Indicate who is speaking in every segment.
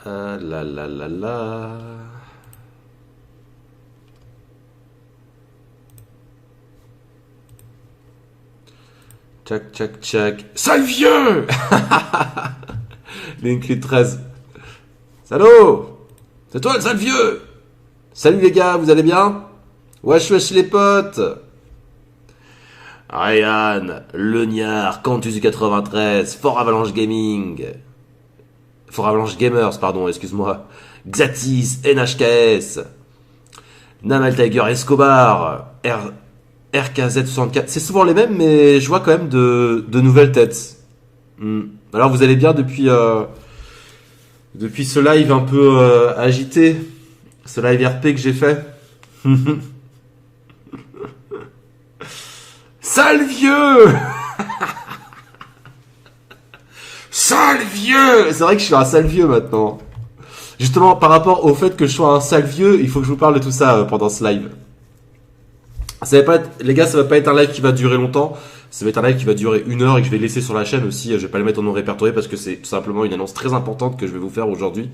Speaker 1: Ah là là là là. Tchac tchac tchac. Sale vieux. L'inclus 13. Salaud. C'est toi le sale vieux. Salut les gars, vous allez bien? Wesh wesh les potes. Ryan, Legnard, Cantus du 93, Fort Avalanche Gaming, Fort Avalanche Gamers, pardon, excuse-moi, Xatis, NHKS, Namal Tiger Escobar, RKZ64, c'est souvent les mêmes, mais je vois quand même de nouvelles têtes. Alors vous allez bien depuis ce live un peu agité, ce live RP que j'ai fait. Sale vieux. Sale vieux. C'est vrai que je suis un sale vieux maintenant. Justement, par rapport au fait que je sois un sale vieux, il faut que je vous parle de tout ça pendant ce live. Ça va pas être, les gars, ça va pas être un live qui va durer longtemps. Ça va être un live qui va durer 1 heure et que je vais laisser sur la chaîne aussi. Je vais pas le mettre en non répertorié parce que c'est tout simplement une annonce très importante que je vais vous faire aujourd'hui.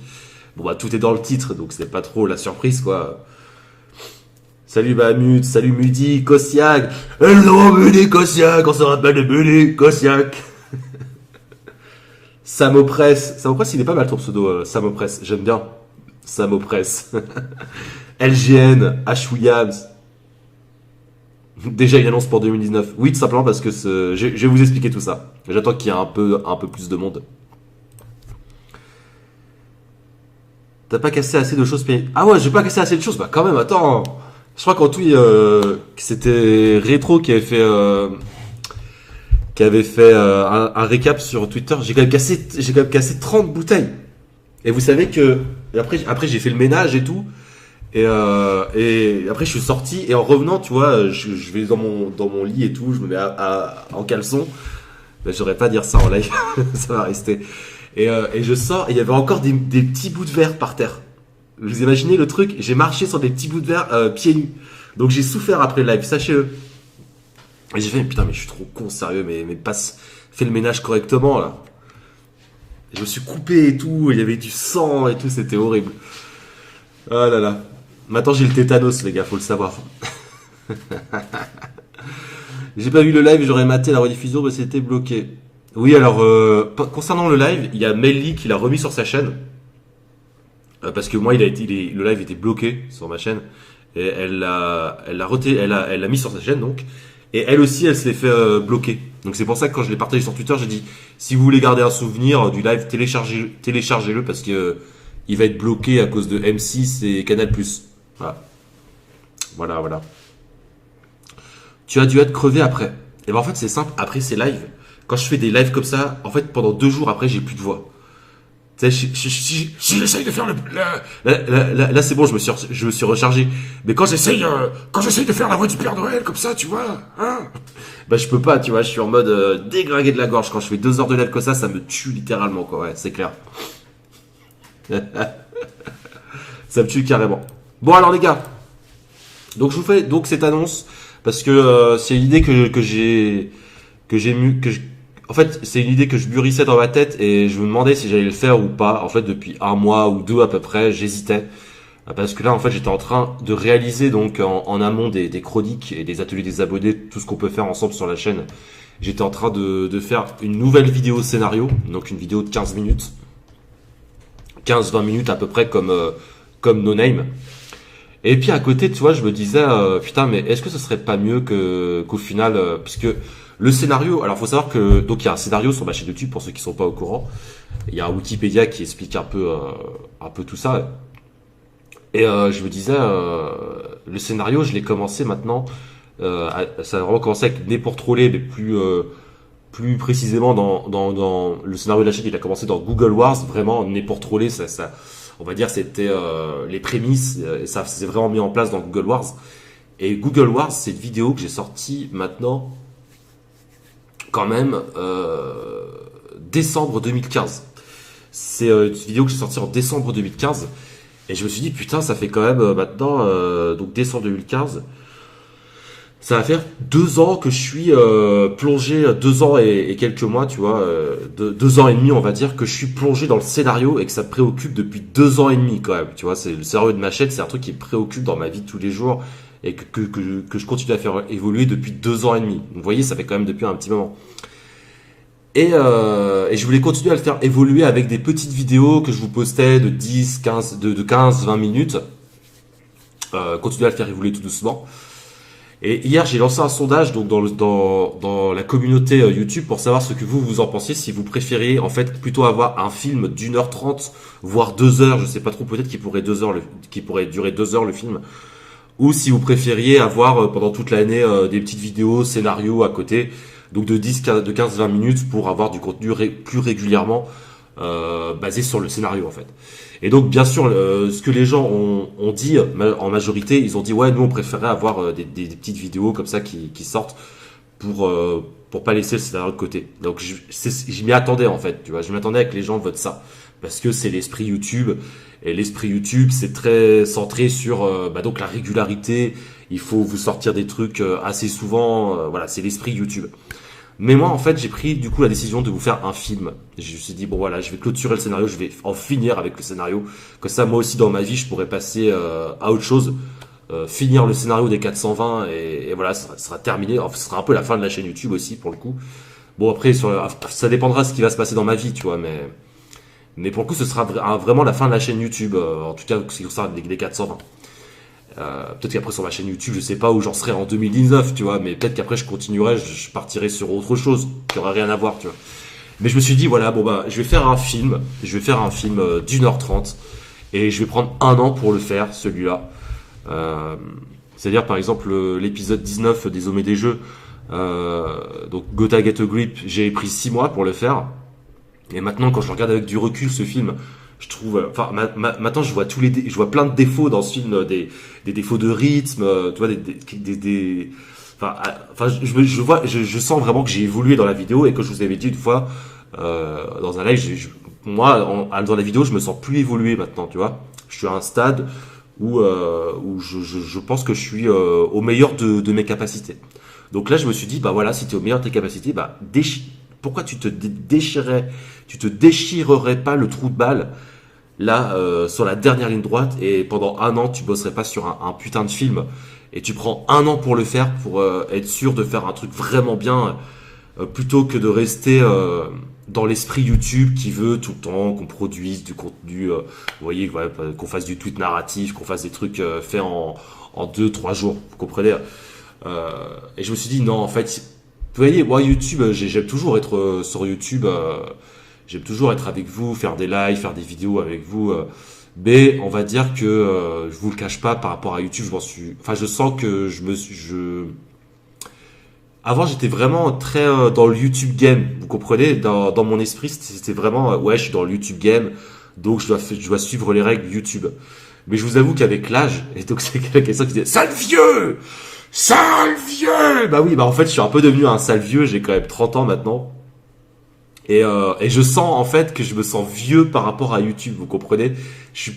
Speaker 1: Bon bah tout est dans le titre, donc c'est pas trop la surprise quoi. Salut Bahamut, salut Mudi, Kosiak. Hello Mudi, Kosiak, on se rappelle de Mudi, Kosiak. Samopress. Samopress, il est pas mal ton pseudo, Samopress. J'aime bien. Samopress. LGN, H. Williams. Déjà une annonce pour 2019. Oui, tout simplement parce que je vais vous expliquer tout ça. J'attends qu'il y ait un peu plus de monde. T'as pas cassé assez de choses. Ah ouais, j'ai pas cassé assez de choses. Bah quand même, attends. Je crois qu'en tout, c'était Rétro qui avait fait un récap sur Twitter. J'ai quand même cassé 30 bouteilles. Et vous savez que après j'ai fait le ménage et tout. Et après je suis sorti et en revenant, tu vois, je vais dans mon lit et tout, je me mets en caleçon. Ben, j'aurais pas dire ça en live, ça va rester. Et je sors et il y avait encore des petits bouts de verre par terre. Vous imaginez le truc? J'ai marché sur des petits bouts de verre pieds nus. Donc j'ai souffert après le live, sachez-le. Et j'ai fait, putain, mais je suis trop con, sérieux, mais passe, fais le ménage correctement, là. Et je me suis coupé et tout, il y avait du sang et tout, c'était horrible. Oh là là. Maintenant j'ai le tétanos, les gars, faut le savoir. J'ai pas vu le live, j'aurais maté la rediffusion, mais c'était bloqué. Oui, alors, concernant le live, il y a Melly qui l'a remis sur sa chaîne. Parce que moi, le live était bloqué sur ma chaîne. Et elle l'a mis sur sa chaîne, donc. Et elle aussi, elle se l'est fait bloquer. Donc c'est pour ça que quand je l'ai partagé sur Twitter, j'ai dit, si vous voulez garder un souvenir du live, téléchargez-le parce que il va être bloqué à cause de M6 et Canal+. Voilà. Tu as dû être crevé après. Et ben en fait, c'est simple. Après ces lives, quand je fais des lives comme ça, en fait, pendant 2 jours après, j'ai plus de voix. Tu sais, si j'essaye de faire là, c'est bon, je me suis rechargé. Mais quand j'essaye de faire la voix du Père Noël comme ça, tu vois, hein, bah je peux pas, tu vois, je suis en mode déglingué de la gorge. Quand je fais 2 heures de live comme ça me tue littéralement, quoi. Ouais, c'est clair. Ça me tue carrément. Bon alors les gars, donc je vous fais donc cette annonce parce que c'est une idée en fait, c'est une idée que je mûrissais dans ma tête et je me demandais si j'allais le faire ou pas. En fait, depuis 1 mois ou 2 à peu près, j'hésitais. Parce que là, en fait, j'étais en train de réaliser donc en amont des chroniques et des ateliers des abonnés, tout ce qu'on peut faire ensemble sur la chaîne. J'étais en train de faire une nouvelle vidéo scénario, donc une vidéo de 15 minutes. 15-20 minutes à peu près comme No Name. Et puis à côté, tu vois, je me disais, putain, mais est-ce que ce serait pas mieux qu'au final, puisque le scénario, alors faut savoir que donc il y a un scénario sur ma chaîne YouTube pour ceux qui sont pas au courant. Il y a un Wikipédia qui explique un peu tout ça. Et je me disais, le scénario, je l'ai commencé maintenant. Ça a vraiment commencé avec Né pour troller, mais plus précisément dans le scénario de la chaîne, il a commencé dans Google Wars, vraiment Né pour troller, ça on va dire c'était les prémices et ça s'est vraiment mis en place dans Google Wars. Et Google Wars, c'est une vidéo que j'ai sortie maintenant quand même décembre 2015. C'est une vidéo que j'ai sortie en décembre 2015 et je me suis dit putain, ça fait quand même maintenant donc décembre 2015. Ça va faire 2 ans que je suis plongé, 2 ans et quelques mois, tu vois, 2 ans et demi, on va dire, que je suis plongé dans le scénario et que ça me préoccupe depuis 2 ans et demi quand même. Tu vois, c'est le scénario de ma chaîne, c'est un truc qui me préoccupe dans ma vie de tous les jours et que je continue à faire évoluer depuis 2 ans et demi. Donc, vous voyez, ça fait quand même depuis un petit moment. Et je voulais continuer à le faire évoluer avec des petites vidéos que je vous postais de 10, 15, de 15, 20 minutes. Continuer à le faire évoluer tout doucement. Et hier, j'ai lancé un sondage donc dans la communauté YouTube pour savoir ce que vous en pensez, si vous préfériez en fait plutôt avoir un film d'1h30 voire 2 heures, je sais pas trop, peut-être qu'il pourrait durer 2 heures le film, ou si vous préfériez avoir pendant toute l'année des petites vidéos, scénarios à côté, donc de 15-20 minutes pour avoir du contenu plus régulièrement basé sur le scénario en fait. Et donc bien sûr, ce que les gens ont dit en majorité, ils ont dit ouais, nous on préférait avoir des petites vidéos comme ça qui sortent pour pas laisser le scénario de côté. Donc je m'y attendais en fait, tu vois, je m'attendais que les gens votent ça parce que c'est l'esprit YouTube, et l'esprit YouTube c'est très centré sur donc la régularité. Il faut vous sortir des trucs assez souvent, voilà, c'est l'esprit YouTube. Mais moi, en fait, j'ai pris du coup la décision de vous faire un film. Je me suis dit, bon voilà, je vais clôturer le scénario, je vais en finir avec le scénario. Comme ça, moi aussi, dans ma vie, je pourrais passer à autre chose, finir le scénario des 420, et voilà, ça sera terminé. Enfin, ce sera un peu la fin de la chaîne YouTube aussi, pour le coup. Bon, après, ça dépendra de ce qui va se passer dans ma vie, tu vois, mais pour le coup, ce sera vraiment la fin de la chaîne YouTube, en tout cas, ce qui concerne les 420. Peut-être qu'après sur ma chaîne YouTube, je sais pas où j'en serai en 2019, tu vois, mais peut-être qu'après je continuerai, je partirai sur autre chose qui aurait rien à voir, tu vois. Mais je me suis dit voilà, bon bah je vais faire un film d'1h30 et je vais prendre 1 an pour le faire, celui-là. C'est-à-dire par exemple l'épisode 19 des Hommes et des Jeux, donc Gotta Get a Grip, j'ai pris 6 mois pour le faire. Et maintenant quand je regarde avec du recul ce film, je trouve, enfin maintenant je vois plein de défauts dans ce film, des défauts de rythme, tu vois, je sens vraiment que j'ai évolué dans la vidéo, et que je vous avais dit une fois dans un live, moi dans la vidéo je me sens plus évolué maintenant, tu vois. Je suis à un stade où je pense que je suis au meilleur de mes capacités. Donc là je me suis dit bah voilà, si tu es au meilleur de tes capacités, bah pourquoi tu te déchirerais pas le trou de balle là sur la dernière ligne droite, et pendant 1 an tu bosserais pas sur un putain de film, et tu prends 1 an pour le faire, pour être sûr de faire un truc vraiment bien, plutôt que de rester dans l'esprit YouTube qui veut tout le temps qu'on produise du contenu, vous voyez, ouais, qu'on fasse du tweet narratif, qu'on fasse des trucs faits en 2-3 jours, vous comprenez. Et je me suis dit non, en fait, vous voyez, moi YouTube, j'aime toujours être sur YouTube, j'aime toujours être avec vous, faire des lives, faire des vidéos avec vous, mais on va dire que je vous le cache pas, par rapport à YouTube, je sens que avant j'étais vraiment très dans le YouTube game, vous comprenez, dans mon esprit c'était vraiment ouais, je suis dans le YouTube game, donc je dois suivre les règles YouTube. Mais je vous avoue qu'avec l'âge, et donc c'est quelqu'un qui dit sale vieux, sale vieux, bah oui, bah en fait je suis un peu devenu un sale vieux, j'ai quand même 30 ans maintenant. Et je sens en fait que je me sens vieux par rapport à YouTube, vous comprenez. Je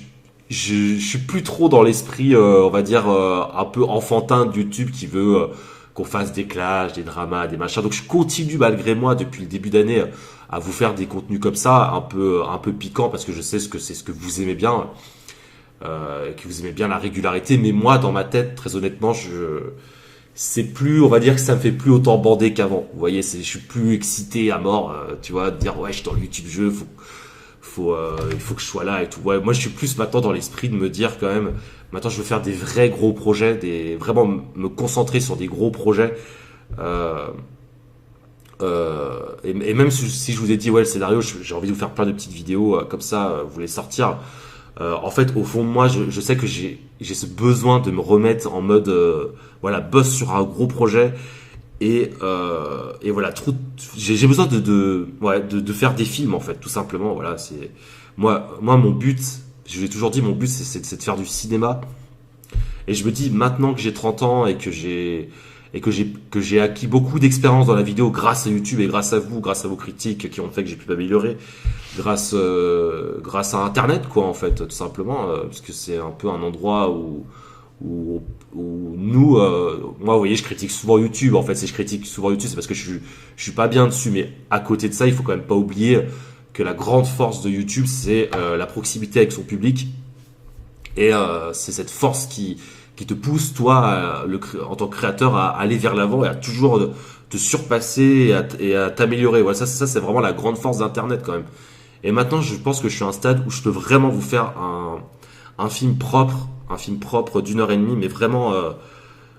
Speaker 1: suis plus trop dans l'esprit, on va dire, un peu enfantin de YouTube qui veut qu'on fasse des clashs, des dramas, des machins. Donc je continue malgré moi depuis le début d'année à vous faire des contenus comme ça, un peu piquants, parce que je sais c'est ce que vous aimez bien, que vous aimez bien la régularité. Mais moi, dans ma tête, très honnêtement, c'est plus, on va dire que ça me fait plus autant bander qu'avant. Vous voyez, je suis plus excité à mort, tu vois, de dire ouais, je suis dans le YouTube jeu, il faut que je sois là et tout. Ouais, moi je suis plus maintenant dans l'esprit de me dire quand même, maintenant je veux faire des vrais gros projets, vraiment me concentrer sur des gros projets. Et même si je vous ai dit ouais, le scénario, j'ai envie de vous faire plein de petites vidéos comme ça, vous les sortir. En fait, au fond de moi, je sais que j'ai ce besoin de me remettre en mode voilà, boss sur un gros projet, et voilà, j'ai besoin de faire des films, en fait, tout simplement. Voilà, c'est moi mon but, je l'ai toujours dit, mon but c'est de faire du cinéma. Et je me dis maintenant que j'ai 30 ans et que j'ai acquis beaucoup d'expérience dans la vidéo grâce à YouTube et grâce à vous, grâce à vos critiques qui ont fait que j'ai pu m'améliorer, grâce à Internet, quoi, en fait, tout simplement, parce que c'est un peu un endroit où où nous, moi, vous voyez, je critique souvent YouTube. En fait, si je critique souvent YouTube, c'est parce que je suis pas bien dessus. Mais à côté de ça, il faut quand même pas oublier que la grande force de YouTube, c'est la proximité avec son public. Et c'est cette force qui te pousse, toi, en tant que créateur, à aller vers l'avant et à toujours te surpasser et à t'améliorer. Voilà, ça, c'est vraiment la grande force d'Internet quand même. Et maintenant, je pense que je suis à un stade où je peux vraiment vous faire un film propre d'1 heure et demie, mais vraiment,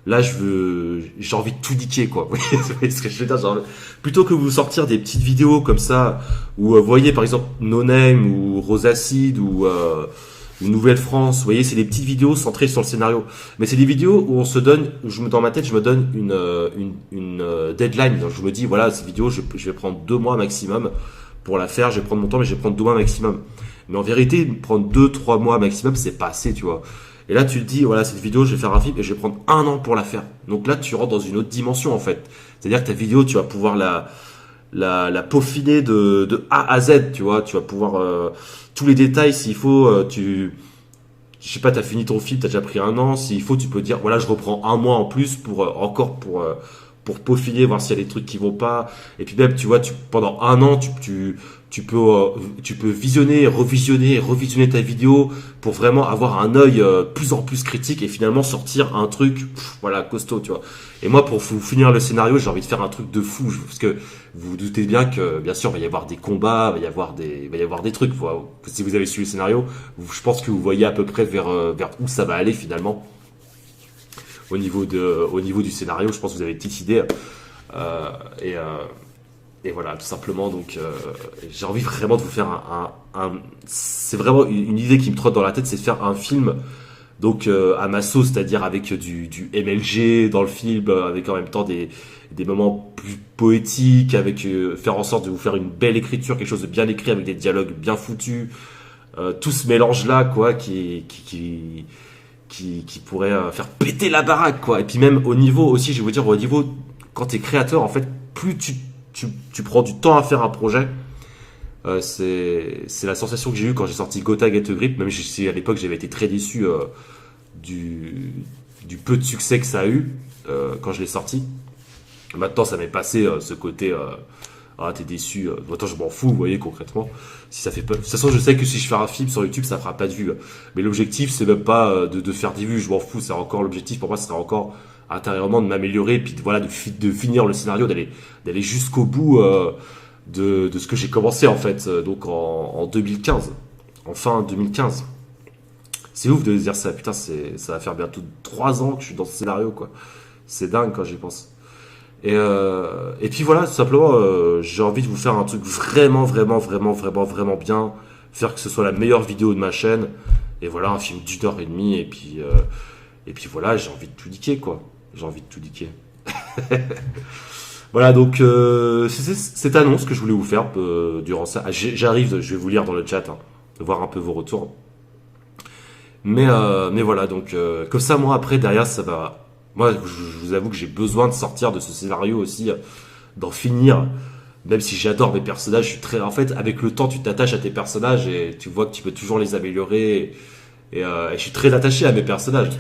Speaker 1: là, j'ai envie de tout niquer, quoi. Vous voyez ce que je veux dire, genre, plutôt que vous sortir des petites vidéos comme ça, où vous voyez par exemple No Name ou Rosacid ou Nouvelle France, vous voyez, c'est des petites vidéos centrées sur le scénario. Mais c'est des vidéos où on se donne, dans ma tête, je me donne une deadline. Donc je me dis, voilà, cette vidéo, je vais prendre 2 mois maximum pour la faire. Je vais prendre mon temps, mais je vais prendre 2 mois maximum. Mais en vérité, prendre 2-3 mois maximum, c'est pas assez, tu vois. Et là, tu te dis, voilà, cette vidéo, je vais faire un film et je vais prendre 1 an pour la faire. Donc là, tu rentres dans une autre dimension, en fait. C'est-à-dire que ta vidéo, tu vas pouvoir la peaufiner de A à Z, tu vois. Tu vas pouvoir, tous les détails, s'il faut, je sais pas, t'as fini ton film, t'as déjà pris 1 an. S'il faut, tu peux dire, voilà, je reprends 1 mois en plus pour peaufiner, voir s'il y a des trucs qui vont pas. Et puis même, tu vois, pendant 1 an, tu peux visionner, revisionner ta vidéo pour vraiment avoir un œil plus en plus critique et finalement sortir un truc, voilà, costaud, tu vois. Et moi, pour vous finir le scénario, j'ai envie de faire un truc de fou, parce que vous vous doutez bien que, bien sûr, il va y avoir des combats, il va y avoir des trucs. Si vous avez suivi le scénario, je pense que vous voyez à peu près vers où ça va aller finalement. Au niveau du scénario, je pense que vous avez une petite idée. Euh, et, euh, et voilà, tout simplement. Donc, j'ai envie vraiment de vous faire c'est vraiment une idée qui me trotte dans la tête, c'est de faire un film. Donc, à ma sauce, c'est-à-dire avec du MLG dans le film, avec en même temps des moments plus poétiques, avec faire en sorte de vous faire une belle écriture, quelque chose de bien écrit avec des dialogues bien foutus. Tout ce mélange-là, quoi, qui pourrait faire péter la baraque, quoi. Et puis même au niveau aussi, je vais vous dire, au niveau, quand t'es créateur, en fait, plus tu prends du temps à faire un projet, c'est la sensation que j'ai eue quand j'ai sorti Gotha Get a Grip, même si à l'époque j'avais été très déçu du peu de succès que ça a eu quand je l'ai sorti. Maintenant, ça m'est passé ce côté ah, t'es déçu. Maintenant, je m'en fous, vous voyez, concrètement. Si ça fait pas... De toute façon, je sais que si je fais un film sur YouTube, ça fera pas de vues. Mais l'objectif, c'est même pas de faire des vues. Je m'en fous. C'est encore l'objectif. Pour moi, ce serait encore intérieurement de m'améliorer. Puis voilà, de finir le scénario, d'aller jusqu'au bout de ce que j'ai commencé, en fait. Donc, en 2015. En fin 2015. C'est ouf de se dire ça. Putain, ça va faire bientôt 3 ans que je suis dans ce scénario, quoi. C'est dingue quand j'y pense. Et puis voilà, tout simplement, j'ai envie de vous faire un truc vraiment, vraiment, vraiment, vraiment, vraiment bien. Faire que ce soit la meilleure vidéo de ma chaîne. Et voilà, un film d'1 heure et demie. Et puis voilà, j'ai envie de tout niquer, quoi. J'ai envie de tout niquer. Voilà, donc c'est cette annonce que je voulais vous faire durant ça. J'arrive, je vais vous lire dans le chat, hein, voir un peu vos retours. Mais voilà, donc comme ça, moi, après, derrière, ça va... Moi, je vous avoue que j'ai besoin de sortir de ce scénario aussi, d'en finir. Même si j'adore mes personnages, en fait, avec le temps, tu t'attaches à tes personnages et tu vois que tu peux toujours les améliorer. Et je suis très attaché à mes personnages.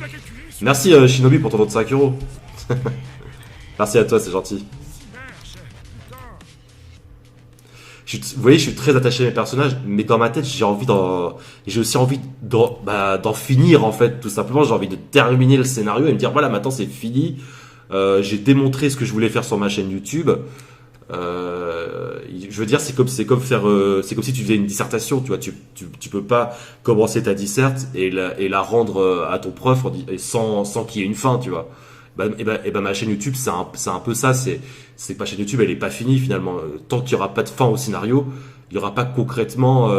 Speaker 1: Merci Shinobi pour ton don de 5 euros. Merci à toi, c'est gentil. Vous voyez, je suis très attaché à mes personnages, mais dans ma tête, j'ai aussi envie d'en finir, en fait, tout simplement. J'ai envie de terminer le scénario et me dire, voilà, maintenant c'est fini. J'ai démontré ce que je voulais faire sur ma chaîne YouTube. Je veux dire, c'est comme si tu faisais une dissertation, tu vois. Tu peux pas commencer ta disserte et la rendre à ton prof sans qu'il y ait une fin, tu vois. Ma chaîne YouTube, c'est un peu ça. C'est que ma chaîne YouTube, elle est pas finie finalement. Tant qu'il y aura pas de fin au scénario, il y aura pas concrètement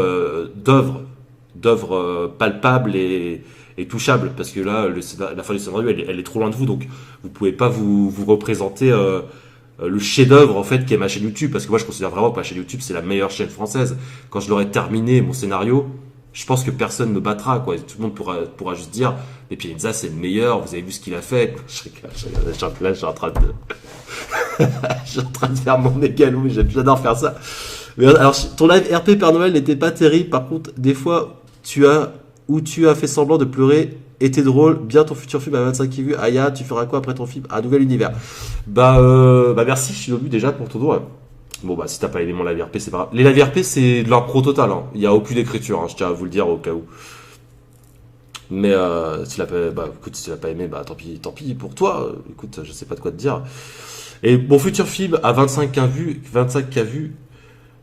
Speaker 1: d'œuvre palpable et touchable, parce que là, la fin du scénario, elle est trop loin de vous, donc vous pouvez pas vous représenter le chef-d'œuvre en fait qu'est ma chaîne YouTube, parce que moi je considère vraiment que ma chaîne YouTube c'est la meilleure chaîne française. Quand je l'aurai terminé mon scénario, je pense que personne ne battra, quoi. Tout le monde pourra juste dire, mais Pienza c'est le meilleur, vous avez vu ce qu'il a fait. Là, je suis en train de je suis en train de faire mon mégalo, mais j'adore faire ça. Mais alors, ton live RP Père Noël n'était pas terrible. Par contre, des fois, tu as fait semblant de pleurer était drôle, bien ton futur film à 25 vues. Aya, tu feras quoi après ton film? Un nouvel univers. Merci Shinobu déjà pour ton don. Ouais. Bon bah si t'as pas aimé mon live RP, c'est pas grave. Les live RP c'est de l'impro total, hein. Il y a aucune écriture, hein. Je tiens à vous le dire au cas où. Mais si tu l'as pas, écoute, si tu l'as pas aimé, tant pis pour toi. Écoute, je sais pas de quoi te dire. Et mon futur film à 25K vues, 25K vues.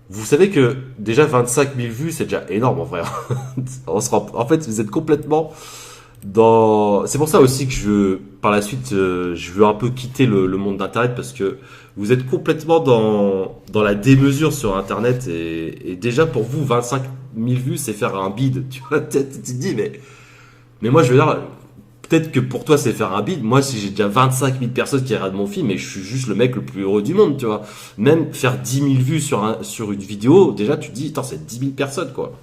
Speaker 1: Vous savez que déjà 25 000 vues, c'est déjà énorme en vrai. En fait, vous êtes complètement dans. C'est pour ça aussi que par la suite, je veux un peu quitter le monde d'Internet parce que vous êtes complètement dans la démesure sur Internet et déjà pour vous, 25 000 vues, c'est faire un bid. Tu vois, tu te dis, mais moi, je veux dire, peut-être que pour toi, c'est faire un bid. Moi, si j'ai déjà 25 000 personnes qui regardent mon film et je suis juste le mec le plus heureux du monde, tu vois. Même faire 10 000 vues sur une vidéo, déjà, tu te dis, attends, c'est 10 000 personnes, quoi.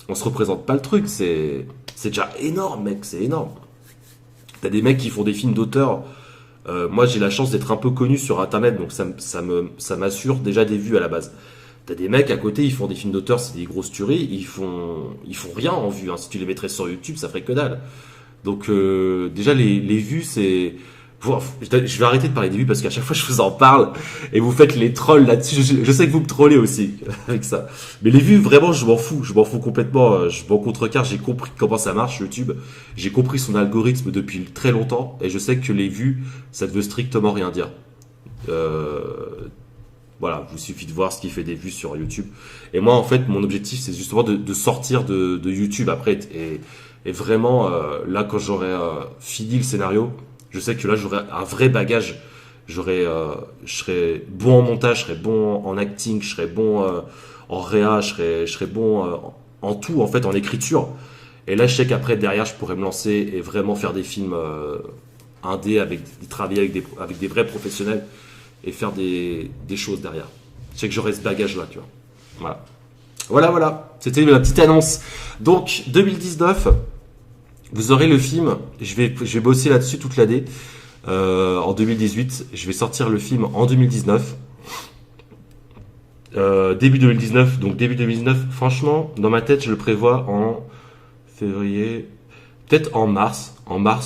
Speaker 1: On se représente pas le truc, c'est déjà énorme, mec, c'est énorme. T'as des mecs qui font des films d'auteur. Moi, j'ai la chance d'être un peu connu sur Internet, donc ça m'assure déjà des vues à la base. T'as des mecs à côté, ils font des films d'auteur, c'est des grosses tueries, ils font rien en vue. Hein. Si tu les mettrais sur YouTube, ça ferait que dalle. Donc déjà les vues, c'est. Je vais arrêter de parler des vues parce qu'à chaque fois je vous en parle et vous faites les trolls là-dessus. Je sais que vous me trollez aussi avec ça. Mais les vues, vraiment, je m'en fous complètement. Je m'en contrecarre. J'ai compris comment ça marche YouTube. J'ai compris son algorithme depuis très longtemps et je sais que les vues, ça ne veut strictement rien dire. Voilà, il vous suffit de voir ce qui fait des vues sur YouTube. Et moi, en fait, mon objectif, c'est justement de sortir de YouTube après. Et vraiment, là, quand j'aurai fini le scénario, je sais que là, j'aurai un vrai bagage. Je serai bon en montage, je serai bon en acting, je serai bon en réa, je serai bon en tout, en fait, en écriture. Et là, je sais qu'après, derrière, je pourrais me lancer et vraiment faire des films indés, travailler avec des vrais professionnels et faire des choses derrière. Je sais que j'aurai ce bagage-là, tu vois. Voilà. C'était la petite annonce. Donc, 2019, vous aurez le film. Je vais bosser là-dessus toute l'année. En 2018, je vais sortir le film en 2019. Début 2019. Donc, début 2019, franchement, dans ma tête, je le prévois en février, peut-être en mars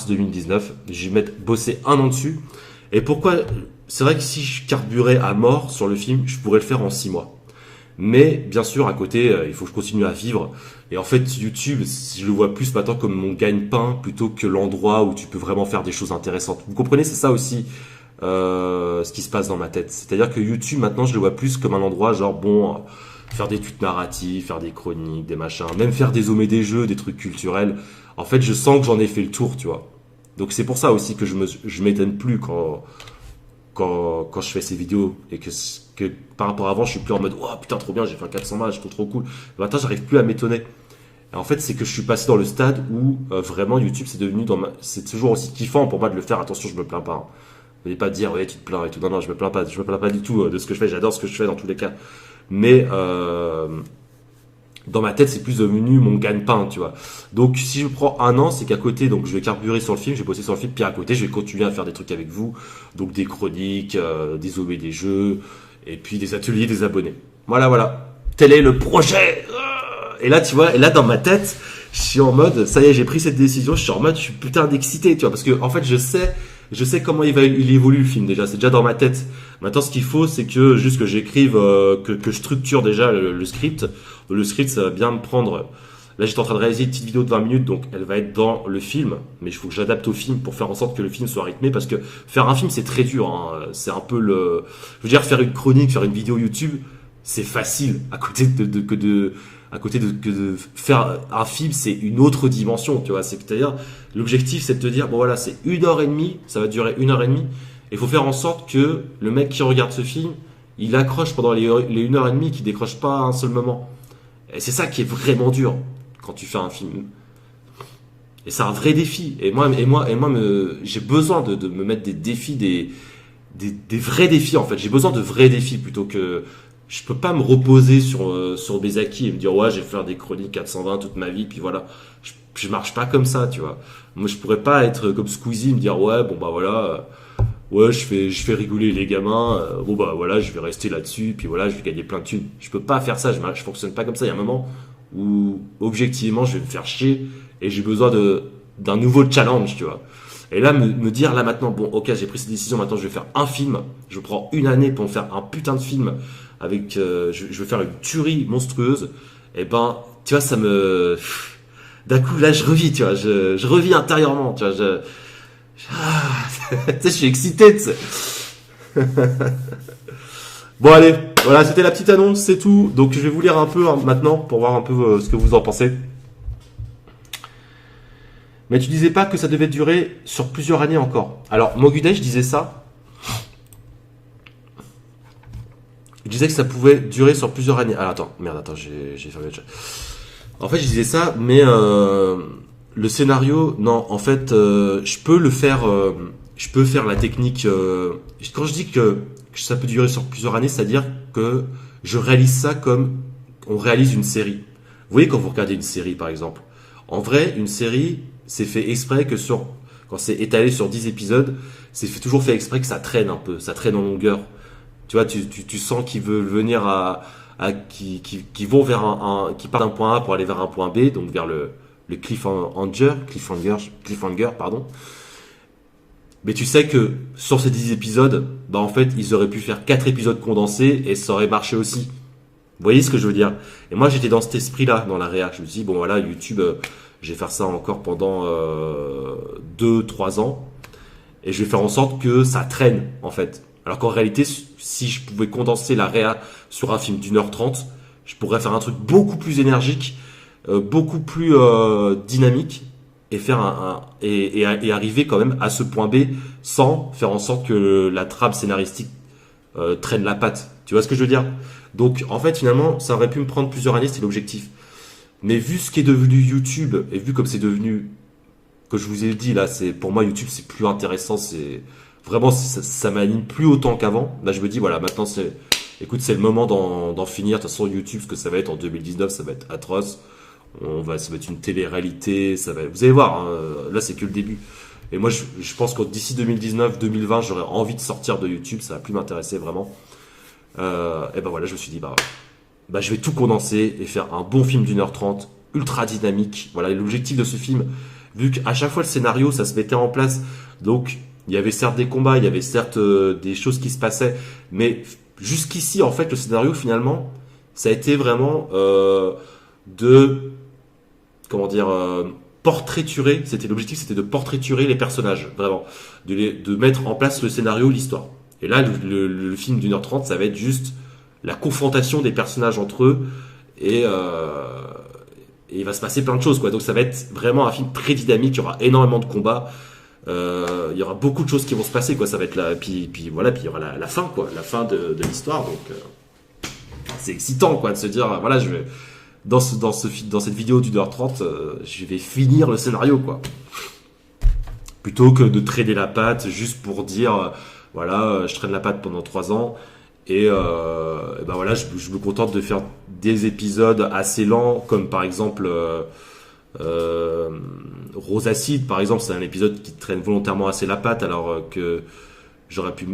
Speaker 1: 2019. Je vais bosser un an dessus. Et pourquoi? C'est vrai que si je carburais à mort sur le film, je pourrais le faire en 6 mois. Mais bien sûr, à côté, il faut que je continue à vivre. Et en fait, YouTube, je le vois plus maintenant comme mon gagne-pain plutôt que l'endroit où tu peux vraiment faire des choses intéressantes. Vous comprenez, c'est ça aussi ce qui se passe dans ma tête. C'est-à-dire que YouTube, maintenant, je le vois plus comme un endroit genre, faire des tweets narratifs, faire des chroniques, des machins, même faire des zoomés des jeux, des trucs culturels. En fait, je sens que j'en ai fait le tour, tu vois. Donc c'est pour ça aussi que je m'étonne plus quand je fais ces vidéos et que par rapport à avant, je suis plus en mode, oh putain, trop bien, j'ai fait un 400 matchs, trop cool. Maintenant, j'arrive plus à m'étonner. Et en fait, c'est que je suis passé dans le stade où vraiment YouTube, c'est toujours aussi kiffant pour moi de le faire. Attention, je me plains pas. Hein. Venez pas dire, ouais, tu te plains et tout. Non, je me plains pas. Je me plains pas du tout de ce que je fais. J'adore ce que je fais dans tous les cas. Mais dans ma tête, c'est plus devenu mon gagne-pain, tu vois. Donc, si je prends un an, c'est qu'à côté, donc je vais carburer sur le film, je vais bosser sur le film, puis à côté, je vais continuer à faire des trucs avec vous, donc des chroniques, des OB des jeux, et puis des ateliers des abonnés. Voilà. Tel est le projet. Et là, tu vois, dans ma tête, je suis en mode, ça y est, j'ai pris cette décision, je suis en mode, je suis putain d'excité, tu vois, parce que en fait, je sais comment il évolue le film déjà, c'est déjà dans ma tête. Maintenant, ce qu'il faut, c'est que juste que j'écrive, que je structure déjà le script. Le script, ça va bien me prendre. Là, j'étais en train de réaliser une petite vidéo de 20 minutes, donc elle va être dans le film, mais il faut que j'adapte au film pour faire en sorte que le film soit rythmé, parce que faire un film, c'est très dur. Hein. C'est un peu je veux dire, faire une chronique, faire une vidéo YouTube, c'est facile. À côté de faire un film, c'est une autre dimension, tu vois. C'est-à-dire, l'objectif, c'est de te dire, bon voilà, c'est 1h30, ça va durer 1h30. Il faut faire en sorte que le mec qui regarde ce film, il accroche pendant les 1h30, qu'il décroche pas à un seul moment. Et c'est ça qui est vraiment dur quand tu fais un film. Et c'est un vrai défi. Et moi, j'ai besoin de me mettre des défis, des vrais défis en fait. J'ai besoin de vrais défis plutôt que je peux pas me reposer sur mes acquis et me dire ouais, je vais faire des chroniques 420 toute ma vie puis voilà. Je marche pas comme ça, tu vois. Moi, je pourrais pas être comme Squeezie, me dire ouais, bon bah voilà. Ouais, je fais rigoler les gamins. Bon bah voilà, je vais rester là-dessus, puis voilà, je vais gagner plein de thunes. Je peux pas faire ça, je fonctionne pas comme ça. Il y a un moment où objectivement, je vais me faire chier et j'ai besoin de d'un nouveau challenge, tu vois. Et là, me dire là maintenant, bon, ok, j'ai pris cette décision, maintenant je vais faire un film. Je prends une année pour me faire un putain de film avec, je vais faire une tuerie monstrueuse. Et ben, tu vois, ça me, d'un coup là, je revis, tu vois, je revis intérieurement, tu vois, tu sais, je suis excité, tu sais. Bon allez, voilà, c'était la petite annonce, c'est tout. Donc je vais vous lire un peu maintenant pour voir un peu ce que vous en pensez. Mais tu disais pas que ça devait durer sur plusieurs années encore. Alors, Mogudai, je disais ça. Je disais que ça pouvait durer sur plusieurs années. Ah, attends, merde, attends, j'ai fermé le chat. En fait, je disais ça, mais le scénario, non, en fait, je peux le faire. Je peux faire la technique. Quand je dis que ça peut durer sur plusieurs années, c'est-à-dire que je réalise ça comme on réalise une série. Vous voyez, quand vous regardez une série, par exemple. En vrai, une série, c'est fait exprès que quand c'est étalé sur 10 épisodes, toujours fait exprès que ça traîne un peu, ça traîne en longueur. Tu vois, tu sens qu'ils veulent venir qui vont vers qui partent d'un point A pour aller vers un point B, donc vers le cliffhanger, pardon. Mais tu sais que sur ces 10 épisodes, bah en fait, ils auraient pu faire 4 épisodes condensés et ça aurait marché aussi. Vous voyez ce que je veux dire? Et moi, j'étais dans cet esprit-là, dans la réa. Je me suis dit, bon voilà, YouTube, je vais faire ça encore pendant 2-3 ans. Et je vais faire en sorte que ça traîne, en fait. Alors qu'en réalité, si je pouvais condenser la réa sur un film d'1h30, je pourrais faire un truc beaucoup plus énergique, beaucoup plus dynamique, et faire et arriver quand même à ce point B sans faire en sorte que la trame scénaristique traîne la patte. Tu vois ce que je veux dire? Donc en fait finalement ça aurait pu me prendre plusieurs années, c'est l'objectif. Mais vu ce qui est devenu YouTube et vu comme c'est devenu, que je vous ai dit là, c'est pour moi YouTube c'est plus intéressant, c'est vraiment ça m'anime plus autant qu'avant. Là je me dis voilà maintenant écoute c'est le moment d'en finir. De toute façon YouTube ce que ça va être en 2019 ça va être atroce. Ça va être une télé-réalité, vous allez voir, hein, là c'est que le début. Et moi je pense que d'ici 2019-2020 j'aurais envie de sortir de YouTube, ça va plus m'intéresser vraiment. Et ben voilà, je me suis dit je vais tout condenser et faire un bon film d'1h30, ultra dynamique. Voilà, l'objectif de ce film, vu qu'à chaque fois le scénario ça se mettait en place, donc il y avait certes des combats, il y avait certes des choses qui se passaient, mais jusqu'ici en fait le scénario finalement ça a été vraiment portraiturer, l'objectif c'était de portraiturer les personnages, vraiment, de mettre en place le scénario, l'histoire. Et là, le film d'1h30, ça va être juste la confrontation des personnages entre eux, et il va se passer plein de choses, quoi. Donc ça va être vraiment un film très dynamique, il y aura énormément de combats, il y aura beaucoup de choses qui vont se passer, quoi. Ça va être puis voilà, puis il y aura la fin, quoi, la fin de l'histoire, donc c'est excitant, quoi, de se dire, voilà, dans cette vidéo d'1h30, je vais finir le scénario, quoi. Plutôt que de traîner la patte juste pour dire, voilà, je traîne la patte pendant 3 ans et ben voilà, je me contente de faire des épisodes assez lents, comme par exemple Rose Acide, par exemple, c'est un épisode qui traîne volontairement assez la patte, alors que ça aurait pu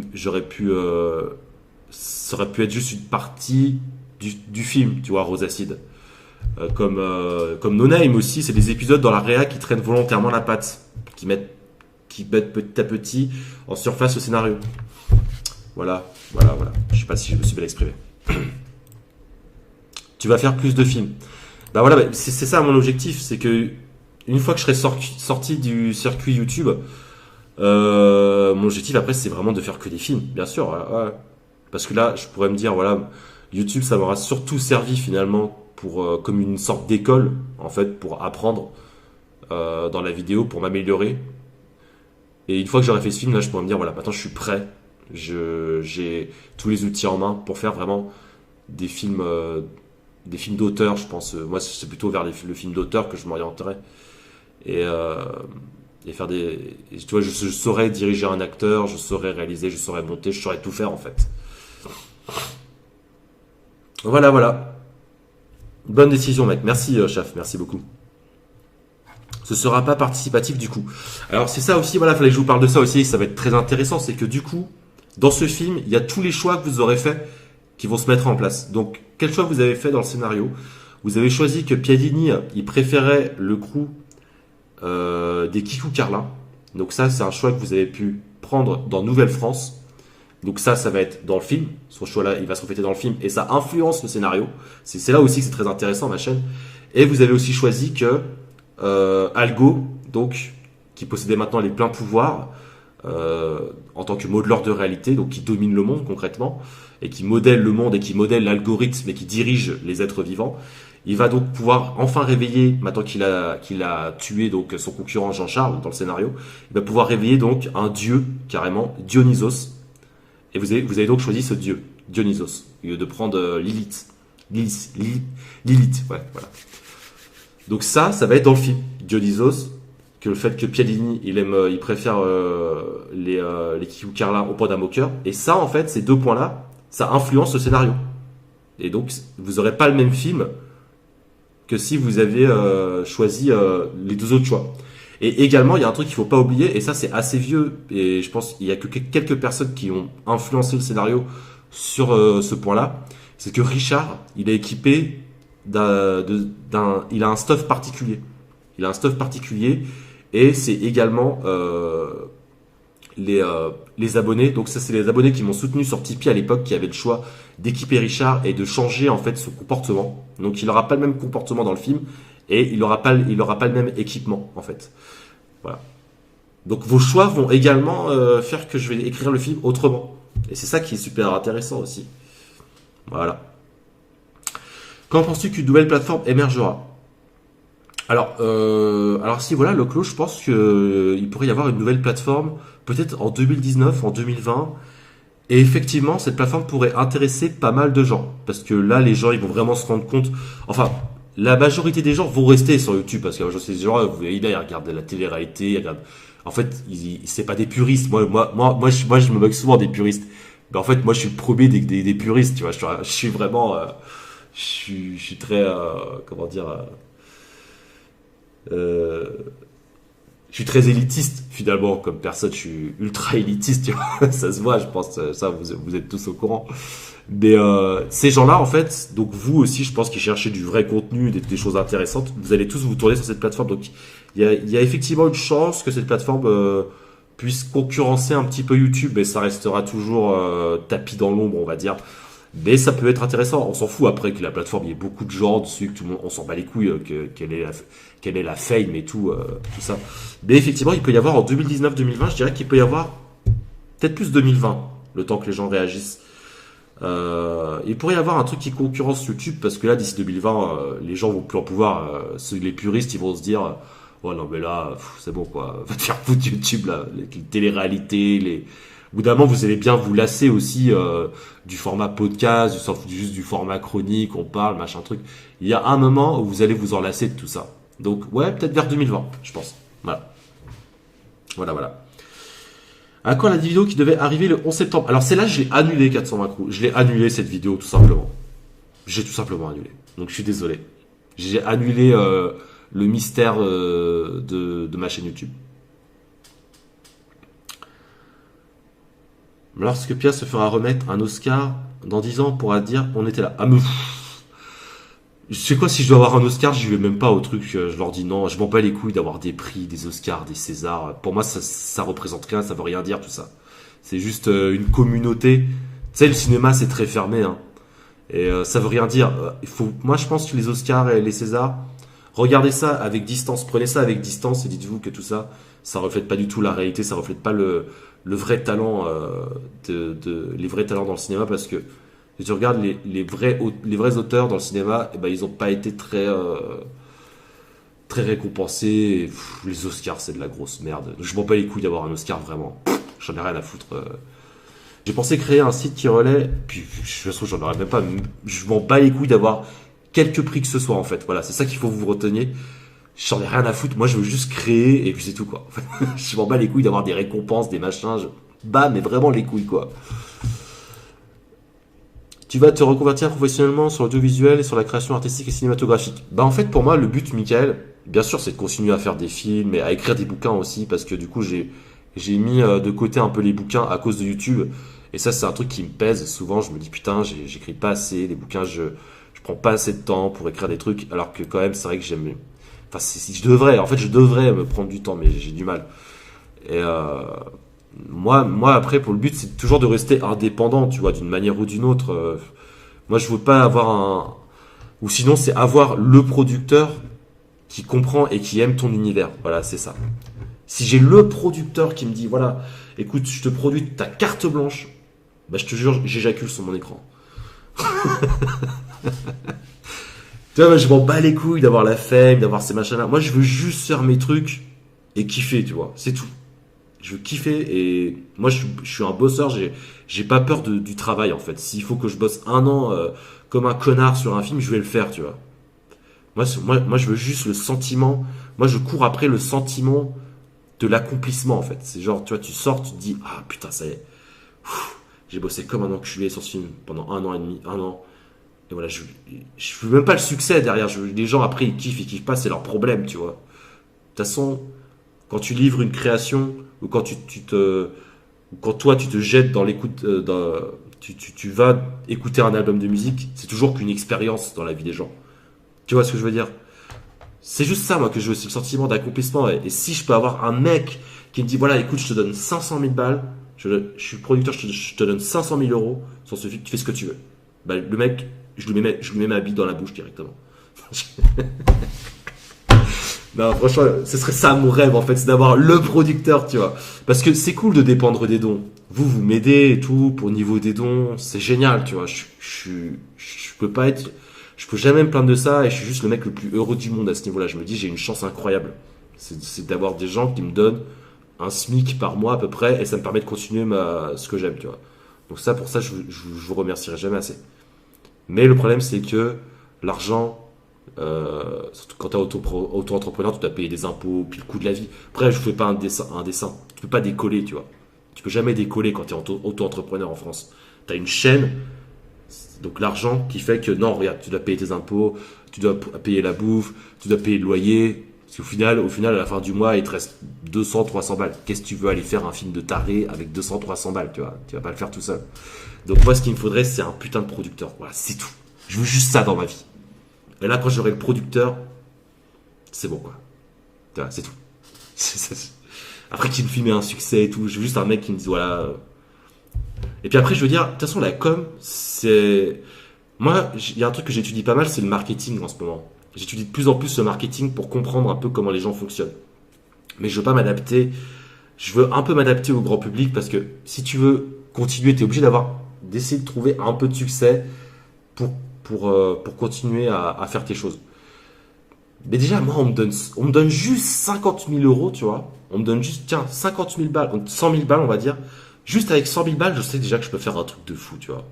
Speaker 1: être juste une partie du film, tu vois, Rose Acide. Comme No Name aussi, c'est des épisodes dans la réa qui traînent volontairement la patte, qui mettent petit à petit en surface le scénario. Voilà. Je sais pas si je me suis bien exprimé. Tu vas faire plus de films. Bah voilà, c'est ça mon objectif, c'est que une fois que je serai sorti du circuit YouTube, mon objectif après c'est vraiment de faire que des films, bien sûr. Ouais. Parce que là, je pourrais me dire voilà, YouTube ça m'aura surtout servi finalement comme une sorte d'école en fait pour apprendre dans la vidéo, pour m'améliorer. Et une fois que j'aurai fait ce film là, je pourrais me dire voilà, maintenant je suis prêt, j'ai tous les outils en main pour faire vraiment des films d'auteur. Je pense moi c'est plutôt vers le film d'auteur que je m'orienterai et faire tu vois, je saurais diriger un acteur, je saurais réaliser, je saurais monter, je saurais tout faire en fait. Voilà. Bonne décision, mec. Merci, chef. Merci beaucoup. Ce sera pas participatif du coup. Alors c'est ça aussi, voilà, fallait que je vous parle de ça aussi. Ça va être très intéressant, c'est que du coup, dans ce film, il y a tous les choix que vous aurez fait qui vont se mettre en place. Donc, quel choix vous avez fait dans le scénario? Vous avez choisi que Piadini, il préférait le crew des Kikou Carlin. Donc ça, c'est un choix que vous avez pu prendre dans Nouvelle-France. Donc ça va être dans le film. Son choix-là, il va se refléter dans le film et ça influence le scénario. C'est là aussi que c'est très intéressant, ma chaîne. Et vous avez aussi choisi que Algo, donc, qui possédait maintenant les pleins pouvoirs en tant que modeleur de réalité, donc qui domine le monde concrètement, et qui modèle le monde et qui modèle l'algorithme et qui dirige les êtres vivants. Il va donc pouvoir enfin réveiller, maintenant qu'il a tué donc son concurrent Jean-Charles dans le scénario, il va pouvoir réveiller donc un dieu, carrément, Dionysos. Et vous avez donc choisi ce dieu, Dionysos, au lieu de prendre Lilith. Lilith, ouais, voilà. Donc ça va être dans le film. Dionysos, que le fait que Pialini, il préfère les Kikou Carlin au point d'Amoker. Et ça, en fait, ces deux points-là, ça influence le scénario. Et donc, vous n'aurez pas le même film que si vous avez choisi les deux autres choix. Et également, il y a un truc qu'il faut pas oublier, et ça c'est assez vieux, et je pense qu'il y a que quelques personnes qui ont influencé le scénario sur ce point-là, c'est que Richard, il est équipé il a un stuff particulier. Il a un stuff particulier, et c'est également les abonnés. Donc ça, c'est les abonnés qui m'ont soutenu sur Tipeee à l'époque, qui avaient le choix d'équiper Richard et de changer en fait son comportement. Donc il n'aura pas le même comportement dans le film et il n'aura pas le même équipement en fait. Voilà. Donc vos choix vont également faire que je vais écrire le film autrement. Et c'est ça qui est super intéressant aussi. Voilà. Quand penses-tu qu'une nouvelle plateforme émergera? Alors si voilà, le clos, je pense que il pourrait y avoir une nouvelle plateforme, peut-être en 2019, en 2020. Et effectivement, cette plateforme pourrait intéresser pas mal de gens. Parce que là, les gens, ils vont vraiment se rendre compte. Enfin, la majorité des gens vont rester sur YouTube. Parce que la majorité des gens, vous voyez, là, ils regardent la télé-réalité. En fait, c'est pas des puristes. Moi, je me moque souvent des puristes. Mais en fait, moi, je suis le premier des puristes. Tu vois, je suis vraiment. Je suis très. Comment dire. Je suis très élitiste finalement comme personne, je suis ultra élitiste, tu vois. Ça se voit, je pense, ça vous êtes tous au courant. Mais ces gens-là, en fait, donc vous aussi, je pense qu'ils cherchaient du vrai contenu, des choses intéressantes, vous allez tous vous tourner sur cette plateforme. Donc il y a effectivement une chance que cette plateforme puisse concurrencer un petit peu YouTube, mais ça restera toujours tapis dans l'ombre, on va dire. Mais ça peut être intéressant. On s'en fout après que la plateforme, il y ait beaucoup de gens dessus, que tout le monde, on s'en bat les couilles, quelle est la fame et tout ça. Mais effectivement, il peut y avoir en 2019-2020, je dirais qu'il peut y avoir peut-être plus 2020, le temps que les gens réagissent. Il pourrait y avoir un truc qui concurrence YouTube parce que là, d'ici 2020, les gens vont plus en pouvoir. Les puristes, ils vont se dire, ouais, non, mais là, c'est bon, quoi. Va te faire foutre YouTube, là. Les télé-réalités, Au bout d'un moment, vous allez bien vous lasser aussi du format podcast, juste du format chronique, on parle, machin truc. Il y a un moment où vous allez vous en lasser de tout ça. Donc, ouais, peut-être vers 2020, je pense. Voilà. Voilà. À quand la vidéo qui devait arriver le 11 septembre? Alors, celle-là, je l'ai annulée, 420 crew. Je l'ai annulée, cette vidéo, tout simplement. J'ai tout simplement annulé. Donc, je suis désolé. J'ai annulé le mystère de ma chaîne YouTube. Lorsque Pia se fera remettre un Oscar dans 10 ans, on pourra dire on était là. Ah mais je sais quoi, si je dois avoir un Oscar, j'y vais même pas au truc. Je leur dis non, je m'en bats les couilles d'avoir des prix, des Oscars, des Césars. Pour moi, ça représente rien, ça veut rien dire tout ça. C'est juste une communauté. Tu sais, le cinéma c'est très fermé, hein. Et ça veut rien dire. Moi, je pense que les Oscars et les Césars, regardez ça avec distance, prenez ça avec distance et dites-vous que tout ça, ça reflète pas du tout la réalité, ça reflète pas le vrai talent les vrais talents dans le cinéma, parce que si tu regardes les vrais auteurs dans le cinéma, eh ben ils ont pas été très récompensés. Les Oscars, c'est de la grosse merde. Je m'en bats les couilles d'avoir un Oscar, vraiment. J'en ai rien à foutre. J'ai pensé créer un site qui relaie, puis de toute façon j'en aurais même pas. Je m'en bats les couilles d'avoir quelques prix que ce soit, en fait. Voilà, c'est ça qu'il faut vous reteniez. J'en ai rien à foutre, moi je veux juste créer et puis c'est tout, quoi. Je m'en bats les couilles d'avoir des récompenses, des machins, mais vraiment les couilles, quoi. Tu vas te reconvertir professionnellement sur l'audiovisuel et sur la création artistique et cinématographique. Bah en fait pour moi le but, Michael, bien sûr c'est de continuer à faire des films et à écrire des bouquins aussi, parce que du coup j'ai mis de côté un peu les bouquins à cause de YouTube, et ça c'est un truc qui me pèse. Souvent je me dis putain, j'écris pas assez, les bouquins je prends pas assez de temps pour écrire des trucs, alors que quand même c'est vrai que Enfin, si je devrais, en fait, je devrais me prendre du temps, mais j'ai du mal. Et moi, après, pour le but, c'est toujours de rester indépendant, tu vois, d'une manière ou d'une autre. Moi, je veux pas avoir un... Ou sinon, c'est avoir le producteur qui comprend et qui aime ton univers. Voilà, c'est ça. Si j'ai le producteur qui me dit, voilà, écoute, je te produis ta carte blanche, bah, je te jure, j'éjacule sur mon écran. Tu vois, moi, je m'en bats les couilles d'avoir la fame, d'avoir ces machins-là. Moi, je veux juste faire mes trucs et kiffer, tu vois. C'est tout. Je veux kiffer et moi, je suis un bosseur. J'ai pas peur du travail, en fait. S'il faut que je bosse un an comme un connard sur un film, je vais le faire, tu vois. Moi, je veux juste le sentiment. Moi, je cours après le sentiment de l'accomplissement, en fait. C'est genre, tu vois, tu sors, tu te dis, ah putain, ça y est. J'ai bossé comme un enculé sur ce film pendant un an et demi, un an. Et voilà, je veux même pas le succès derrière. Les gens après ils kiffent pas, c'est leur problème, tu vois. De toute façon, quand tu livres une création ou quand ou quand toi tu te jettes dans l'écoute, tu vas écouter un album de musique, c'est toujours qu'une expérience dans la vie des gens. Tu vois ce que je veux dire? C'est juste ça, moi, que je veux, c'est le sentiment d'accomplissement. Et si je peux avoir un mec qui me dit, voilà, écoute, je te donne 500 000 balles, je suis producteur, je te donne 500 000 euros sur ce film, tu fais ce que tu veux. Bah, le mec, je lui mets ma bille dans la bouche directement. Non, franchement, ce serait ça mon rêve, en fait, c'est d'avoir le producteur, tu vois. Parce que c'est cool de dépendre des dons. Vous m'aidez et tout, pour niveau des dons, c'est génial, tu vois. Je peux pas être, je peux jamais me plaindre de ça et je suis juste le mec le plus heureux du monde à ce niveau-là. Je me dis, j'ai une chance incroyable. C'est d'avoir des gens qui me donnent un SMIC par mois à peu près et ça me permet de continuer ce que j'aime, tu vois. Donc ça, pour ça, je vous remercierai jamais assez. Mais le problème, c'est que l'argent, surtout quand t'es auto-entrepreneur, tu dois payer des impôts, puis le coût de la vie. Après, je fais pas un dessin. Tu peux pas décoller, tu vois. Tu peux jamais décoller quand t'es auto-entrepreneur en France. T'as une chaîne, donc l'argent qui fait que non, regarde, tu dois payer tes impôts, tu dois payer la bouffe, tu dois payer le loyer. Parce qu'au final, à la fin du mois, il te reste 200, 300 balles. Qu'est-ce que tu veux aller faire un film de taré avec 200, 300 balles, tu vois? Tu vas pas le faire tout seul. Donc moi, ce qu'il me faudrait, c'est un putain de producteur. Voilà, c'est tout. Je veux juste ça dans ma vie. Et là, quand j'aurai le producteur, c'est bon, quoi. Tu vois, c'est tout. Après qu'il me filme un succès et tout, je veux juste un mec qui me dise, voilà. Et puis après, je veux dire, de toute façon, la com, c'est... Moi, il y a un truc que j'étudie pas mal, c'est le marketing en ce moment. J'étudie de plus en plus le marketing pour comprendre un peu comment les gens fonctionnent. Mais je veux pas m'adapter. Je veux un peu m'adapter au grand public parce que si tu veux continuer, tu es obligé d'essayer de trouver un peu de succès pour continuer à faire tes choses. Mais déjà, moi, on me donne juste 50 000 euros, tu vois. On me donne juste, tiens, 50 000 balles, 100 000 balles, on va dire. Juste avec 100 000 balles, je sais déjà que je peux faire un truc de fou, tu vois.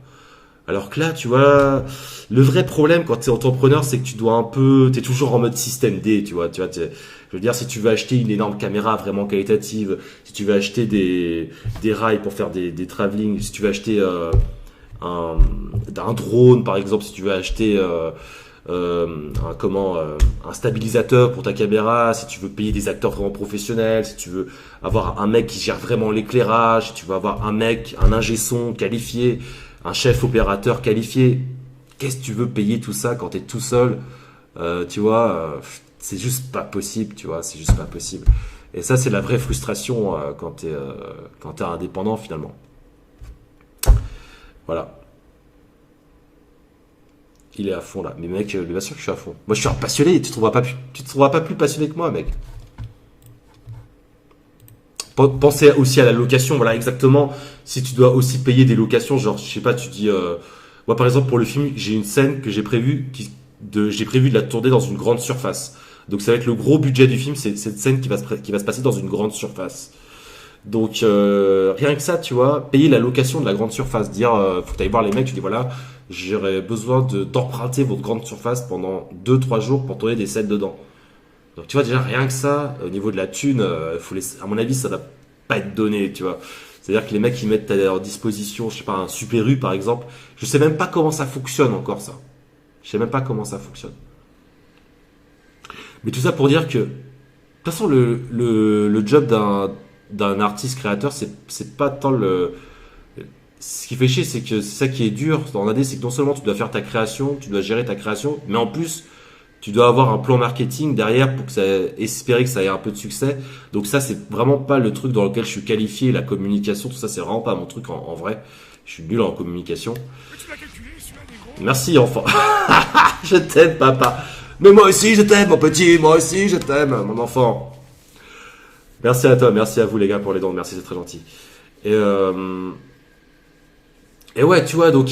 Speaker 1: Alors que là, tu vois, le vrai problème quand t'es entrepreneur, c'est que tu dois t'es toujours en mode système D, tu vois, je veux dire, si tu veux acheter une énorme caméra vraiment qualitative, si tu veux acheter des rails pour faire des travelling, si tu veux acheter un drone, par exemple, si tu veux acheter un stabilisateur pour ta caméra, si tu veux payer des acteurs vraiment professionnels, si tu veux avoir un mec qui gère vraiment l'éclairage, si tu veux avoir un ingé son qualifié, un chef opérateur qualifié, qu'est-ce que tu veux payer tout ça quand t'es tout seul, tu vois, c'est juste pas possible, tu vois, c'est juste pas possible. Et ça, c'est la vraie frustration quand t'es indépendant finalement. Voilà. Il est à fond là. Mais mec, bien sûr que je suis à fond. Moi, je suis un passionné. Tu te trouveras pas plus passionné que moi, mec. Pensez aussi à la location. Voilà, exactement. Si tu dois aussi payer des locations, genre, je sais pas, tu dis. Moi, par exemple, pour le film, j'ai une scène que j'ai prévu j'ai prévu de la tourner dans une grande surface. Donc, ça va être le gros budget du film. C'est cette scène qui va se passer dans une grande surface. Donc rien que ça, tu vois, payer la location de la grande surface, dire faut que tu ailles voir les mecs, tu dis voilà, j'aurais besoin d'emprunter votre grande surface pendant 2-3 jours pour tourner des scènes dedans. Donc tu vois déjà rien que ça, au niveau de la thune, à mon avis ça va pas être donné, tu vois. C'est-à-dire que les mecs ils mettent à leur disposition, je sais pas, un Super U par exemple, je sais même pas comment ça fonctionne encore ça. Je sais même pas comment ça fonctionne. Mais tout ça pour dire que de toute façon le job d'un artiste créateur, c'est pas tant ce qui fait chier, c'est ça qui est dur en AD, c'est que non seulement tu dois faire ta création, tu dois gérer ta création, mais en plus tu dois avoir un plan marketing derrière pour que ça, espérer que ça ait un peu de succès. Donc ça, c'est vraiment pas le truc dans lequel je suis qualifié. La communication, tout ça, c'est vraiment pas mon truc en vrai. Je suis nul en communication. Merci, enfant. Je t'aime, papa. Mais moi aussi, je t'aime, mon petit. Moi aussi, je t'aime, mon enfant. Merci à toi, merci à vous, les gars, pour les dons. Merci, c'est très gentil. Et ouais, tu vois, donc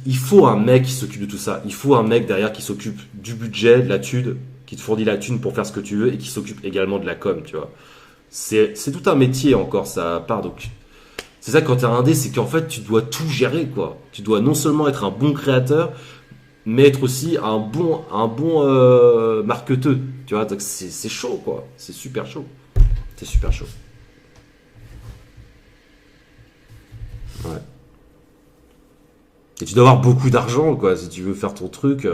Speaker 1: il faut un mec qui s'occupe de tout ça. Il faut un mec derrière qui s'occupe du budget, de la thune, qui te fournit la thune pour faire ce que tu veux et qui s'occupe également de la com, tu vois. C'est tout un métier encore, ça part. Donc, c'est ça quand t'es indé, c'est qu'en fait, tu dois tout gérer, quoi. Tu dois non seulement être un bon créateur, mais être aussi un bon marketeux, tu vois. Donc, c'est chaud, quoi. C'est super chaud. C'est super chaud. Ouais. Et tu dois avoir beaucoup d'argent, quoi, si tu veux faire ton truc.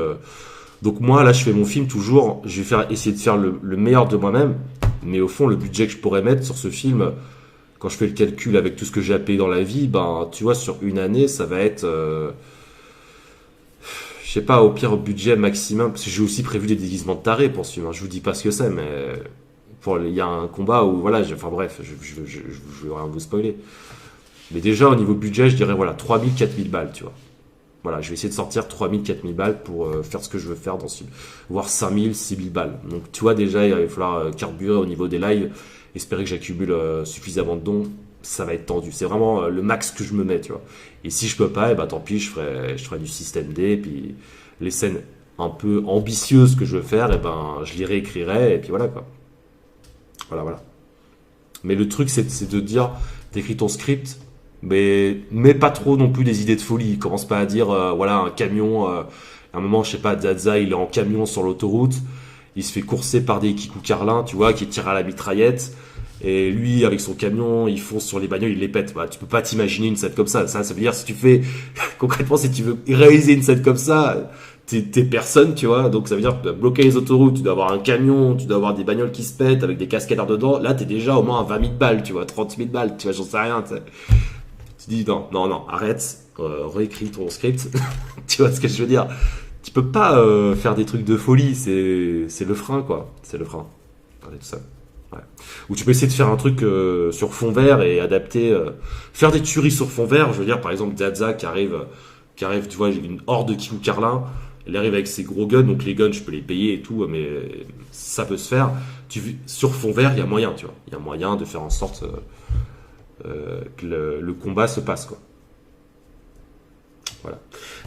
Speaker 1: Donc moi, là, je fais mon film toujours. Je vais essayer de faire le meilleur de moi-même. Mais au fond, le budget que je pourrais mettre sur ce film, quand je fais le calcul avec tout ce que j'ai à payer dans la vie, ben, tu vois, sur une année, ça va être, je sais pas, au pire budget maximum. Parce que j'ai aussi prévu des déguisements de tarés pour ce film. Hein. Je vous dis pas ce que c'est, mais il y a un combat où, voilà, enfin bref, je veux rien vous spoiler. Mais déjà, au niveau budget, je dirais, voilà, 3000, 4000 balles, tu vois. Voilà, je vais essayer de sortir 3000, 4000 balles pour faire ce que je veux faire dans ce film. Voire 5000, 6000 balles. Donc, tu vois, déjà, il va falloir carburer au niveau des lives. Espérer que j'accumule suffisamment de dons. Ça va être tendu. C'est vraiment le max que je me mets, tu vois. Et si je peux pas, eh ben, tant pis, je ferai du système D. Et puis, les scènes un peu ambitieuses que je veux faire, eh ben, je les réécrirai. Et puis voilà, quoi. Voilà, voilà. Mais le truc, c'est de dire, t'écris ton script, mais pas trop non plus des idées de folie. Commence pas à dire, voilà, un camion, à un moment, je sais pas, Zaza, il est en camion sur l'autoroute, il se fait courser par des Kikou Carlin, tu vois, qui tirent à la mitraillette, et lui, avec son camion, il fonce sur les bagnoles, il les pète. Bah, tu peux pas t'imaginer une scène comme ça. Ça veut dire, si tu fais, concrètement, si tu veux réaliser une scène comme ça, t'es personne, tu vois. Donc ça veut dire que tu dois bloquer les autoroutes, tu dois avoir un camion, tu dois avoir des bagnoles qui se pètent avec des cascadeurs dedans. Là, t'es déjà au moins à 20 000 balles, tu vois, 30 000 balles, tu vois, j'en sais rien, tu sais. Tu dis non, non, non, arrête, réécris ton script. Tu vois ce que je veux dire? Tu peux pas faire des trucs de folie, c'est le frein, quoi. C'est le frein. Regardez tout ça. Ouais. Ou tu peux essayer de faire un truc sur fond vert et adapter, faire des tueries sur fond vert. Je veux dire, par exemple, Zaza qui arrive, tu vois, une horde de Kikou Carlin. Elle arrive avec ses gros guns, donc les guns, je peux les payer et tout, mais ça peut se faire. Sur fond vert, il y a moyen, tu vois. Il y a moyen de faire en sorte que le combat se passe, quoi. Voilà.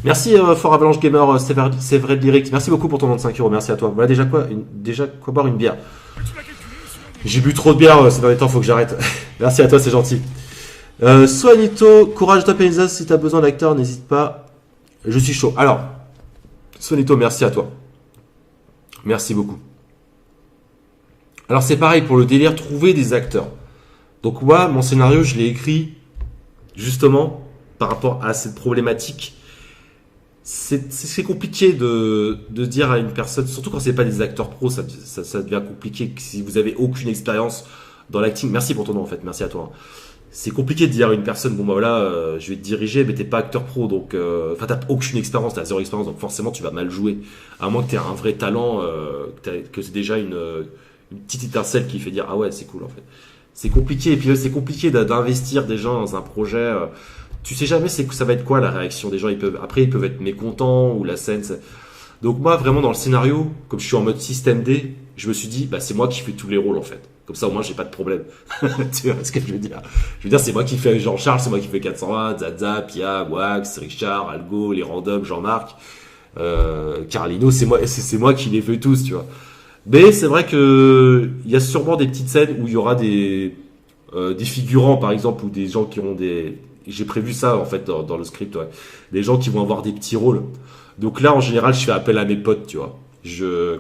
Speaker 1: Merci Fort Avalanche Gamer, c'est vrai lyrics. Merci beaucoup pour ton nom de 5 euros. Merci à toi. Voilà déjà quoi boire une bière. J'ai bu trop de bière ces derniers temps, faut que j'arrête. Merci à toi, c'est gentil. Swanito, courage de taper les as, si t'as besoin d'acteur, n'hésite pas. Je suis chaud. Alors, Swanito, merci à toi. Merci beaucoup. Alors c'est pareil pour le délire, trouver des acteurs. Donc moi, mon scénario, je l'ai écrit justement par rapport à cette problématique. C'est compliqué de dire à une personne, surtout quand c'est pas des acteurs pros, ça devient compliqué. Si vous avez aucune expérience dans l'acting, merci pour ton nom en fait, merci à toi. C'est compliqué de dire à une personne, bon bah voilà, je vais te diriger, mais t'es pas acteur pro, donc enfin t'as aucune expérience, t'as zéro expérience, donc forcément tu vas mal jouer. À moins que t'aies un vrai talent, que c'est déjà une petite étincelle qui fait dire ah ouais c'est cool en fait. C'est compliqué, et puis c'est compliqué d'investir des gens dans un projet. Tu sais jamais ça va être quoi la réaction des gens. Ils peuvent être mécontents ou la scène. Donc moi vraiment dans le scénario, comme je suis en mode système D, je me suis dit bah c'est moi qui fais tous les rôles en fait. Comme ça au moins j'ai pas de problème. Tu vois ce que je veux dire? Je veux dire c'est moi qui fais Jean-Charles, c'est moi qui fais 420, Zaza, Pia, Wax, Richard, Algo, les randoms, Jean-Marc, Carlino, c'est moi qui les fais tous, tu vois. Mais c'est vrai que il y a sûrement des petites scènes où il y aura des figurants par exemple ou des gens qui auront des. J'ai prévu ça en fait dans le script, ouais. Des gens qui vont avoir des petits rôles. Donc là en général je fais appel à mes potes, tu vois.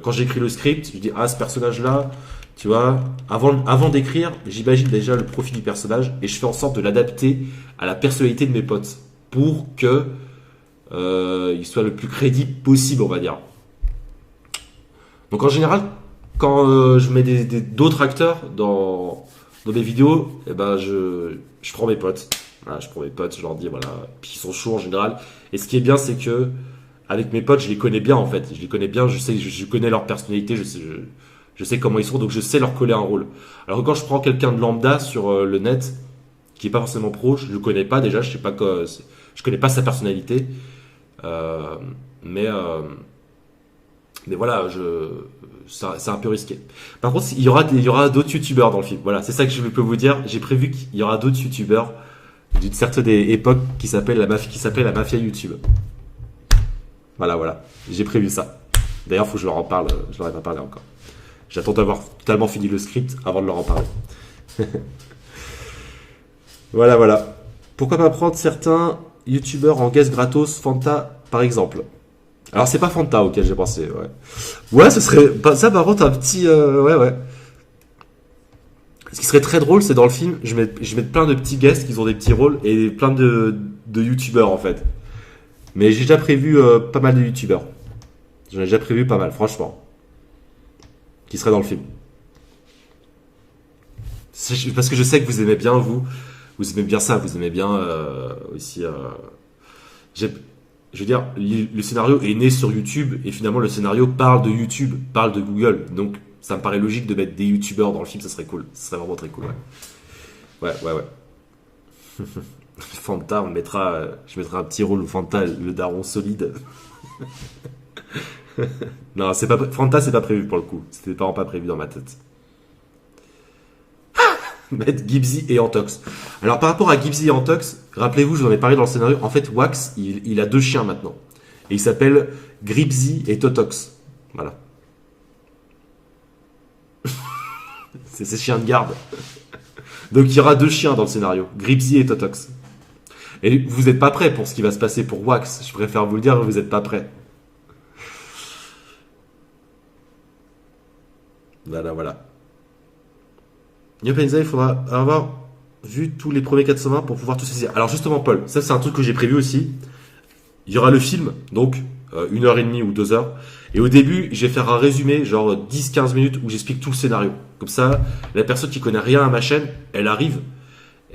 Speaker 1: Quand j'écris le script, je dis ah ce personnage là, tu vois, avant d'écrire, j'imagine déjà le profil du personnage et je fais en sorte de l'adapter à la personnalité de mes potes pour que il soit le plus crédible possible, on va dire. Donc en général, quand je mets d'autres acteurs dans des vidéos, eh ben je prends mes potes. Voilà, je prends mes potes, je leur dis voilà, puis ils sont chauds en général. Et ce qui est bien, c'est que avec mes potes, je les connais bien en fait. Je les connais bien, je sais, je connais leur personnalité, je sais comment ils sont, donc je sais leur coller un rôle. Alors que quand je prends quelqu'un de lambda sur le net, qui est pas forcément pro, je le connais pas déjà, je sais pas quoi, je connais pas sa personnalité, euh, mais euh, mais voilà, c'est un peu risqué. Par contre, il y aura d'autres youtubeurs dans le film. Voilà, c'est ça que je peux vous dire. J'ai prévu qu'il y aura d'autres youtubeurs d'une certaine époque qui s'appelle la mafia YouTube. Voilà, voilà. J'ai prévu ça. D'ailleurs, faut que je leur en parle. Je leur ai pas parlé encore. J'attends d'avoir totalement fini le script avant de leur en parler. Voilà, voilà. Pourquoi pas prendre certains youtubeurs en guest gratos, Fanta par exemple. Alors c'est pas Fanta auquel j'ai pensé, ouais. Ouais, ce serait ça par contre un petit ouais ouais. Ce qui serait très drôle, c'est dans le film, je mets plein de petits guests qui ont des petits rôles et plein de youtubeurs en fait. Mais j'ai déjà prévu pas mal de youtubeurs. J'en ai déjà prévu pas mal, franchement, qui seraient dans le film. Parce que je sais que vous aimez bien vous aimez bien ça, vous aimez bien aussi. J'ai- je veux dire, le scénario est né sur YouTube et finalement le scénario parle de YouTube, parle de Google. Donc ça me paraît logique de mettre des youtubeurs dans le film, ça serait cool. Ça serait vraiment très cool, ouais. Ouais, ouais, ouais. Fanta, je mettrai un petit rôle où Fanta, le daron solide. Non, Fanta, c'est pas prévu pour le coup. C'était vraiment pas prévu dans ma tête. Mettre Gibbsy et Antox. Alors par rapport à Gibbsy et Antox, rappelez-vous, je vous en ai parlé dans le scénario. En fait, Wax, il a deux chiens maintenant. Et il s'appelle Gripsy et Totox. Voilà. C'est ses chiens de garde. Donc il y aura deux chiens dans le scénario, Gripsy et Totox. Et vous n'êtes pas prêts pour ce qui va se passer pour Wax. Je préfère vous le dire, vous n'êtes pas prêts. Voilà, voilà. Yopenza, il faudra avoir vu tous les premiers 420 pour pouvoir tout saisir. Alors justement, Paul, ça c'est un truc que j'ai prévu aussi. Il y aura le film, donc 1 heure et demie ou 2 heures. Et au début, je vais faire un résumé, genre 10-15 minutes, où j'explique tout le scénario. Comme ça, la personne qui connaît rien à ma chaîne, elle arrive,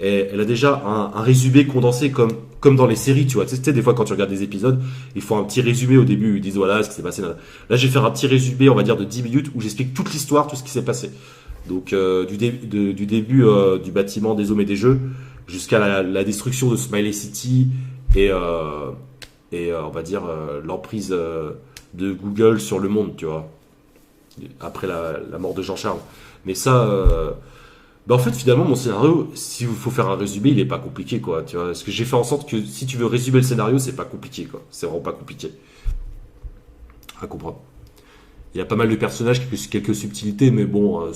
Speaker 1: et elle a déjà un résumé condensé comme dans les séries, tu vois. Tu sais, des fois, quand tu regardes des épisodes, ils font un petit résumé au début, ils disent voilà ce qui s'est passé. Là, je vais faire un petit résumé, on va dire, de 10 minutes, où j'explique toute l'histoire, tout ce qui s'est passé. Donc, du début du bâtiment des hommes et des jeux, jusqu'à la destruction de Smiley City, et, on va dire l'emprise de Google sur le monde, tu vois, après la mort de Jean-Charles. Mais ça, en fait, finalement, mon scénario, s'il faut faire un résumé, il est pas compliqué, quoi, tu vois. Parce que j'ai fait en sorte que si tu veux résumer le scénario, c'est pas compliqué, quoi. C'est vraiment pas compliqué à comprendre. Il y a pas mal de personnages, quelques subtilités, mais bon,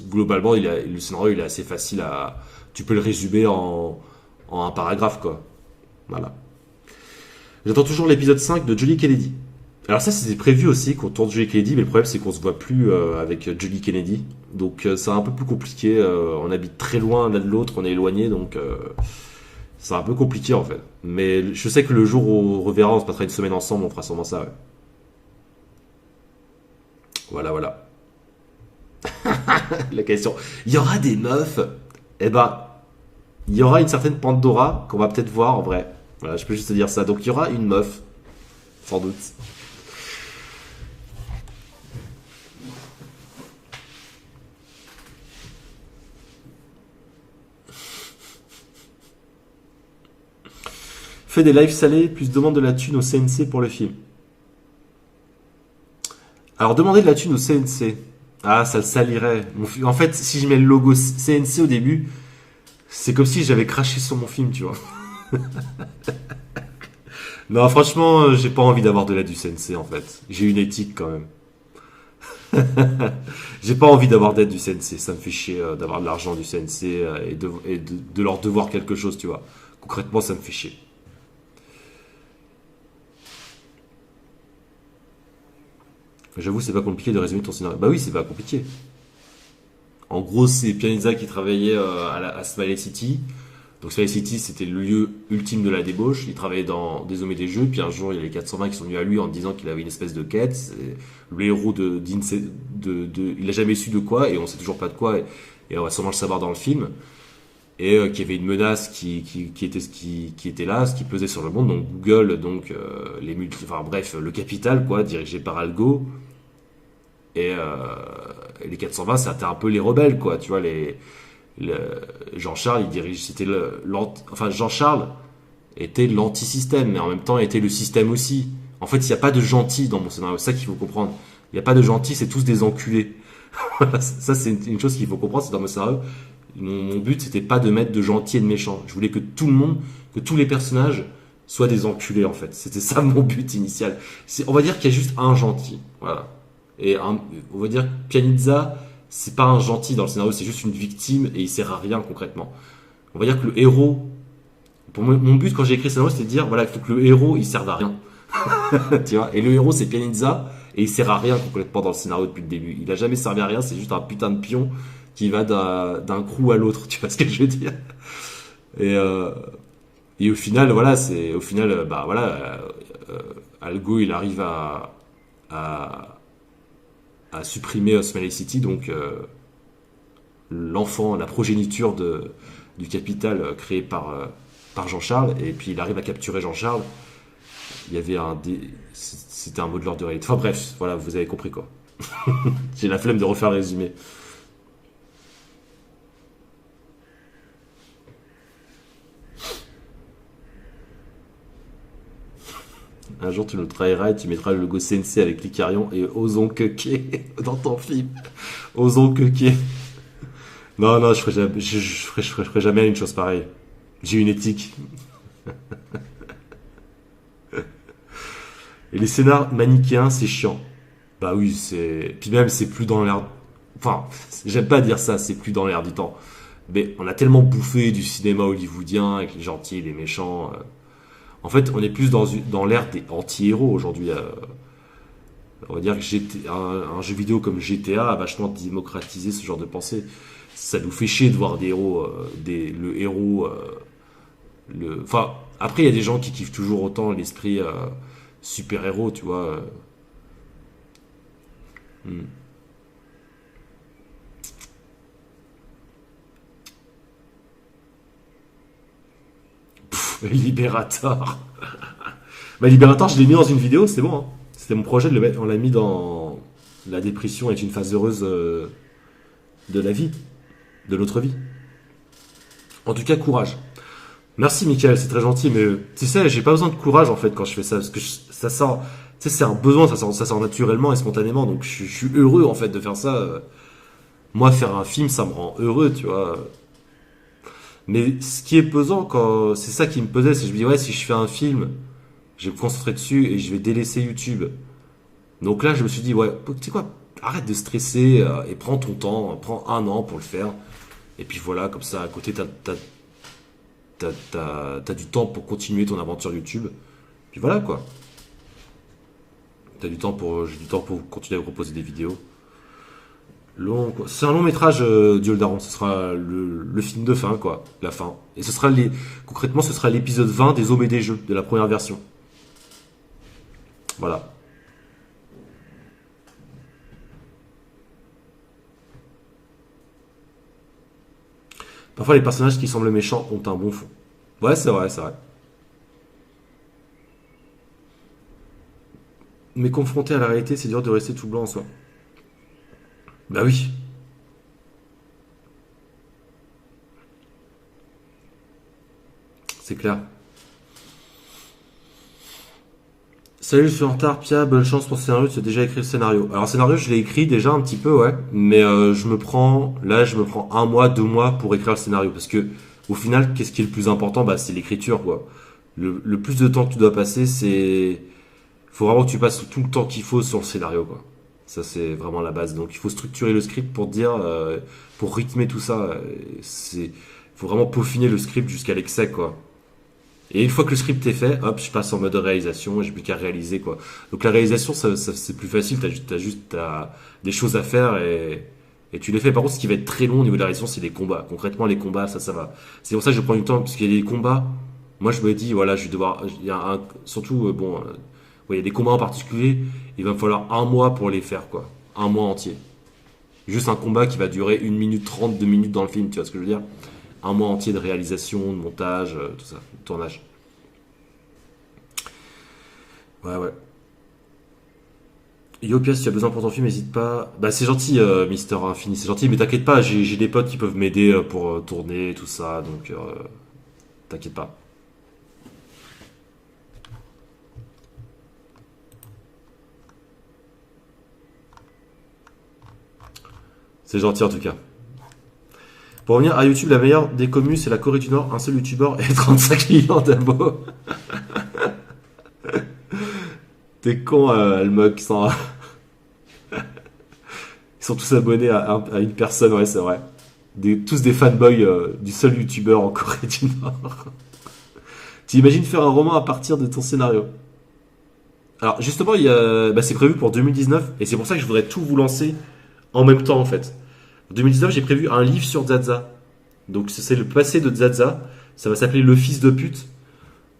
Speaker 1: globalement, le scénario, il est assez facile à. Tu peux le résumer en un paragraphe, quoi. Voilà. J'attends toujours l'épisode 5 de Johnny Kennedy. Alors ça, c'était prévu aussi qu'on tourne Johnny Kennedy, mais le problème c'est qu'on se voit plus avec Johnny Kennedy. Donc c'est un peu plus compliqué. On habite très loin l'un de l'autre, on est éloigné, donc c'est un peu compliqué en fait. Mais je sais que le jour où on reverra, on se passera une semaine ensemble, on fera sûrement ça, ouais. Voilà, voilà. La question. Il y aura des meufs. Eh ben, il y aura une certaine Pandora qu'on va peut-être voir en vrai. Voilà, je peux juste te dire ça. Donc il y aura une meuf, sans doute. Fais des lives salés, plus demande de la thune au CNC pour le film. Alors demander de la thune au CNC. Ah, ça le salirait. En fait, si je mets le logo CNC au début, c'est comme si j'avais craché sur mon film, tu vois. Non, franchement, j'ai pas envie d'avoir de l'aide du CNC en fait. J'ai une éthique quand même. J'ai pas envie d'avoir d'aide du CNC. Ça me fait chier d'avoir de l'argent du CNC et de leur devoir quelque chose, tu vois. Concrètement, ça me fait chier. J'avoue, c'est pas compliqué de résumer ton scénario. Bah oui, c'est pas compliqué. En gros, c'est Pianeza qui travaillait à Smiley City. Donc Smiley City, c'était le lieu ultime de la débauche. Il travaillait dans des hommes et des jeux. Puis un jour, il y a les 420 qui sont venus à lui en disant qu'il avait une espèce de quête. Et le héros il a jamais su de quoi et on sait toujours pas de quoi. Et on va sûrement le savoir dans le film. et qu'il y avait une menace qui était là, ce qui pesait sur le monde, donc Google, donc enfin bref, le capital quoi, dirigé par Algo, et les 420 c'était un peu les rebelles quoi, tu vois le- Jean-Charles il dirige, c'était enfin Jean-Charles était l'anti-système, mais en même temps était le système aussi. En fait, il n'y a pas de gentils dans mon scénario, c'est ça qu'il faut comprendre. Il n'y a pas de gentils, c'est tous des enculés. Ça, c'est une chose qu'il faut comprendre, c'est dans mon scénario. Mon but, c'était pas de mettre de gentils et de méchants. Je voulais que tout le monde, que tous les personnages soient des enculés, en fait. C'était ça mon but initial. On va dire qu'il y a juste un gentil. Voilà. On va dire que Pianizza, c'est pas un gentil dans le scénario, c'est juste une victime et il sert à rien concrètement. On va dire que le héros, pour mon but quand j'ai écrit ce scénario, c'était de dire, voilà, il faut que le héros, il serve à rien. Tu vois, et le héros, c'est Pianizza, et il sert à rien complètement dans le scénario depuis le début. Il a jamais servi à rien, c'est juste un putain de pion qui va d'un crew à l'autre, tu vois ce que je veux dire. Et, euh, et au final, voilà, bah voilà, Algo, il arrive à, à supprimer Smelly City, donc l'enfant, la progéniture du capital créé par Jean-Charles, et puis il arrive à capturer Jean-Charles. Il y avait c'était un mot de l'ordre de réalité. Enfin bref, voilà, vous avez compris quoi. J'ai la flemme de refaire le résumé. Un jour, tu nous trahiras et tu mettras le logo CNC avec l'Icarion et Ozon Keke dans ton film. Ozon Keke. Non, non, je ferai jamais, je ferai jamais une chose pareille. J'ai une éthique. Et les scénars manichéens, c'est chiant. Bah oui, c'est. Puis même, c'est plus dans l'air. Enfin, j'aime pas dire ça, c'est plus dans l'air du temps. Mais on a tellement bouffé du cinéma hollywoodien avec les gentils et les méchants. En fait, on est plus dans l'ère des anti-héros aujourd'hui. On va dire que un jeu vidéo comme GTA a vachement démocratisé ce genre de pensée. Ça nous fait chier de voir des héros, le héros. Enfin, après, il y a des gens qui kiffent toujours autant l'esprit super-héros, tu vois. Hmm. Liberator. Bah, Liberator, je l'ai mis dans une vidéo, c'est bon. Hein. C'était mon projet de le mettre. On l'a mis dans La dépression est une phase heureuse de la vie, de notre vie. En tout cas, courage. Merci, Michael, c'est très gentil, mais tu sais, j'ai pas besoin de courage en fait quand je fais ça, parce que ça sort. Tu sais, c'est un besoin, ça sort naturellement et spontanément, donc je suis heureux en fait de faire ça. Moi, faire un film, ça me rend heureux, tu vois. Mais ce qui est pesant, c'est ça qui me pesait, c'est que je me dis, ouais, si je fais un film, je vais me concentrer dessus et je vais délaisser YouTube. Donc là, je me suis dit, ouais, tu sais quoi, arrête de stresser et prends ton temps, prends un an pour le faire. Et puis voilà, comme ça, à côté, t'as du temps pour continuer ton aventure YouTube. Puis voilà, quoi. J'ai du temps pour continuer à vous proposer des vidéos. Long, quoi. C'est un long métrage, Dieu le Daron. Ce sera le film de fin, quoi. La fin. Et concrètement, ce sera l'épisode 20 des Hommes et des Jeux, de la première version. Voilà. Parfois, les personnages qui semblent méchants ont un bon fond. Ouais, c'est vrai, c'est vrai. Mais confronté à la réalité, c'est dur de rester tout blanc en soi. Bah oui, c'est clair. Salut, je suis en retard, Pia, bonne chance pour ce scénario, tu as déjà écrit le scénario. Alors, le scénario, je l'ai écrit déjà un petit peu, ouais. Mais je me prends un mois, 2 mois pour écrire le scénario. Parce que, au final, qu'est-ce qui est le plus important? Bah, c'est l'écriture, quoi. Le plus de temps que tu dois passer, faut vraiment que tu passes tout le temps qu'il faut sur le scénario, quoi. Ça, c'est vraiment la base. Donc, il faut structurer le script pour pour rythmer tout ça. Faut vraiment peaufiner le script jusqu'à l'excès, quoi. Et une fois que le script est fait, hop, je passe en mode réalisation et j'ai plus qu'à réaliser, quoi. Donc la réalisation, c'est plus facile, t'as des choses à faire et tu les fais. Par contre, ce qui va être très long au niveau de la réalisation, c'est les combats. Concrètement, les combats, ça va. C'est pour ça que je prends du temps, parce qu'il y a des combats. Moi, je me dis, voilà, je vais devoir, il y a surtout, ouais, il y a des combats en particulier, il va me falloir un mois pour les faire, quoi. Un mois entier. Juste un combat qui va durer 1 minute 30, 2 minutes dans le film, tu vois ce que je veux dire? un mois entier de réalisation, de montage, tout ça, de tournage. Ouais, ouais. Yopia, si tu as besoin pour ton film, n'hésite pas. Bah, c'est gentil, Mister Infini, c'est gentil, mais t'inquiète pas, j'ai des potes qui peuvent m'aider pour tourner, tout ça, donc t'inquiète pas. C'est gentil en tout cas. Pour revenir à YouTube, la meilleure des communes, c'est la Corée du Nord, un seul youtubeur et 35 millions d'abos. T'es con, Almog, ils sont tous abonnés à une personne, ouais, c'est vrai. Tous des fanboys du seul youtubeur en Corée du Nord. T'imagines faire un roman à partir de ton scénario? Alors, justement, c'est prévu pour 2019, et c'est pour ça que je voudrais tout vous lancer en même temps, en fait. En 2019, j'ai prévu un livre sur Zaza. Donc, c'est le passé de Zaza. Ça va s'appeler Le fils de pute.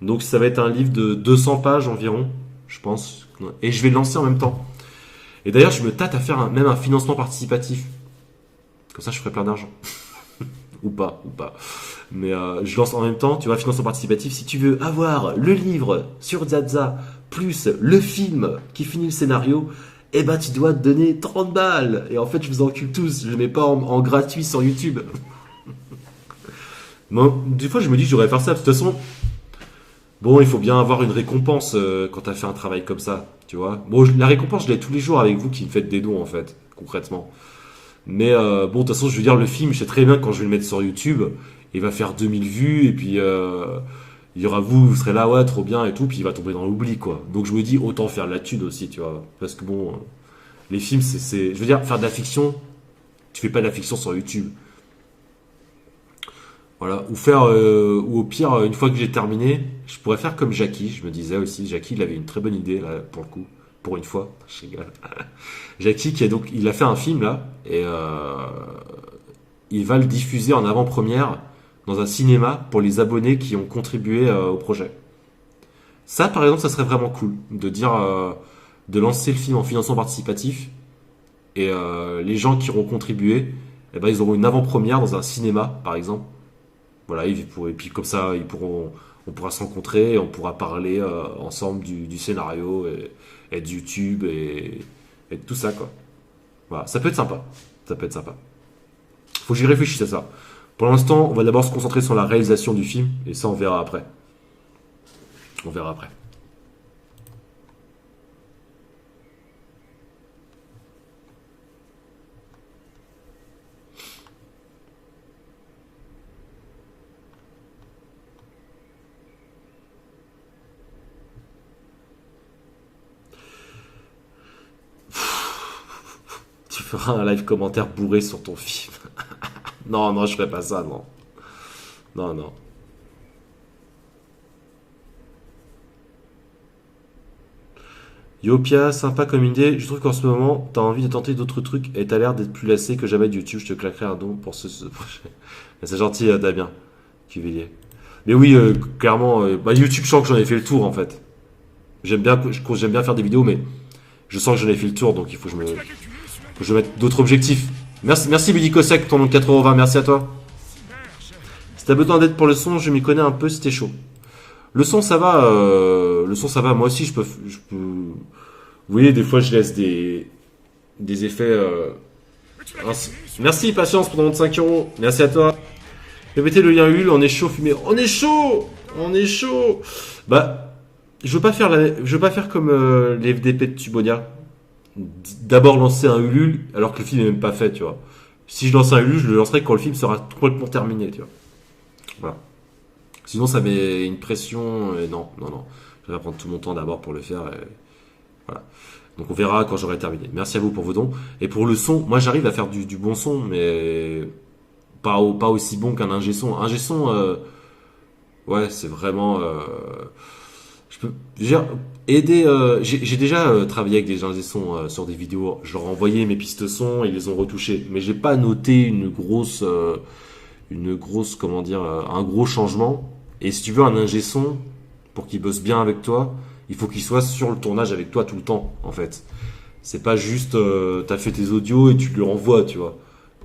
Speaker 1: Donc, ça va être un livre de 200 pages environ, je pense. Et je vais le lancer en même temps. Et d'ailleurs, je me tâte à faire même un financement participatif. Comme ça, je ferai plein d'argent. Ou pas. Mais je lance en même temps, tu vois, financement participatif. Si tu veux avoir le livre sur Zaza, plus le film qui finit le scénario, eh ben, tu dois te donner 30 balles. Et en fait, je vous encule tous. Je ne le mets pas en gratuit sur YouTube. Bon, des fois, je me dis que je devrais faire ça. De toute façon, bon, il faut bien avoir une récompense quand tu as fait un travail comme ça, tu vois. Bon, la récompense, je l'ai tous les jours avec vous qui me faites des dons, en fait, concrètement. Mais bon, de toute façon, je veux dire, le film, je sais très bien que quand je vais le mettre sur YouTube, il va faire 2000 vues, et puis il y aura vous serez là, ouais, trop bien, et tout, puis il va tomber dans l'oubli, quoi. Donc je me dis, autant faire de la thune aussi, tu vois. Parce que bon, les films, je veux dire, faire de la fiction, tu fais pas de la fiction sur YouTube. Voilà, ou au pire, une fois que j'ai terminé, je pourrais faire comme Jackie, je me disais aussi. Jackie, il avait une très bonne idée, là, pour le coup, pour une fois, je rigole. Jackie, il a fait un film, là, et il va le diffuser en avant-première dans un cinéma pour les abonnés qui ont contribué au projet. Ça, par exemple, ça serait vraiment cool, de dire, de lancer le film en financement participatif, et les gens qui auront contribué, eh ben, ils auront une avant-première dans un cinéma, par exemple. Voilà, et puis comme ça, on pourra se rencontrer et on pourra parler ensemble du scénario et de YouTube et de tout ça, quoi. Voilà, ça peut être sympa. Ça peut être sympa. Faut que j'y réfléchisse à ça. Pour l'instant, on va d'abord se concentrer sur la réalisation du film et ça, on verra après. On verra après. Tu feras un live commentaire bourré sur ton film. Non, non, je ferai pas ça, non. Non, non. Yopia, sympa comme idée. Je trouve qu'en ce moment, t'as envie de tenter d'autres trucs et t'as l'air d'être plus lassé que jamais de YouTube. Je te claquerai un don pour ce projet. C'est gentil, Damien, Cuvillier. Mais oui, clairement, YouTube, je sens que j'en ai fait le tour, en fait. J'aime bien faire des vidéos, mais je sens que j'en ai fait le tour, donc il faut que je mette d'autres objectifs. Merci Budicosec, ton nom de 4,20€, merci à toi. Si t'as besoin d'aide pour le son, je m'y connais un peu, c'était chaud. Le son, ça va. Moi aussi, Vous voyez, des fois, je laisse des effets. Merci, patience pour ton nom de 5€. Merci à toi. Mettez le lien Ulule, on est chaud, fumé. On est chaud. On est chaud. Bah, je veux pas faire comme les FDP de Tubonia. D'abord lancer un Ulule alors que le film est même pas fait, tu vois. Si je lance un Ulule, je le lancerai quand le film sera complètement terminé, tu vois. Voilà. Sinon, ça met une pression. Et non. Je vais prendre tout mon temps d'abord pour le faire. Et voilà. Donc, on verra quand j'aurai terminé. Merci à vous pour vos dons. Et pour le son, moi, j'arrive à faire du bon son, mais pas aussi bon qu'un ingé son. Ingé son, ouais, c'est vraiment. Je peux dire, aider. J'ai déjà travaillé avec des ingé son sur des vidéos. Je leur ai envoyé mes pistes son, ils les ont retouchées. Mais j'ai pas noté une grosse, comment dire, un gros changement. Et si tu veux un ingé son, pour qu'il bosse bien avec toi, il faut qu'il soit sur le tournage avec toi tout le temps, en fait. C'est pas juste, t'as fait tes audios et tu lui renvoies, tu vois.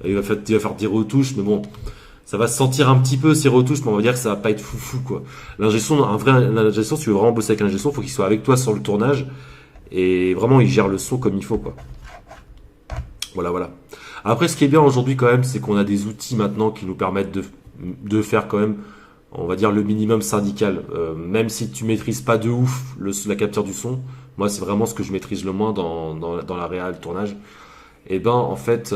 Speaker 1: Il va faire des retouches, mais bon, ça va se sentir un petit peu ces retouches, mais on va dire que ça va pas être foufou, quoi. L'ingé son, l'ingé son, si tu veux vraiment bosser avec un ingé son, faut qu'il soit avec toi sur le tournage, et vraiment, il gère le son comme il faut, quoi. Voilà, voilà. Après, ce qui est bien aujourd'hui, quand même, c'est qu'on a des outils maintenant qui nous permettent de faire quand même, on va dire, le minimum syndical. Même si tu maîtrises pas de ouf la capture du son, moi, c'est vraiment ce que je maîtrise le moins dans la réal, le tournage. Et ben, en fait,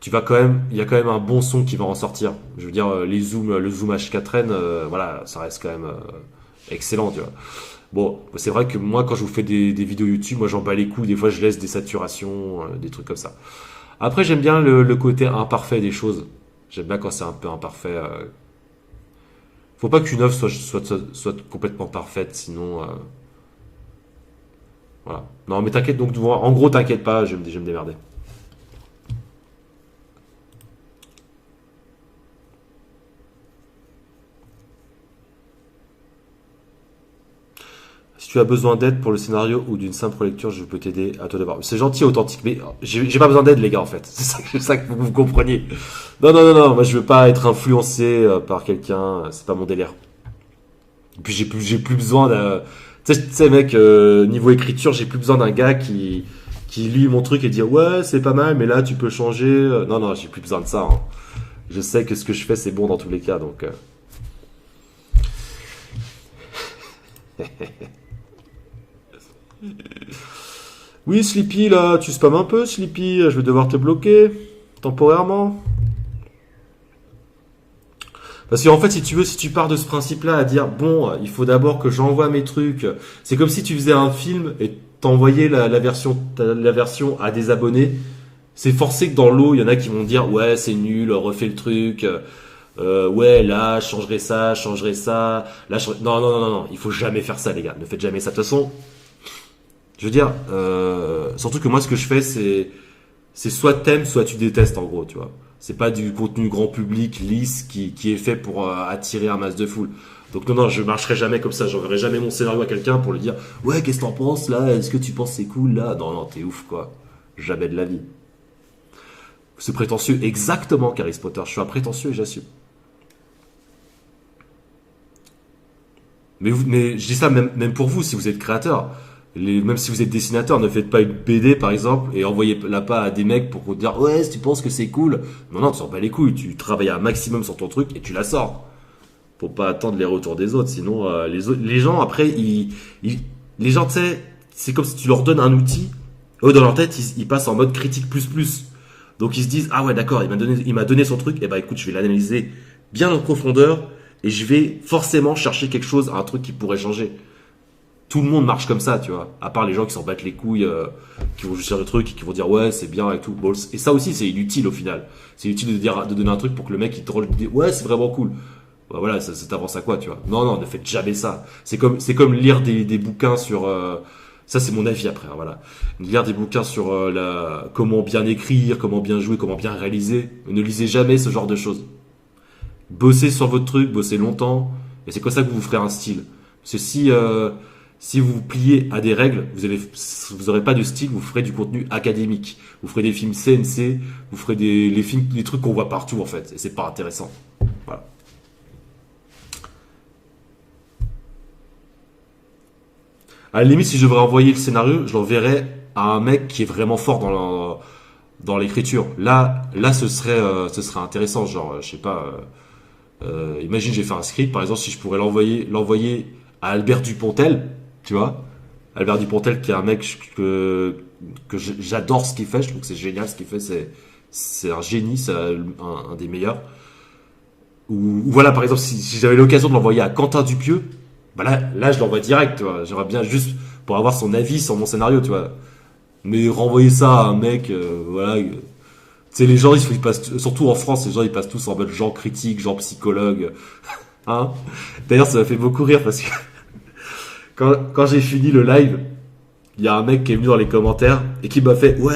Speaker 1: tu vas quand même, il y a quand même un bon son qui va en sortir. Je veux dire, le zoom H4n, voilà, ça reste quand même excellent, tu vois. Bon, c'est vrai que moi, quand je vous fais des vidéos YouTube, moi, j'en bats les couilles. Des fois, je laisse des saturations, des trucs comme ça. Après, j'aime bien le côté imparfait des choses. J'aime bien quand c'est un peu imparfait. Faut pas qu'une œuvre soit complètement parfaite, sinon, voilà. Non, mais t'inquiète. Donc, en gros, t'inquiète pas, je vais me démerder. Si tu as besoin d'aide pour le scénario ou d'une simple lecture, je peux t'aider à toi d'abord. C'est gentil, authentique, mais j'ai pas besoin d'aide, les gars, en fait. C'est ça que vous compreniez. Non, non, non, non, moi je veux pas être influencé par quelqu'un, c'est pas mon délire. Et puis j'ai plus besoin d'un. Tu sais, mec, niveau écriture, j'ai plus besoin d'un gars qui lit mon truc et dit ouais, c'est pas mal, mais là tu peux changer. Non, non, j'ai plus besoin de ça, hein. Je sais que ce que je fais, c'est bon dans tous les cas, donc. Oui, Sleepy, là, tu spams un peu, Sleepy. Je vais devoir te bloquer temporairement. Parce qu'en fait, si tu veux, si tu pars de ce principe-là à dire, bon, il faut d'abord que j'envoie mes trucs, c'est comme si tu faisais un film et t'envoyais la version à des abonnés. C'est forcé que dans l'eau, il y en a qui vont dire, ouais, c'est nul, refais le truc, ouais, là, je changerai ça, là, non, non, non, non, non, il faut jamais faire ça, les gars, ne faites jamais ça. De toute façon, je veux dire, surtout que moi, ce que je fais, c'est soit t'aimes, soit tu détestes, en gros, tu vois. C'est pas du contenu grand public lisse qui est fait pour attirer un masse de foule. Donc non, non, je marcherai jamais comme ça. J'enverrai jamais mon scénario à quelqu'un pour lui dire ouais, qu'est-ce que t'en penses là? Est-ce que tu penses c'est cool là? Non, non, t'es ouf quoi. Jamais de la vie. C'est prétentieux, exactement, Harry Potter. Je suis un prétentieux et j'assume. Mais je dis ça même pour vous si vous êtes créateur. Même si vous êtes dessinateur, ne faites pas une BD par exemple et envoyez-la pas à des mecs pour vous dire ouais si tu penses que c'est cool. Non non, tu sors pas les couilles, tu travailles un maximum sur ton truc et tu la sors. Faut pas attendre les retours des autres, sinon les gens après les gens tu sais c'est comme si tu leur donnes un outil, eux dans leur tête ils passent en mode critique plus plus. Donc ils se disent ah ouais d'accord il m'a donné son truc et bah écoute je vais l'analyser bien en profondeur et je vais forcément chercher quelque chose, un truc qui pourrait changer. Tout le monde marche comme ça, tu vois. À part les gens qui s'en battent les couilles, qui vont juste faire le truc et qui vont dire ouais c'est bien et tout. Bon, et ça aussi c'est inutile au final. C'est inutile de donner un truc pour que le mec il te dise ouais c'est vraiment cool. Bah, voilà, ça t'avance à quoi, tu vois. Non non, ne faites jamais ça. C'est comme lire des bouquins sur. Ça c'est mon avis après, hein, voilà. Lire des bouquins sur comment bien écrire, comment bien jouer, comment bien réaliser. Ne lisez jamais ce genre de choses. Bossez sur votre truc, bossez longtemps, et c'est comme ça que vous ferez un style. Parce que si vous vous pliez à des règles, vous aurez pas de style, vous ferez du contenu académique. Vous ferez des films CNC, vous ferez les films, les trucs qu'on voit partout en fait, et c'est pas intéressant. Voilà. À la limite, si je devrais envoyer le scénario, je l'enverrais à un mec qui est vraiment fort dans l'écriture. Là, ce serait intéressant. Genre, je sais pas. Imagine, j'ai fait un script, par exemple, si je pourrais l'envoyer à Albert Dupontel, tu vois. Albert Dupontel, qui est un mec que j'adore ce qu'il fait. Je trouve que c'est génial ce qu'il fait. C'est un génie, c'est un des meilleurs. Ou voilà, par exemple, si j'avais l'occasion de l'envoyer à Quentin Dupieux, bah là, je l'envoie direct, tu vois. J'aimerais bien juste pour avoir son avis sur mon scénario, tu vois. Mais renvoyer ça à un mec, voilà. Tu sais, les gens, ils passent, surtout en France, les gens, ils passent tous en mode genre critique, genre psychologue. Hein? D'ailleurs, ça m'a fait beaucoup rire parce que quand j'ai fini le live, il y a un mec qui est venu dans les commentaires et qui m'a fait ouais,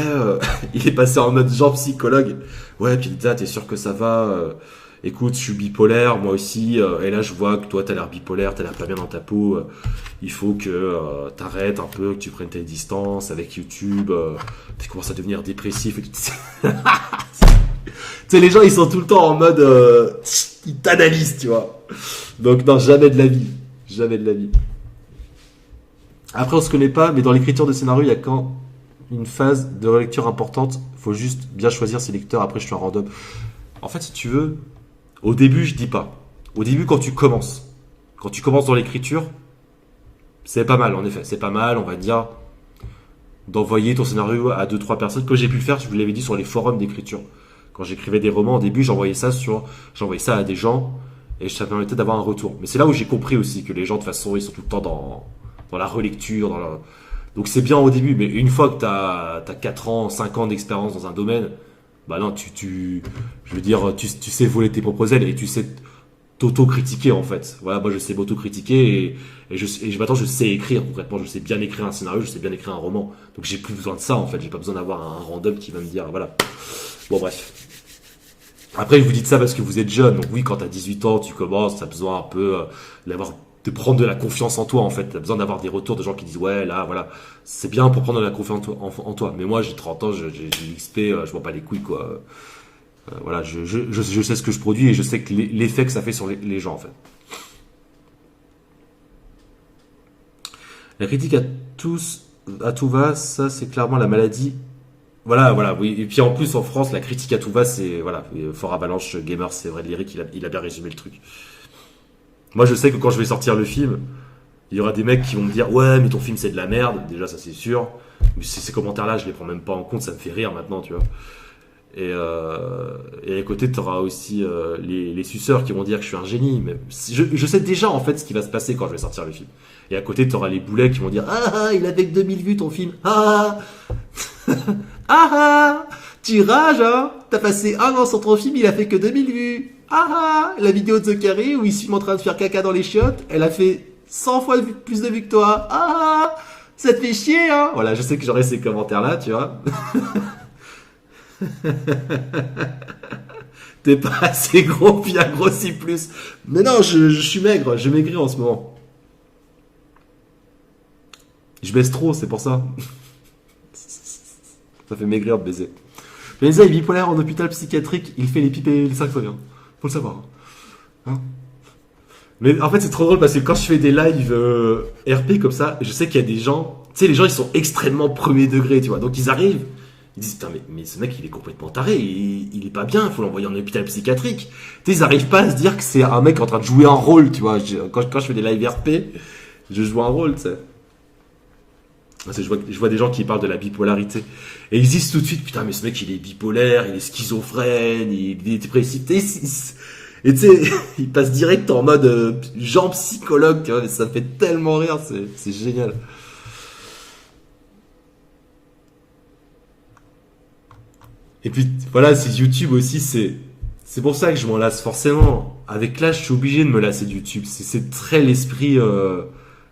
Speaker 1: il est passé en mode genre psychologue. Ouais, puis t'es sûr que ça va? Écoute, je suis bipolaire, moi aussi, et là je vois que toi t'as l'air bipolaire, t'as l'air pas bien dans ta peau, il faut que t'arrêtes un peu, que tu prennes tes distances avec YouTube, tu commences à devenir dépressif et tout. sais, les gens, ils sont tout le temps en mode, ils t'analysent, tu vois. Donc non, jamais de la vie, jamais de la vie. Après, on se connaît pas, mais dans l'écriture de scénario, il y a quand une phase de relecture importante. Faut juste bien choisir ses lecteurs. Après, je suis un random. En fait, si tu veux, au début, je dis pas. Au début, quand tu commences dans l'écriture, c'est pas mal, en effet. C'est pas mal, on va dire, d'envoyer ton scénario à deux trois personnes. Comme j'ai pu le faire, je vous l'avais dit, sur les forums d'écriture. Quand j'écrivais des romans, au début, j'envoyais ça à des gens, et ça me permettait d'avoir un retour. Mais c'est là où j'ai compris aussi que les gens, de toute façon, ils sont tout le temps dans la relecture, donc c'est bien au début, mais une fois que t'as 4 ans, 5 ans d'expérience dans un domaine, bah non, je veux dire, tu sais voler tes propres ailes et tu sais t'auto-critiquer en fait. Voilà, moi je sais m'auto-critiquer maintenant je sais écrire concrètement, je sais bien écrire un scénario, je sais bien écrire un roman. Donc j'ai plus besoin de ça en fait, j'ai pas besoin d'avoir un random qui va me dire voilà. Bon bref. Après je vous dis ça parce que vous êtes jeune, donc oui quand t'as 18 ans tu commences, t'as besoin un peu de prendre de la confiance en toi en fait, t'as besoin d'avoir des retours de gens qui disent ouais là voilà, c'est bien pour prendre de la confiance en toi. Mais moi j'ai 30 ans, j'ai l'XP, je m'en bats les couilles quoi. Voilà, je sais ce que je produis et je sais que l'effet que ça fait sur les gens en fait. La critique à tout va, ça c'est clairement la maladie. Voilà, oui. Et puis en plus en France, la critique à tout va, c'est voilà, Fort Avalanche Gamer, c'est vrai, Lyric, il a bien résumé le truc. Moi je sais que quand je vais sortir le film, il y aura des mecs qui vont me dire ouais mais ton film c'est de la merde, déjà ça c'est sûr. Mais ces commentaires là je les prends même pas en compte, ça me fait rire maintenant, tu vois. Et à côté, tu auras aussi les suceurs qui vont dire que je suis un génie. Mais je sais déjà en fait ce qui va se passer quand je vais sortir le film. Et à côté, tu auras les boulets qui vont dire ah il avait que 2000 vues ton film. Ah ah tu rages hein. T'as passé un an sur ton film, il a fait que 2000 vues. Ah la vidéo de The Carré où il se filme en train de faire caca dans les chiottes, elle a fait 100 fois plus de vues que toi. Ah ça te fait chier hein. Voilà, je sais que j'aurai ces commentaires là, tu vois. T'es pas assez gros, puis a grossi plus. Mais non, je suis maigre, je maigris en ce moment. Je baisse trop, c'est pour ça. Ça fait maigrir de baiser. Mais Lisa est bipolaire en hôpital psychiatrique, il fait les pipes et les cinq fois bien. Faut le savoir. Hein. Mais en fait, c'est trop drôle parce que quand je fais des lives RP comme ça, je sais qu'il y a des gens, tu sais, les gens ils sont extrêmement premier degré, tu vois. Donc ils arrivent. Ils disent, putain, mais ce mec, il est complètement taré, il est pas bien, il faut l'envoyer en hôpital psychiatrique. Tu sais, ils arrivent pas à se dire que c'est un mec en train de jouer un rôle, tu vois. Quand je fais des live RP, je joue un rôle, tu sais. Je vois des gens qui parlent de la bipolarité. Et ils disent tout de suite, putain, mais ce mec, il est bipolaire, il est schizophrène, il est dépressif. Et tu sais, il passe direct en mode genre psychologue, tu vois, ça me fait tellement rire, c'est génial. Et puis voilà, c'est YouTube aussi, c'est pour ça que je m'en lasse forcément. Avec l'âge, je suis obligé de me lasser de YouTube. C'est très l'esprit,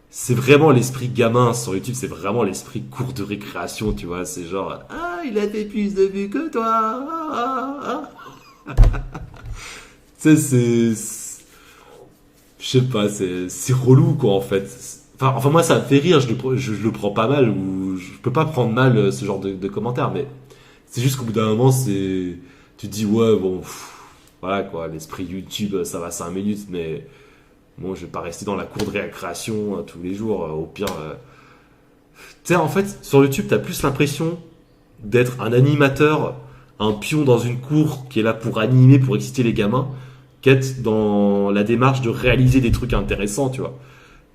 Speaker 1: c'est vraiment l'esprit gamin sur YouTube. C'est vraiment l'esprit cours de récréation, tu vois. C'est genre ah il a fait plus de vues que toi. Tu sais je sais pas, c'est relou quoi en fait. Enfin moi ça me fait rire, je le prends pas mal ou je peux pas prendre mal ce genre de commentaires, mais c'est juste qu'au bout d'un moment, tu te dis, ouais, bon, voilà quoi, l'esprit YouTube, ça va 5 minutes, mais bon, je vais pas rester dans la cour de récréation tous les jours, au pire. Tu sais, en fait, sur YouTube, t'as plus l'impression d'être un animateur, un pion dans une cour qui est là pour animer, pour exciter les gamins, qu'être dans la démarche de réaliser des trucs intéressants, tu vois.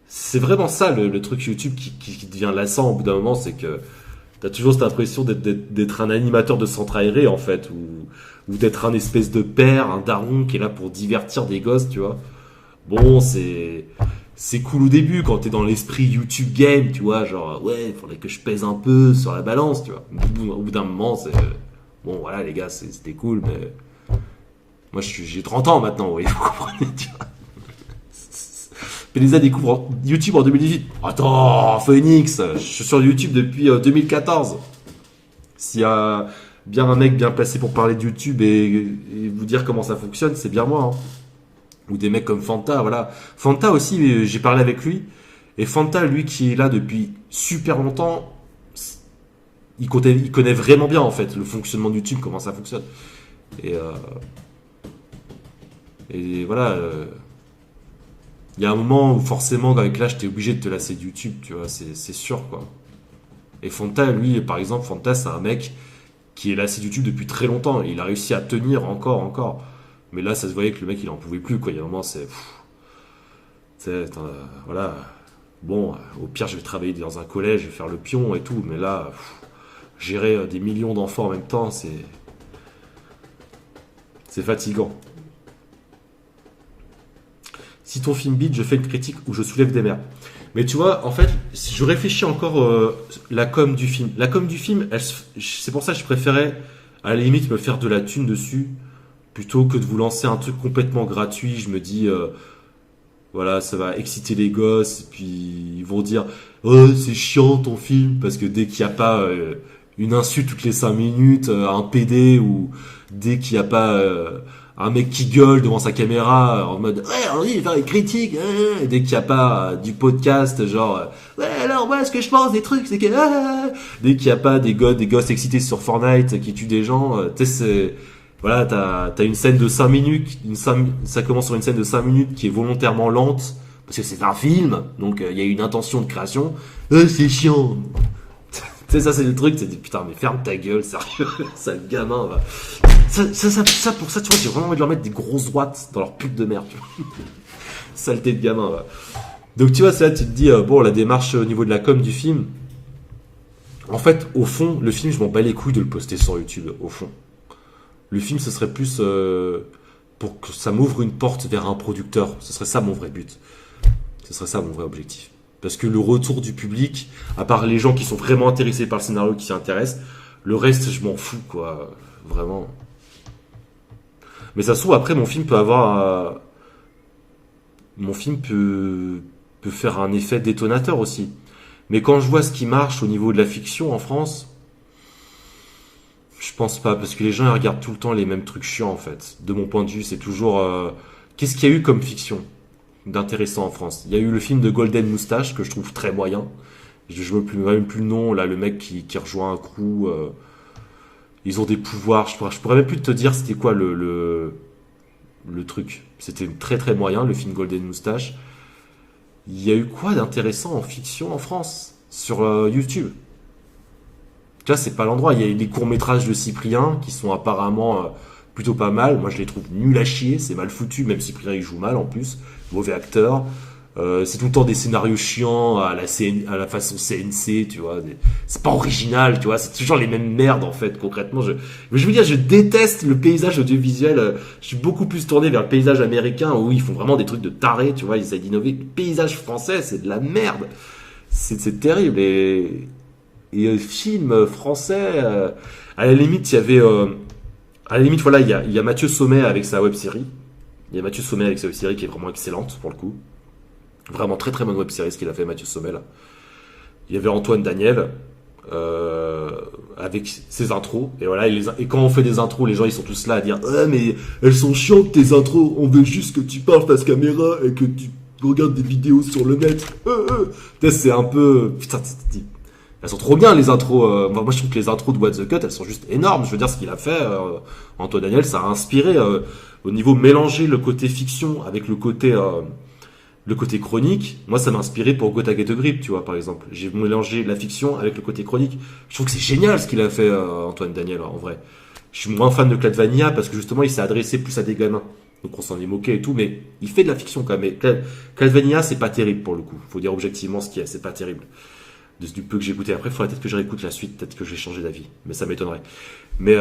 Speaker 1: C'est vraiment ça le truc YouTube qui devient lassant au bout d'un moment, c'est que t'as toujours cette impression d'être un animateur de centre aéré en fait, ou d'être un espèce de père, un daron qui est là pour divertir des gosses, tu vois. Bon, c'est cool au début quand t'es dans l'esprit YouTube game, tu vois, genre ouais, il faudrait que je pèse un peu sur la balance, tu vois. Au bout d'un moment, c'est bon, voilà les gars, c'était cool, mais moi j'ai 30 ans maintenant, oui, vous comprenez, tu vois. Peleza découvre YouTube en 2018. Attends, Phoenix, je suis sur YouTube depuis 2014. S'il y a bien un mec bien placé pour parler de YouTube et vous dire comment ça fonctionne, c'est bien moi. Hein. Ou des mecs comme Fanta, voilà. Fanta aussi, j'ai parlé avec lui. Et Fanta, lui qui est là depuis super longtemps, il connaît vraiment bien en fait le fonctionnement de YouTube, comment ça fonctionne. Et, voilà. Il y a un moment où forcément avec l'âge t'es obligé de te lasser de YouTube, tu vois, c'est sûr quoi. Et Fanta, lui, par exemple, Fanta c'est un mec qui est lassé de YouTube depuis très longtemps. Et il a réussi à tenir encore. Mais là, ça se voyait que le mec, il en pouvait plus, quoi. Il y a un moment, voilà. Bon, au pire, je vais travailler dans un collège, je vais faire le pion et tout. Mais là, gérer des millions d'enfants en même temps, c'est fatigant. Si ton film bide, je fais une critique où je soulève des merdes. Mais tu vois, en fait, si je réfléchis encore la com du film. La com du film, c'est pour ça que je préférais, à la limite, me faire de la thune dessus, plutôt que de vous lancer un truc complètement gratuit. Je me dis, voilà, ça va exciter les gosses, et puis ils vont dire, oh, c'est chiant ton film, parce que dès qu'il n'y a pas une insulte toutes les 5 minutes, un PD, ou dès qu'il n'y a pas un mec qui gueule devant sa caméra en mode ouais alors il va faire des critiques et dès qu'il n'y a pas du podcast genre ouais alors moi ce que je pense des trucs c'est que dès qu'il n'y a pas des gosses excités sur Fortnite qui tuent des gens tu sais c'est voilà t'as une scène de 5 minutes ça commence sur une scène de 5 minutes qui est volontairement lente parce que c'est un film donc il y a une intention de création c'est chiant. Tu sais, ça c'est le truc, c'est putain, mais ferme ta gueule, sérieux, sale gamin, va. Ça, pour ça, tu vois, j'ai vraiment envie de leur mettre des grosses droites dans leur pute de merde, tu vois. Saleté de gamin, va. Donc, tu vois, c'est là, tu te dis, bon, la démarche au niveau de la com du film, en fait, au fond, le film, je m'en bats les couilles de le poster sur YouTube, au fond. Le film, ce serait plus pour que ça m'ouvre une porte vers un producteur. Ce serait ça mon vrai but. Ce serait ça mon vrai objectif. Parce que le retour du public, à part les gens qui sont vraiment intéressés par le scénario, qui s'y intéressent, le reste, je m'en fous, quoi. Vraiment. Mais ça se trouve, après, mon film peut avoir... mon film peut faire un effet détonateur aussi. Mais quand je vois ce qui marche au niveau de la fiction en France, je pense pas. Parce que les gens, ils regardent tout le temps les mêmes trucs chiants, en fait. De mon point de vue, c'est toujours... qu'est-ce qu'il y a eu comme fiction d'intéressant en France? Il y a eu le film de Golden Moustache que je trouve très moyen. Je ne me rappelle même plus le nom. Là, le mec qui rejoint un crew. Ils ont des pouvoirs. Je pourrais même plus te dire c'était quoi le truc. C'était très très moyen le film Golden Moustache. Il y a eu quoi d'intéressant en fiction en France sur YouTube? Tu vois, c'est pas l'endroit. Il y a eu les courts-métrages de Cyprien qui sont apparemment plutôt pas mal. Moi, je les trouve nuls à chier. C'est mal foutu, même Cyprien il joue mal en plus. Mauvais acteur. C'est tout le temps des scénarios chiants à la façon CNC, tu vois. C'est pas original, tu vois. C'est toujours les mêmes merdes en fait. Concrètement, mais je veux dire, je déteste le paysage audiovisuel. Je suis beaucoup plus tourné vers le paysage américain où ils font vraiment des trucs de tarés, tu vois. Ils essayent d'innover. Le paysage français, c'est de la merde. C'est terrible. Et film français, à la limite, il y avait, à la limite, voilà, il y a Mathieu Sommet avec sa web série. Il y a Mathieu Sommet avec sa web série qui est vraiment excellente pour le coup. Vraiment très très bonne web série ce qu'il a fait Mathieu Sommet là. Il y avait Antoine Daniel avec ses intros et voilà et quand on fait des intros les gens ils sont tous là à dire mais elles sont chiantes tes intros, on veut juste que tu parles face caméra et que tu regardes des vidéos sur le net. C'est un peu putain elles sont trop bien les intros. Moi je trouve que les intros de What the Cut elles sont juste énormes. Je veux dire ce qu'il a fait Antoine Daniel ça a inspiré au niveau mélanger le côté fiction avec le côté chronique. Moi ça m'a inspiré pour Gotta Get a Grip tu vois par exemple. J'ai mélangé la fiction avec le côté chronique. Je trouve que c'est génial ce qu'il a fait Antoine Daniel en vrai. Je suis moins fan de Claude Vanilla parce que justement il s'est adressé plus à des gamins. Donc on s'en est moqué et tout, mais il fait de la fiction quand même. Mais Claude Vanilla c'est pas terrible pour le coup. Faut dire objectivement ce qu'il y a, c'est pas terrible. Du peu que j'ai écouté après, il faudrait peut-être que je réécoute la suite, peut-être que j'ai changé d'avis, mais ça m'étonnerait. Mais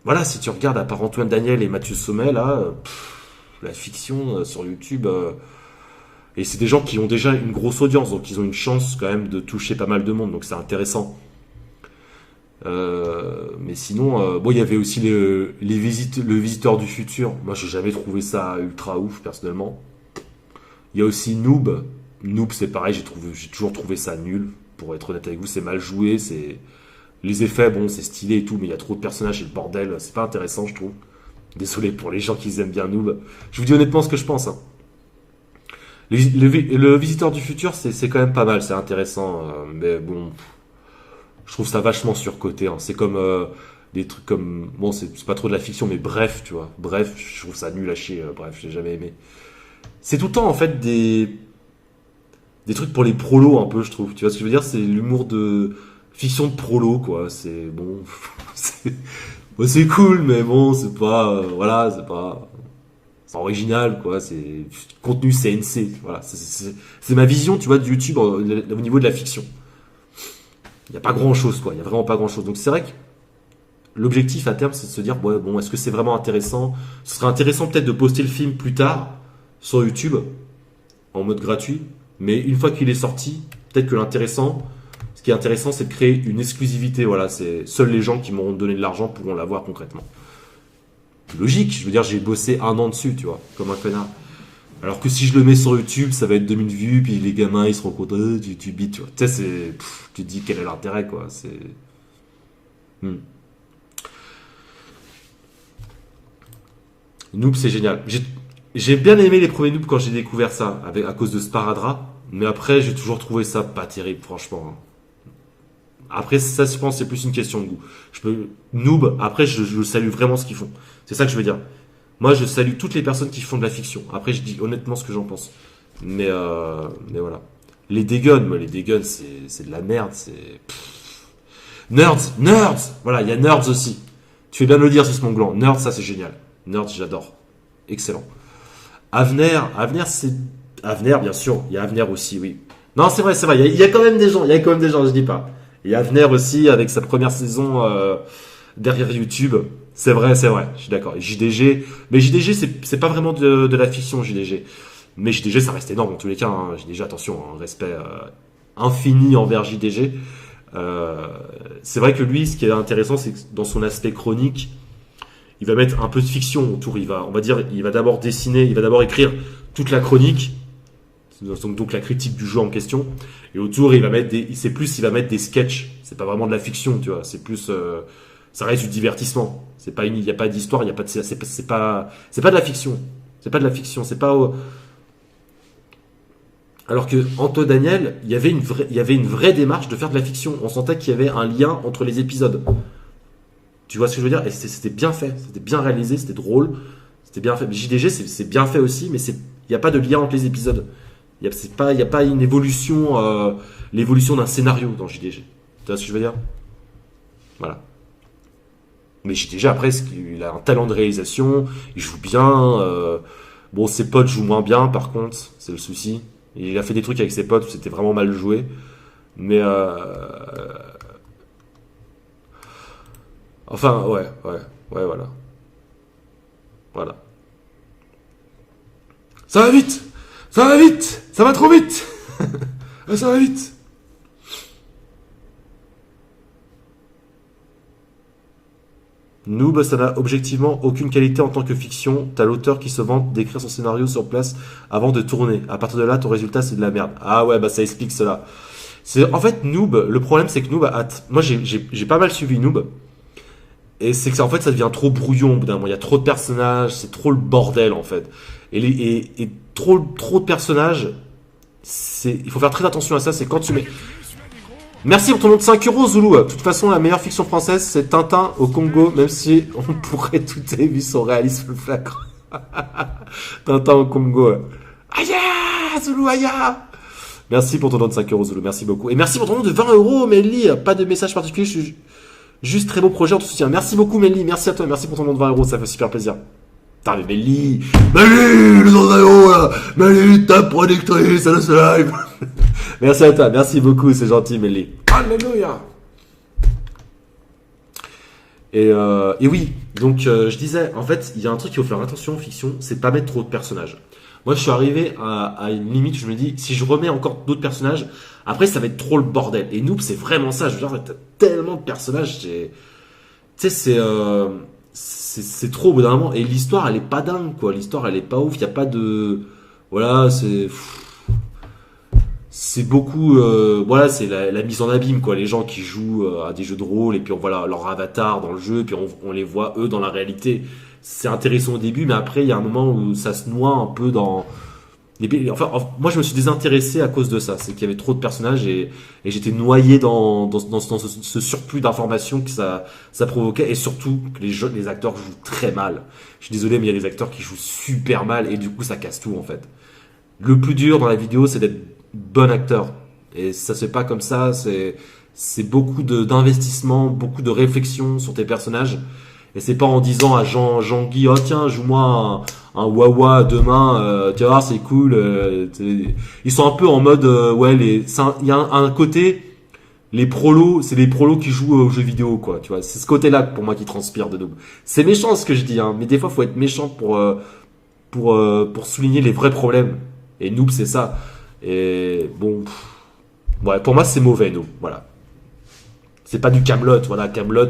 Speaker 1: voilà, si tu regardes à part Antoine Daniel et Mathieu Sommet, là, la fiction sur YouTube, et c'est des gens qui ont déjà une grosse audience, donc ils ont une chance quand même de toucher pas mal de monde, donc c'est intéressant. Mais sinon, bon, il y avait aussi le Visiteur du Futur. Moi, j'ai jamais trouvé ça ultra ouf personnellement. Il y a aussi Noob. Noob, c'est pareil, j'ai toujours trouvé ça nul. Pour être honnête avec vous, c'est mal joué, c'est les effets, bon, c'est stylé et tout, mais il y a trop de personnages et le bordel, c'est pas intéressant, je trouve. Désolé pour les gens qui aiment bien Noob. Je vous dis honnêtement ce que je pense. Hein. Le Visiteur du Futur, c'est quand même pas mal, c'est intéressant, mais bon, je trouve ça vachement surcoté. Hein. C'est comme des trucs comme, bon, c'est pas trop de la fiction, mais bref, tu vois. Bref, je trouve ça nul à chier. Bref, j'ai jamais aimé. C'est tout le temps en fait des trucs pour les prolos un peu, je trouve. Tu vois ce que je veux dire? C'est l'humour de fiction de prolo, quoi. C'est bon, c'est bon, c'est cool, mais bon, c'est pas, voilà, c'est pas original, quoi. C'est contenu CNC. Voilà, c'est ma vision, tu vois, de YouTube au niveau de la fiction. Il y a pas grand chose, quoi. Il y a vraiment pas grand chose. Donc c'est vrai que l'objectif à terme, c'est de se dire, ouais, bon, est-ce que c'est vraiment intéressant? Ce serait intéressant peut-être de poster le film plus tard sur YouTube en mode gratuit, mais une fois qu'il est sorti, peut-être que ce qui est intéressant, c'est de créer une exclusivité. Voilà, c'est seuls les gens qui m'auront donné de l'argent pourront la voir concrètement. Logique, je veux dire, j'ai bossé 1 an dessus, tu vois, comme un connard. Alors que si je le mets sur YouTube, ça va être 2000 vues, puis les gamins ils seront contents, tu bites, tu vois. Tu sais, tu te dis quel est l'intérêt, quoi. C'est. Hmm. Noob, c'est génial. J'ai bien aimé les premiers Noob quand j'ai découvert ça, à cause de Sparadra. Mais après, j'ai toujours trouvé ça pas terrible, franchement. Après, ça, je pense, c'est plus une question de goût. Noob, après, je salue vraiment ce qu'ils font. C'est ça que je veux dire. Moi, je salue toutes les personnes qui font de la fiction. Après, je dis honnêtement ce que j'en pense. Mais voilà. Les Deguns, c'est de la merde. Nerds. Voilà, il y a Nerds aussi. Tu fais bien de le dire, ce Smonglan. Nerds, ça, c'est génial. Nerds, j'adore. Excellent. Avenir, c'est Avenir, bien sûr. Il y a Avenir aussi, oui. Non, c'est vrai. Il y a quand même des gens. Je dis pas. Il y a Avenir aussi avec sa première saison derrière YouTube. C'est vrai. Je suis d'accord. Et JDG, mais JDG, c'est pas vraiment de la fiction, JDG. Mais JDG, ça reste énorme en tous les cas. Hein. JDG, attention, un respect infini envers JDG. C'est vrai que lui, ce qui est intéressant, c'est que dans son aspect chronique, il va mettre un peu de fiction autour. Il va d'abord dessiner, il va d'abord écrire toute la chronique, donc la critique du jeu en question, et autour il va mettre des sketchs. C'est pas vraiment de la fiction, tu vois. C'est plus, ça reste du divertissement. Il y a pas d'histoire, il y a pas de, c'est pas de la fiction. C'est pas de la fiction. C'est pas. Alors que Anto Daniel, il y avait une vraie démarche de faire de la fiction. On sentait qu'il y avait un lien entre les épisodes. Tu vois ce que je veux dire? Et c'était bien fait, c'était bien réalisé, c'était drôle, c'était bien fait. Mais JDG, c'est bien fait aussi, mais il n'y a pas de lien entre les épisodes. Il n'y a pas une évolution, l'évolution d'un scénario dans JDG. Tu vois ce que je veux dire? Voilà. Mais JDG, après, il a un talent de réalisation, il joue bien. Bon, ses potes jouent moins bien, par contre, c'est le souci. Il a fait des trucs avec ses potes où c'était vraiment mal joué. Mais enfin, ouais, voilà. Voilà. Ça va vite! Ça va trop vite! Ça va vite! Noob, ça n'a objectivement aucune qualité en tant que fiction. T'as l'auteur qui se vante d'écrire son scénario sur place avant de tourner. À partir de là, ton résultat, c'est de la merde. Ah ouais, bah ça explique cela. En fait, Noob, le problème, c'est que Noob moi, j'ai pas mal suivi Noob. Et c'est que ça, en fait, ça devient trop brouillon au bout d'un moment. Il y a trop de personnages, c'est trop le bordel, en fait. Et trop de personnages, il faut faire très attention à ça. C'est quand tu mets. Merci pour ton nom de 5 € Zoulou. De toute façon, la meilleure fiction française, c'est Tintin au Congo, même si on pourrait douter vu son réalisme flagrant. Tintin au Congo. Aïe, Zoulou, aïe. Merci pour ton nom de 5 € Zoulou, merci beaucoup. Et merci pour ton nom de 20 €, Melly. Pas de message particulier, je suis juste très beau projet, on te soutient. Merci beaucoup, Melly, merci à toi, merci pour ton nom de 20 €, ça fait super plaisir. Putain, mais Melly, le nom de 20 € là, Melly, ta productrice, elle se live. Merci à toi, merci beaucoup, c'est gentil, Melly. Alléluia. Et oui, donc je disais, en fait, il y a un truc qu'il faut faire attention en fiction, c'est pas mettre trop de personnages. Moi, je suis arrivé à une limite, je me dis, si je remets encore d'autres personnages, après, ça va être trop le bordel. Et Noob, c'est vraiment ça. Je veux dire, t'as tellement de personnages, tu sais, c'est trop au bout d'un moment. Et l'histoire, elle est pas dingue, quoi. L'histoire, elle est pas ouf. Il y a pas de, voilà, c'est beaucoup, voilà, c'est la mise en abîme, quoi. Les gens qui jouent à des jeux de rôle et puis on voit leur avatar dans le jeu, puis on les voit eux dans la réalité. C'est intéressant au début, mais après il y a un moment où ça se noie un peu Enfin, moi, je me suis désintéressé à cause de ça. C'est qu'il y avait trop de personnages et j'étais noyé dans ce surplus d'informations que ça provoquait. Et surtout, que les acteurs jouent très mal. Je suis désolé, mais il y a des acteurs qui jouent super mal et du coup, ça casse tout, en fait. Le plus dur dans la vidéo, c'est d'être bon acteur. Et ça se fait pas comme ça. C'est beaucoup d'investissement, beaucoup de réflexion sur tes personnages. Et c'est pas en disant à Jean-Guy, oh tiens, joue-moi un Wawa demain, tu vas voir, c'est cool. Ils sont un peu en mode, ouais, il y a un côté, les prolos, c'est les prolos qui jouent aux jeux vidéo, quoi, tu vois. C'est ce côté-là, pour moi, qui transpire de Noob. C'est méchant ce que je dis, hein, mais des fois, faut être méchant pour souligner les vrais problèmes. Et Noob, c'est ça. Et bon, ouais, pour moi, c'est mauvais, Noob, voilà. C'est pas du Camelot, voilà, Camelot,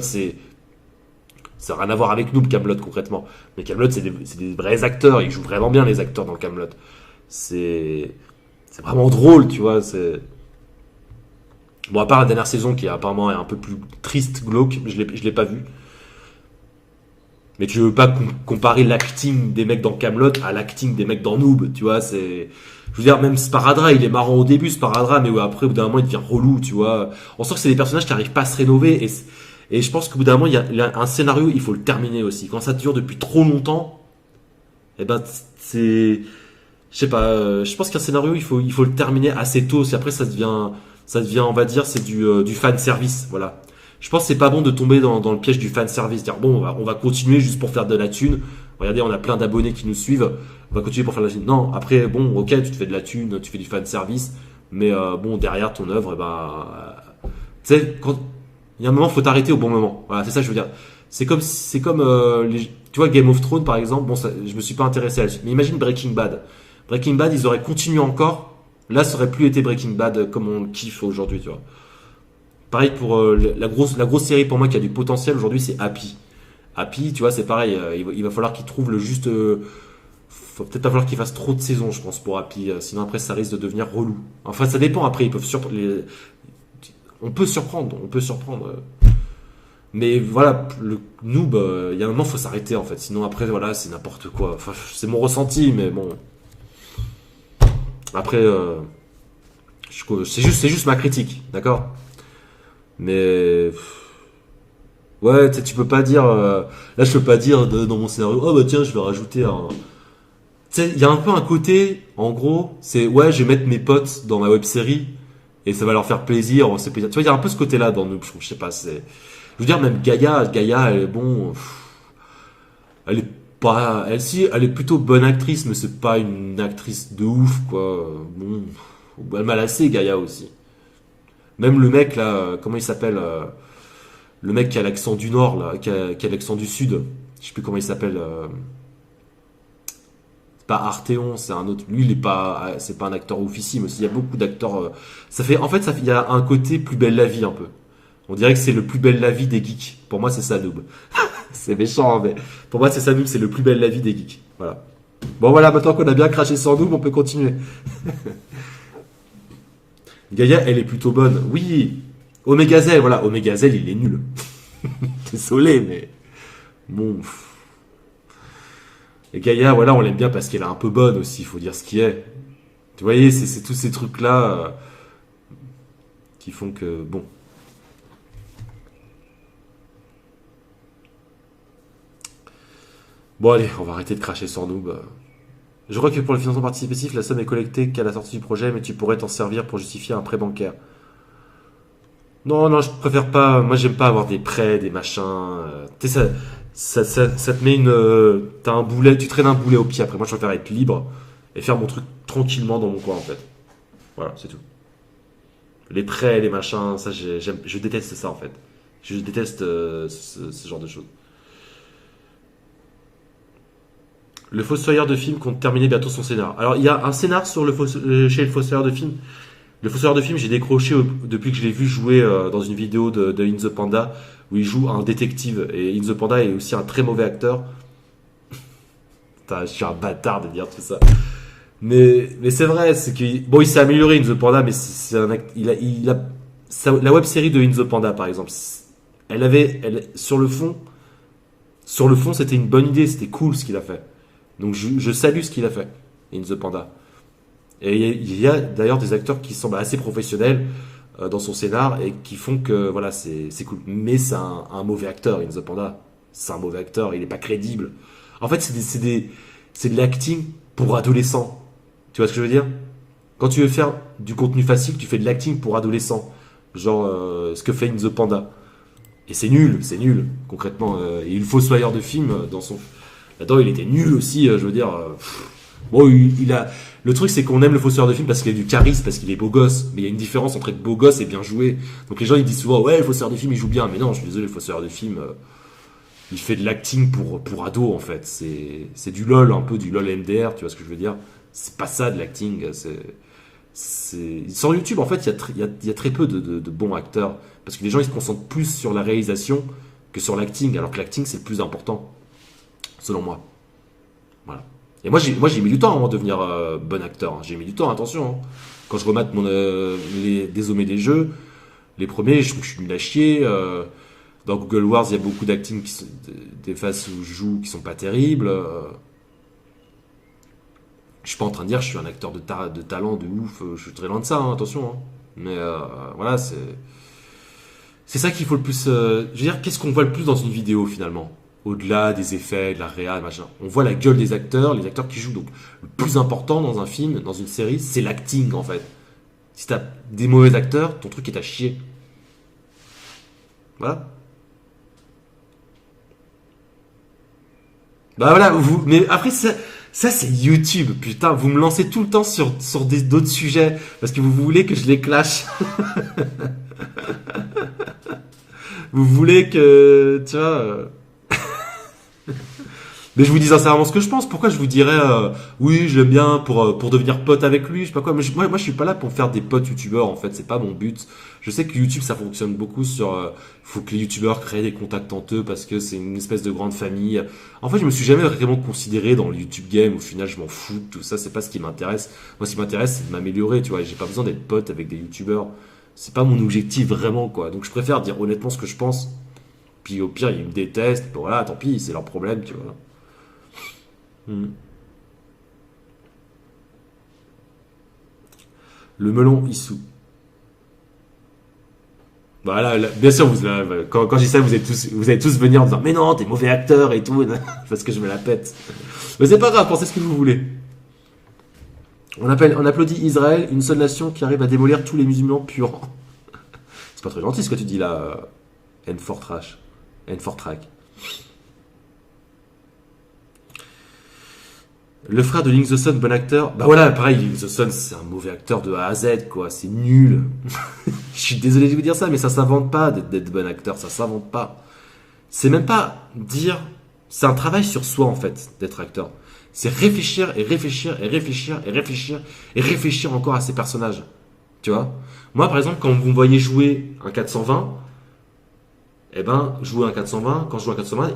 Speaker 1: ça n'a rien à voir avec nous, Camelot concrètement. Mais Camelot, c'est des vrais acteurs. Ils jouent vraiment bien les acteurs dans Camelot. C'est vraiment drôle, tu vois. Bon, à part la dernière saison qui apparemment est un peu plus triste, glauque, je l'ai pas vu. Mais tu veux pas comparer l'acting des mecs dans Camelot à l'acting des mecs dans Noob, tu vois. Je veux dire, même Sparadra, il est marrant au début, Sparadra, mais ouais, après, au bout d'un moment, il devient relou, tu vois. On sent que c'est des personnages qui arrivent pas à se rénover et je pense qu'au bout d'un moment, il y a un scénario, il faut le terminer aussi. Quand ça dure depuis trop longtemps, eh ben, je sais pas, je pense qu'un scénario, il faut le terminer assez tôt. Si après, ça devient, on va dire, c'est du fan service, voilà. Je pense que c'est pas bon de tomber dans le piège du fan service. Dire, bon, on va continuer juste pour faire de la thune. Regardez, on a plein d'abonnés qui nous suivent. On va continuer pour faire de la thune. Non, après, bon, ok, tu te fais de la thune, tu fais du fan service. Mais bon, derrière ton œuvre, eh ben, tu sais, quand, il y a un moment, faut t'arrêter au bon moment. Voilà, c'est ça que je veux dire. C'est comme tu vois, Game of Thrones, par exemple. Bon, ça, je me suis pas intéressé à la suite. Mais imagine Breaking Bad. Breaking Bad, ils auraient continué encore. Là, ça aurait plus été Breaking Bad comme on le kiffe aujourd'hui, tu vois. Pareil pour la grosse série pour moi qui a du potentiel aujourd'hui, c'est Happy. Happy, tu vois, c'est pareil. Il va falloir qu'il trouve le juste. Faut peut-être pas falloir qu'il fasse trop de saisons, je pense, pour Happy. Sinon après, ça risque de devenir relou. Enfin, ça dépend. Après, ils peuvent on peut surprendre, on peut surprendre. Mais voilà, le noob, il y a un moment, faut s'arrêter en fait. Sinon après, voilà, c'est n'importe quoi. Enfin, c'est mon ressenti, mais bon. Après, c'est juste ma critique, d'accord. Mais ouais, tu peux pas dire. Là, je peux pas dire dans mon scénario. Oh bah tiens, je vais rajouter un. Tu sais, il y a un peu un côté, en gros, c'est ouais, je vais mettre mes potes dans ma web série et ça va leur faire plaisir. On sait plaisir. Tu vois, il y a un peu ce côté-là dans nous. Je sais pas. Je veux dire, même Gaïa, elle est bon. Elle est pas. Elle si, elle est plutôt bonne actrice, mais c'est pas une actrice de ouf, quoi. Bon, elle m'a lassé, Gaïa aussi. Même le mec là, comment il s'appelle le mec qui a l'accent du nord là, qui a l'accent du sud. Je sais plus comment il s'appelle. C'est pas Arthéon, c'est un autre. Lui, il est pas, c'est pas un acteur oufissime aussi. Il y a beaucoup d'acteurs. Ça fait, en fait, il y a un côté plus belle la vie un peu. On dirait que c'est le plus belle la vie des geeks. Pour moi, c'est ça, Noob. C'est méchant, hein, mais pour moi, c'est ça, Noob. C'est le plus belle la vie des geeks. Voilà. Bon, voilà. Maintenant qu'on a bien craché sur Noob, on peut continuer. Gaïa, elle est plutôt bonne. Oui. Omegazel, voilà. Omegazel, il est nul. Désolé, mais bon. Et Gaïa, voilà, on l'aime bien parce qu'elle est un peu bonne aussi. Il faut dire ce qui est. Tu voyez, c'est tous ces trucs-là qui font que bon. Bon allez, on va arrêter de cracher sur Noob. Je crois que pour le financement participatif, la somme est collectée qu'à la sortie du projet, mais tu pourrais t'en servir pour justifier un prêt bancaire. Non, non, je préfère pas. Moi, j'aime pas avoir des prêts, des machins. Tu sais, ça te met une. T'as un boulet, tu traînes un boulet au pied après. Moi, je préfère être libre et faire mon truc tranquillement dans mon coin, en fait. Voilà, c'est tout. Les prêts, les machins, ça, je déteste ça, en fait. Je déteste ce genre de choses. Le Fossoyeur de film compte terminer bientôt son scénar. Alors, il y a un scénar chez le Fossoyeur de film. Le Fossoyeur de film, j'ai décroché depuis que je l'ai vu jouer dans une vidéo de In the Panda où il joue un détective. Et In the Panda est aussi un très mauvais acteur. Putain, je suis un bâtard de dire tout ça. Mais c'est vrai, c'est que bon, il s'est amélioré In the Panda, mais c'est la web série de In the Panda par exemple, sur le fond, c'était une bonne idée, c'était cool ce qu'il a fait. Donc je salue ce qu'il a fait, In the Panda. Et il y a d'ailleurs des acteurs qui semblent assez professionnels dans son scénar et qui font que voilà, c'est cool. Mais c'est un mauvais acteur, In the Panda. C'est un mauvais acteur, il est pas crédible. En fait, c'est de l'acting pour adolescents. Tu vois ce que je veux dire? Quand tu veux faire du contenu facile, tu fais de l'acting pour adolescents. Genre ce que fait In the Panda. Et c'est nul, concrètement. Et le fossoyeur de film, dans son... Là-dedans, il était nul aussi, je veux dire. Bon, il a... Le truc, c'est qu'on aime le fossoyeur de film parce qu'il a du charisme, parce qu'il est beau gosse. Mais il y a une différence entre être beau gosse et bien joué. Donc les gens, ils disent souvent, ouais, le fossoyeur de film, il joue bien. Mais non, je suis désolé, le fossoyeur de film, il fait de l'acting pour ado, en fait. C'est du LOL, un peu du LOL MDR, tu vois ce que je veux dire? C'est pas ça, de l'acting. Sur YouTube, en fait, il y a très peu de bons acteurs. Parce que les gens, ils se concentrent plus sur la réalisation que sur l'acting. Alors que l'acting, c'est le plus important, selon moi. Voilà. Et moi j'ai mis du temps avant de devenir bon acteur, hein. J'ai mis du temps, attention, hein. Quand je remate les Désommés des jeux, les premiers, je trouve que je suis nul à chier. Dans Google Wars, il y a beaucoup d'acting, des phases où je joue qui sont pas terribles. Je suis pas en train de dire que je suis un acteur de talent de ouf. Je suis très loin de ça, hein, attention, hein. Mais voilà, c'est ça qu'il faut le plus. Je veux dire, qu'est-ce qu'on voit le plus dans une vidéo finalement? Au-delà des effets, de la réal, machin. On voit la gueule des acteurs, les acteurs qui jouent. Donc, le plus important dans un film, dans une série, c'est l'acting en fait. Si t'as des mauvais acteurs, ton truc est à chier. Voilà. Bah voilà, mais après ça c'est YouTube, putain, vous me lancez tout le temps sur d'autres sujets parce que vous voulez que je les clash. Vous voulez que, tu vois. Mais je vous dis sincèrement ce que je pense. Pourquoi je vous dirais oui, je l'aime bien pour devenir pote avec lui, je sais pas quoi. Mais moi, je suis pas là pour faire des potes youtubeurs en fait. C'est pas mon but. Je sais que YouTube ça fonctionne beaucoup sur. Faut que les youtubeurs créent des contacts entre eux parce que c'est une espèce de grande famille. En fait, je me suis jamais vraiment considéré dans le YouTube game. Au final, je m'en fous de tout ça. C'est pas ce qui m'intéresse. Moi, ce qui m'intéresse, c'est de m'améliorer. Tu vois, j'ai pas besoin d'être pote avec des youtubeurs. C'est pas mon objectif vraiment quoi. Donc, je préfère dire honnêtement ce que je pense. Puis au pire, ils me détestent. Bon, voilà, tant pis, c'est leur problème, tu vois. Hmm. Le melon issou. Voilà, bien sûr, quand je dis ça, vous allez tous venir en disant, mais non, t'es mauvais acteur et tout, parce que je me la pète. Mais c'est pas grave, pensez ce que vous voulez. On applaudit Israël, une seule nation qui arrive à démolir tous les musulmans purs. C'est pas très gentil ce que tu dis là, N4 Trash, N4 Track. Le frère de Link the Sun, bon acteur. Bah voilà, pareil, Link the Sun, c'est un mauvais acteur de A à Z, quoi. C'est nul. Je suis désolé de vous dire ça, mais ça s'invente pas d'être bon acteur. Ça s'invente pas. C'est même pas dire. C'est un travail sur soi, en fait, d'être acteur. C'est réfléchir et réfléchir et réfléchir et réfléchir et réfléchir encore à ses personnages. Tu vois? Moi, par exemple, quand vous me voyez jouer un 420, eh ben, jouer un 420, quand je joue un 420,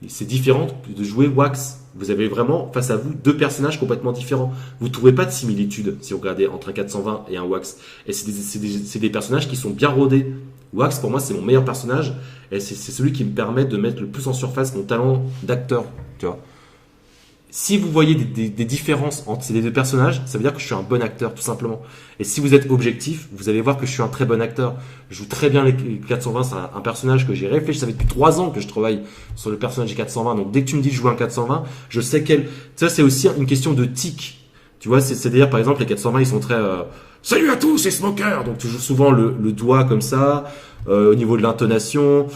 Speaker 1: c'est différent de jouer Wax. Vous avez vraiment face à vous deux personnages complètement différents. Vous ne trouvez pas de similitude si vous regardez entre un 420 et un Wax. Et c'est des personnages qui sont bien rodés. Wax, pour moi, c'est mon meilleur personnage. Et c'est celui qui me permet de mettre le plus en surface mon talent d'acteur. Tu vois. Si vous voyez des différences entre ces deux personnages, ça veut dire que je suis un bon acteur, tout simplement. Et si vous êtes objectif, vous allez voir que je suis un très bon acteur. Je joue très bien les 420, c'est un personnage que j'ai réfléchi. Ça fait depuis 3 ans que je travaille sur le personnage des 420. Donc dès que tu me dis de jouer un 420, je sais quel... Ça, c'est aussi une question de tic. Tu vois, c'est-à-dire, par exemple, les 420, ils sont très... Salut à tous, c'est Smoker. Donc tu joues souvent le doigt comme ça, au niveau de l'intonation.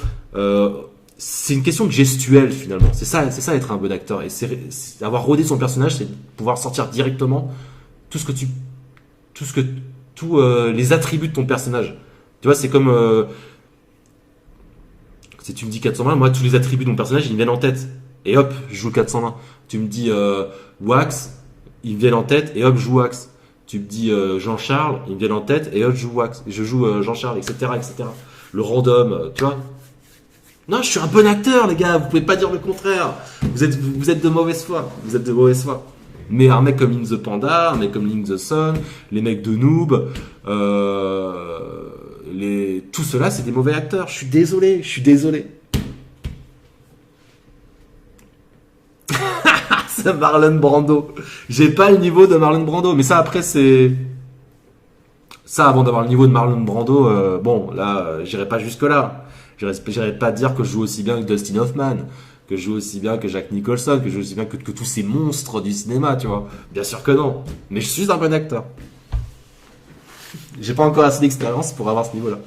Speaker 1: C'est une question de gestuelle finalement. C'est ça être un bon acteur. Et c'est avoir rodé son personnage, c'est pouvoir sortir directement tout ce que tous les attributs de ton personnage. Tu vois, c'est comme si tu me dis 420, moi tous les attributs de mon personnage ils me viennent en tête. Et hop, je joue 420. Tu me dis Wax, ils me viennent en tête et hop, je joue Wax. Tu me dis Jean-Charles, ils me viennent en tête et hop, je joue Wax. Je joue Jean-Charles, etc., etc. Le random, tu vois. Non, je suis un bon acteur, les gars. Vous pouvez pas dire le contraire. Vous êtes de mauvaise foi. Vous êtes de mauvaise foi. Mais un mec comme Link the Panda, un mec comme Link the Sun, les mecs de Noob, tout cela, c'est des mauvais acteurs. Je suis désolé. de Marlon Brando. J'ai pas le niveau de Marlon Brando, mais ça après c'est ça avant d'avoir le niveau de Marlon Brando. Bon là, j'irai pas jusque là. J'irai pas dire que je joue aussi bien que Dustin Hoffman, que je joue aussi bien que Jack Nicholson, que je joue aussi bien que tous ces monstres du cinéma, tu vois. Bien sûr que non. Mais je suis un bon acteur. J'ai pas encore assez d'expérience pour avoir ce niveau-là.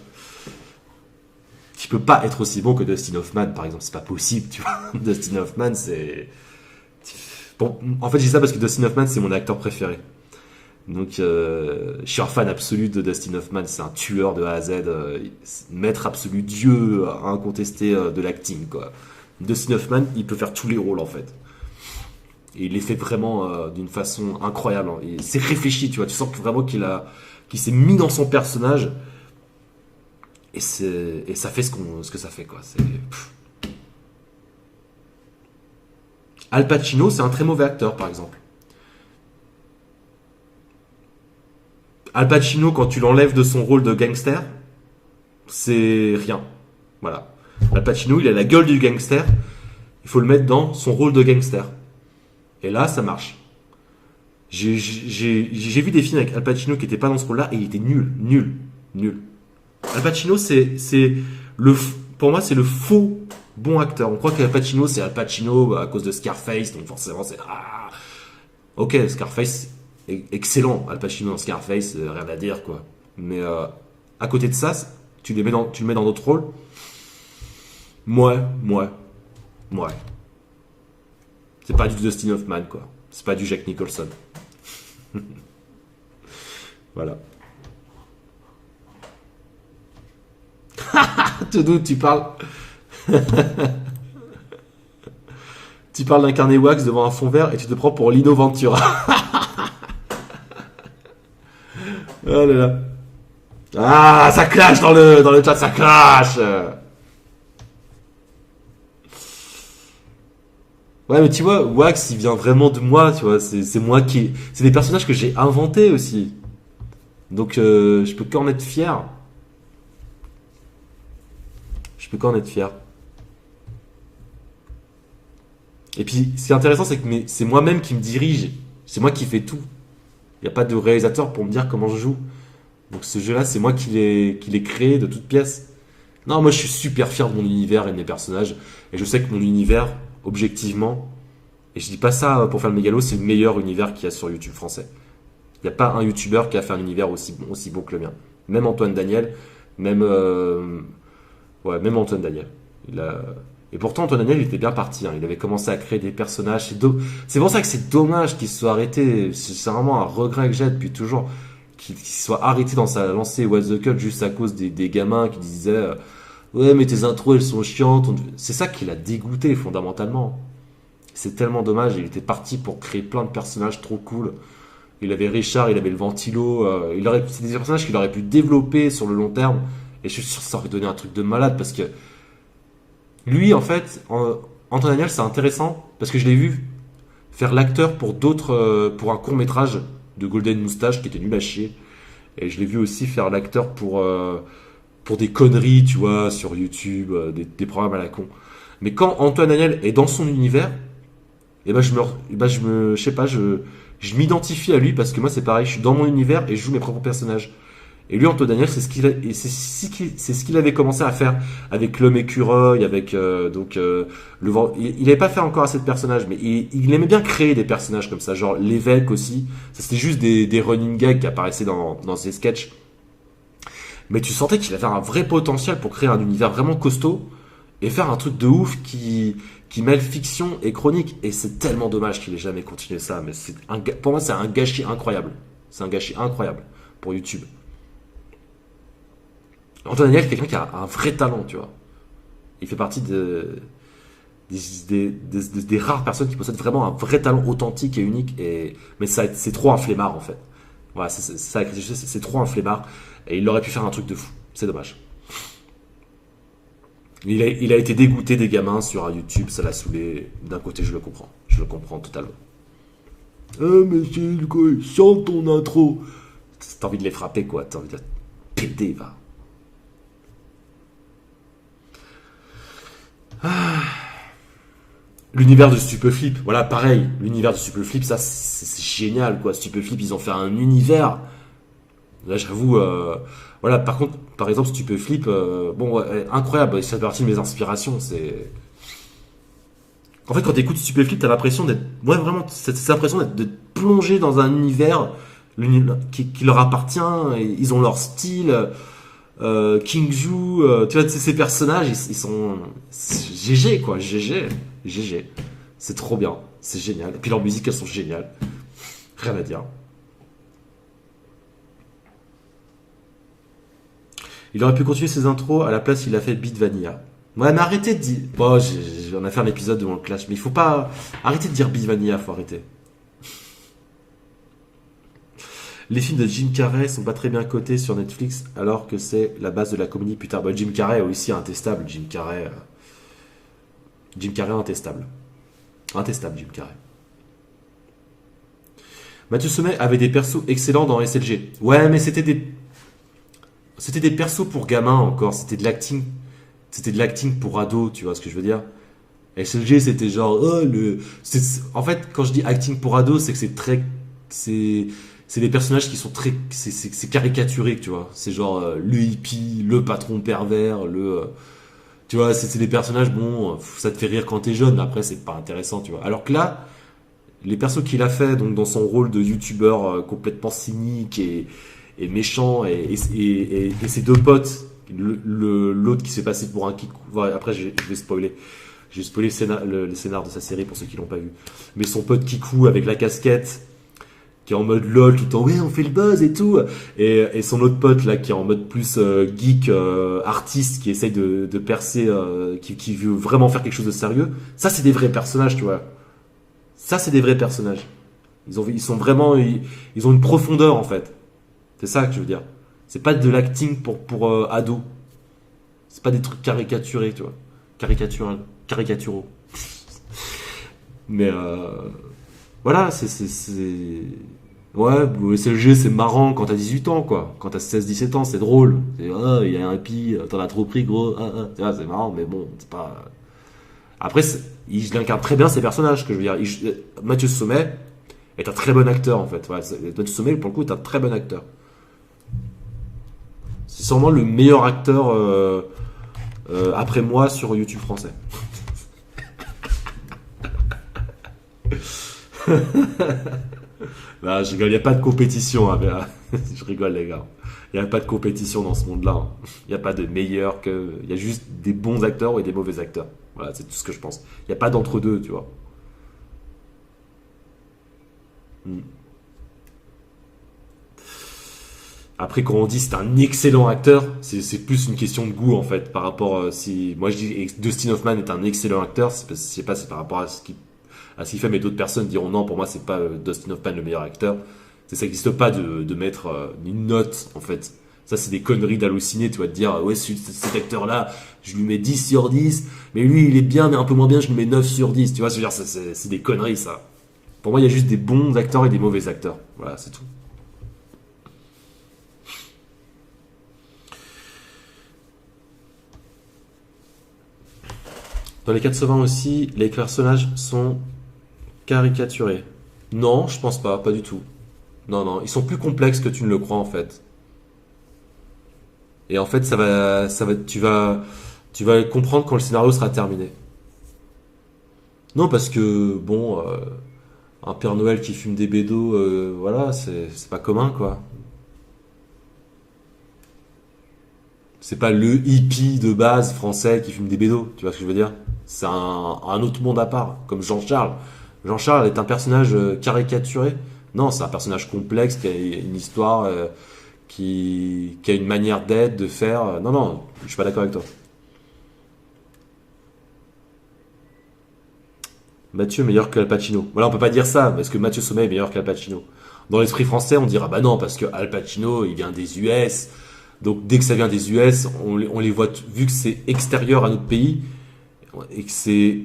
Speaker 1: Je peux pas être aussi bon que Dustin Hoffman, par exemple. C'est pas possible, tu vois. Dustin Hoffman, c'est... Bon, en fait, je dis ça parce que Dustin Hoffman, c'est mon acteur préféré. Donc, je suis un fan absolu de Dustin Hoffman. C'est un tueur de A à Z, maître absolu, dieu incontesté de l'acting, quoi. Dustin Hoffman, il peut faire tous les rôles, en fait. Et il les fait vraiment d'une façon incroyable. Et c'est réfléchi, tu vois. Tu sens que vraiment qu'il s'est mis dans son personnage. Et ça fait ce que ça fait, quoi. Al Pacino, c'est un très mauvais acteur, par exemple. Al Pacino, quand tu l'enlèves de son rôle de gangster, c'est rien. Voilà. Al Pacino, il a la gueule du gangster. Il faut le mettre dans son rôle de gangster. Et là, ça marche. J'ai vu des films avec Al Pacino qui n'étaient pas dans ce rôle-là et il était nul, nul, nul. Al Pacino, pour moi, c'est le faux bon acteur. On croit qu'Al Pacino, c'est Al Pacino à cause de Scarface, donc forcément, ok, Scarface, excellent. Al Pacino dans Scarface, rien à dire, quoi. Mais à côté de ça, tu le mets dans d'autres rôles. Ouais. C'est pas du Dustin Hoffman, quoi. C'est pas du Jack Nicholson. Voilà. Tout tu parles. Tu parles d'un carnet wax devant un fond vert et tu te prends pour Lino Ventura. Oh là là. Ah, ça clash dans le chat, ça clash. Ouais, mais tu vois, Wax, il vient vraiment de moi, tu vois. C'est moi qui. C'est des personnages que j'ai inventés aussi. Donc, je peux qu'en être fier. Je peux qu'en être fier. Et puis, ce qui est intéressant, c'est que c'est moi-même qui me dirige. C'est moi qui fais tout. Il n'y a pas de réalisateur pour me dire comment je joue. Donc, ce jeu-là, c'est moi qui l'ai créé de toutes pièces. Non, moi, je suis super fier de mon univers et de mes personnages. Et je sais que mon univers, objectivement, et je dis pas ça pour faire le mégalo, c'est le meilleur univers qu'il y a sur YouTube français. Il n'y a pas un YouTuber qui a fait un univers aussi bon que le mien. Même Antoine Daniel, même même Antoine Daniel. Et pourtant Antoine Daniel il était bien parti. Il avait commencé à créer des personnages. C'est pour ça que c'est dommage qu'il se soit arrêté. C'est vraiment un regret que j'ai depuis toujours. Qu'il soit arrêté dans sa lancée What the Cut juste à cause des gamins qui disaient ouais mais tes intros elles sont chiantes. C'est ça qui l'a dégoûté fondamentalement. C'est tellement dommage. Il était parti pour créer plein de personnages trop cool. Il avait Richard, il avait le Ventilo. C'est des personnages qu'il aurait pu développer sur le long terme. Et je suis sûr que ça aurait donné un truc de malade parce que lui, en fait, Antoine Daniel, c'est intéressant parce que je l'ai vu faire l'acteur pour un court métrage de Golden Moustache qui était nul à chier. Et je l'ai vu aussi faire l'acteur pour des conneries, tu vois, sur YouTube, des programmes à la con. Mais quand Antoine Daniel est dans son univers, et ben je sais pas, je m'identifie à lui parce que moi c'est pareil, je suis dans mon univers et je joue mes propres personnages. Et lui, Antoine Daniel, c'est ce qu'il avait commencé à faire avec l'homme écureuil, avec il n'avait pas fait encore assez de personnages, mais il aimait bien créer des personnages comme ça, genre l'évêque aussi. Ça c'était juste des running gags qui apparaissaient dans ses sketchs. Mais tu sentais qu'il avait un vrai potentiel pour créer un univers vraiment costaud et faire un truc de ouf qui mêle fiction et chronique. Et c'est tellement dommage qu'il ait jamais continué ça. Mais pour moi, c'est un gâchis incroyable. C'est un gâchis incroyable pour YouTube. Antoine Daniel, c'est quelqu'un qui a un vrai talent, tu vois. Il fait partie des rares personnes qui possèdent vraiment un vrai talent authentique et unique. Mais c'est trop un flemmard, en fait. Voilà, c'est trop un flemmard. Et il aurait pu faire un truc de fou. C'est dommage. Il a été dégoûté des gamins sur YouTube, ça l'a saoulé. D'un côté, je le comprends. Je le comprends totalement. Mais c'est quoi, chante ton intro. T'as envie de les frapper, quoi. T'as envie de la péter, va. L'univers de Stupeflip, voilà, pareil. L'univers de Stupeflip, ça, c'est génial, quoi. Stupeflip, ils ont fait un univers. Là, j'avoue, voilà. Par contre, par exemple, Stupeflip, bon, ouais, incroyable. Ça fait partie de mes inspirations. C'est, en fait, quand t'écoutes Stupeflip, t'as l'impression d'être, ouais, vraiment, cette impression d'être plongé dans un univers qui leur appartient. Et ils ont leur style. King Ju, tu vois, ces personnages, ils sont GG, quoi. GG. GG. C'est trop bien. C'est génial. Et puis leurs musiques, elles sont géniales. Rien à dire. Il aurait pu continuer ses intros, à la place il a fait Beat Vanilla. Ouais, mais arrêtez de dire. Bon, on a fait un épisode devant le clash, mais il faut pas. Arrêtez de dire Beat Vanilla, faut arrêter. Les films de Jim Carrey sont pas très bien cotés sur Netflix, alors que c'est la base de la comédie. Putain, bah, Jim Carrey est aussi intestable. Jim Carrey. Jim Carrey intestable. Intestable, Jim Carrey. Mathieu Sommet avait des persos excellents dans SLG. Ouais, mais c'était des persos pour gamins encore. C'était de l'acting. C'était de l'acting pour ados, tu vois ce que je veux dire. SLG, c'était genre, oh, en fait, quand je dis acting pour ados, c'est que c'est très, c'est des personnages qui sont très, c'est caricaturé, tu vois. C'est genre le hippie, le patron pervers, tu vois, c'est des personnages, bon, ça te fait rire quand t'es jeune, mais après c'est pas intéressant, tu vois. Alors que là, les persos qu'il a fait, donc dans son rôle de youtubeur complètement cynique et méchant, et ses deux potes, l'autre qui s'est passé pour un kikou, voilà, après je vais spoiler. J'ai spoilé le scénar de sa série pour ceux qui l'ont pas vu. Mais son pote Kikou avec la casquette, qui est en mode lol tout le temps, ouais on fait le buzz et tout, et son autre pote là qui est en mode plus geek, artiste, qui essaye de percer, qui veut vraiment faire quelque chose de sérieux. Ça c'est des vrais personnages, tu vois. Ça c'est des vrais personnages. Ils sont vraiment, ils ont une profondeur en fait. C'est ça que je veux dire. C'est pas de l'acting pour ados. C'est pas des trucs caricaturés, tu vois. Caricaturaux. Mais voilà, ouais, SLG c'est marrant quand t'as 18 ans, quoi. Quand t'as 16-17 ans, c'est drôle. Il y a un hippie, t'en as trop pris, gros. Tu vois, c'est marrant, mais bon, c'est pas. Après, il incarne très bien ses personnages, que je veux dire. Mathieu Sommet est un très bon acteur, en fait. Ouais, Mathieu Sommet, pour le coup, est un très bon acteur. C'est sûrement le meilleur acteur après moi sur YouTube français. Là, je rigole, il n'y a pas de compétition. Hein, je rigole, les gars. Il n'y a pas de compétition dans ce monde-là. Hein. Il n'y a pas de meilleur que. Il y a juste des bons acteurs et des mauvais acteurs. Voilà, c'est tout ce que je pense. Il n'y a pas d'entre-deux, tu vois. Hmm. Après, quand on dit c'est un excellent acteur, c'est plus une question de goût en fait. Par rapport si moi je dis que Dustin Hoffman est un excellent acteur, je sais pas, c'est par rapport à ce qu'il fait, mais d'autres personnes diront non, pour moi c'est pas Dustin Hoffman le meilleur acteur. Ça n'existe pas de mettre une note en fait. Ça c'est des conneries d'halluciner, tu vois, de dire ouais cet acteur là, je lui mets 10 sur 10, mais lui il est bien mais un peu moins bien, je lui mets 9 sur 10, tu vois, je veux dire c'est des conneries ça. Pour moi il y a juste des bons acteurs et des mauvais acteurs. Voilà, c'est tout. Dans les 420 aussi, les personnages sont caricaturés. Non, je pense pas, pas du tout. Non, non, ils sont plus complexes que tu ne le crois en fait. Et en fait, tu vas comprendre quand le scénario sera terminé. Non, parce que bon, un Père Noël qui fume des bédos, voilà, c'est pas commun quoi. C'est pas le hippie de base français qui fume des bédos, tu vois ce que je veux dire? C'est un autre monde à part, comme Jean-Charles. Jean-Charles est un personnage caricaturé. Non, c'est un personnage complexe qui a une histoire, qui a une manière d'être, de faire. Non, non, je suis pas d'accord avec toi. Mathieu meilleur que Al Pacino. Voilà, on peut pas dire ça, parce que Mathieu Sommet est meilleur qu'Al Pacino. Dans l'esprit français, on dira bah non, parce que Al Pacino, il vient des US. Donc dès que ça vient des US, on les voit, vu que c'est extérieur à notre pays, et que c'est,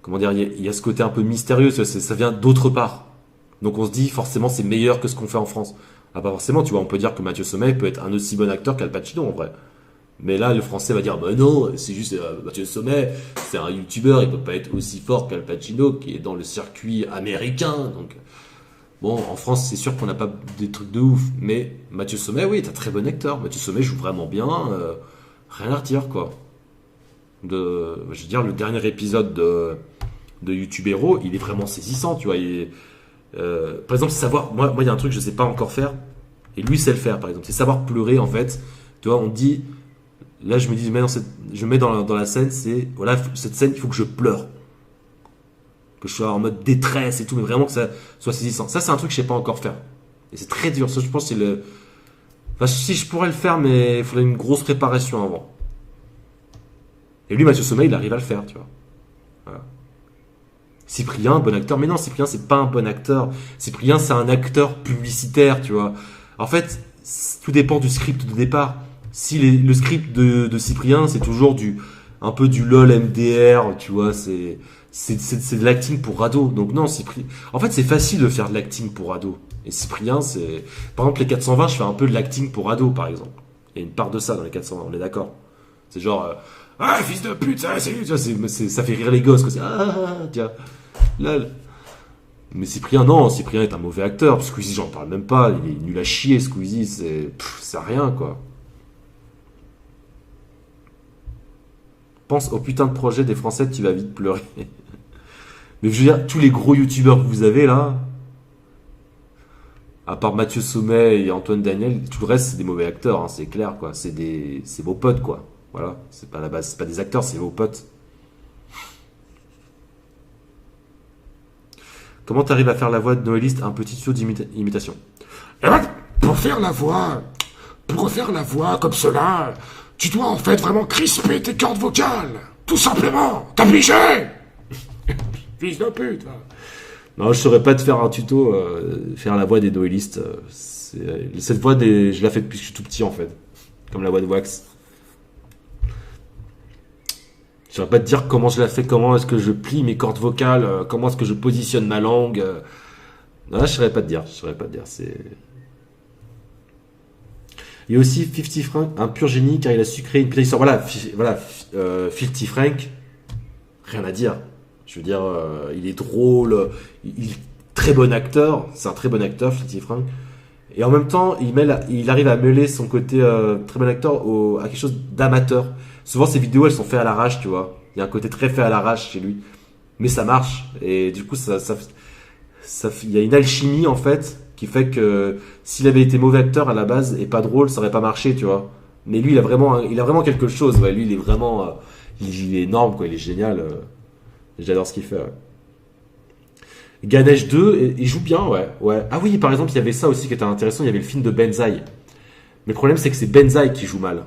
Speaker 1: comment dire, il y a ce côté un peu mystérieux, ça vient d'autre part. Donc on se dit forcément c'est meilleur que ce qu'on fait en France. Ah pas forcément, tu vois, on peut dire que Mathieu Sommet peut être un aussi bon acteur qu'Al Pacino en vrai. Mais là, le français va dire, bah non, c'est juste Mathieu Sommet, c'est un youtubeur, il peut pas être aussi fort qu'Al Pacino, qui est dans le circuit américain. Donc, bon, en France, c'est sûr qu'on n'a pas des trucs de ouf. Mais Mathieu Sommet, oui, est un très bon acteur. Mathieu Sommet joue vraiment bien, rien à redire, quoi. Je veux dire, le dernier épisode de YouTube Hero, il est vraiment saisissant, tu vois. Par exemple, savoir, moi, il y a un truc que je sais pas encore faire, et lui sait le faire, par exemple. C'est savoir pleurer, en fait. Tu vois, on dit, là, je me dis, je mets dans la scène, c'est, voilà, cette scène, il faut que je pleure. Que je sois en mode détresse et tout, mais vraiment que ça soit saisissant. Ça, c'est un truc que je sais pas encore faire. Et c'est très dur. Ça, je pense, c'est le. Enfin, si je pourrais le faire, mais il faudrait une grosse préparation avant. Et lui, Mathieu Sommet, il arrive à le faire, tu vois. Voilà. Cyprien, bon acteur. Mais non, Cyprien, c'est pas un bon acteur. Cyprien, c'est un acteur publicitaire, tu vois. En fait, tout dépend du script de départ. Si le script de Cyprien, c'est toujours un peu du LOL MDR, tu vois, c'est de l'acting pour ado. Donc non, Cyprien. En fait, c'est facile de faire de l'acting pour ado. Et Cyprien, c'est. Par exemple, les 420, je fais un peu de l'acting pour ado, par exemple. Il y a une part de ça dans les 420, on est d'accord. C'est genre. Ah, fils de pute, ça, tu vois, ça fait rire les gosses, quoi. Tu vois. Lol. Mais Cyprien, non, Cyprien est un mauvais acteur. Squeezie, j'en parle même pas. Il est nul à chier, Squeezie. C'est rien, quoi. Pense au putain de projet des Français, tu vas vite pleurer. Mais je veux dire, tous les gros youtubeurs que vous avez là, à part Mathieu Sommet et Antoine Daniel, tout le reste c'est des mauvais acteurs, hein, c'est clair, quoi. C'est vos potes, quoi. Voilà, c'est pas à la base, c'est pas des acteurs, c'est vos potes. Comment t'arrives à faire la voix de Noéliste un petit studio d'imitation?
Speaker 2: Eh ben, pour faire la voix comme cela, tu dois en fait vraiment crisper tes cordes vocales. Tout simplement. T'as obligé. Fils de pute. Là.
Speaker 1: Non, je saurais pas te faire un tuto, faire la voix des Noélistes. Cette voix, je la fais depuis que je suis tout petit, en fait. Comme la voix de Wax. Je saurais pas te dire comment je la fais, comment est-ce que je plie mes cordes vocales, comment est-ce que je positionne ma langue. Non, je saurais pas te dire. C'est... Il y a aussi 50 Frank, un pur génie, car il a su créer une petite histoire. Voilà, 50 Frank, rien à dire. Je veux dire, il est drôle, il est très bon acteur, c'est un très bon acteur, 50 Frank. Et en même temps, il arrive à mêler son côté très bon acteur à quelque chose d'amateur. Souvent, ses vidéos, elles sont faites à l'arrache, tu vois. Il y a un côté très fait à l'arrache chez lui. Mais ça marche. Et du coup, il y a une alchimie, en fait, qui fait que s'il avait été mauvais acteur à la base et pas drôle, ça aurait pas marché, tu vois. Mais lui, il a vraiment quelque chose. Ouais. Lui, il est vraiment, il est énorme, quoi. Il est génial. J'adore ce qu'il fait. Ouais. Ganesh 2, il joue bien, ouais. Ah oui, par exemple, il y avait ça aussi qui était intéressant. Il y avait le film de Benzaï. Mais le problème, c'est que c'est Benzaï qui joue mal.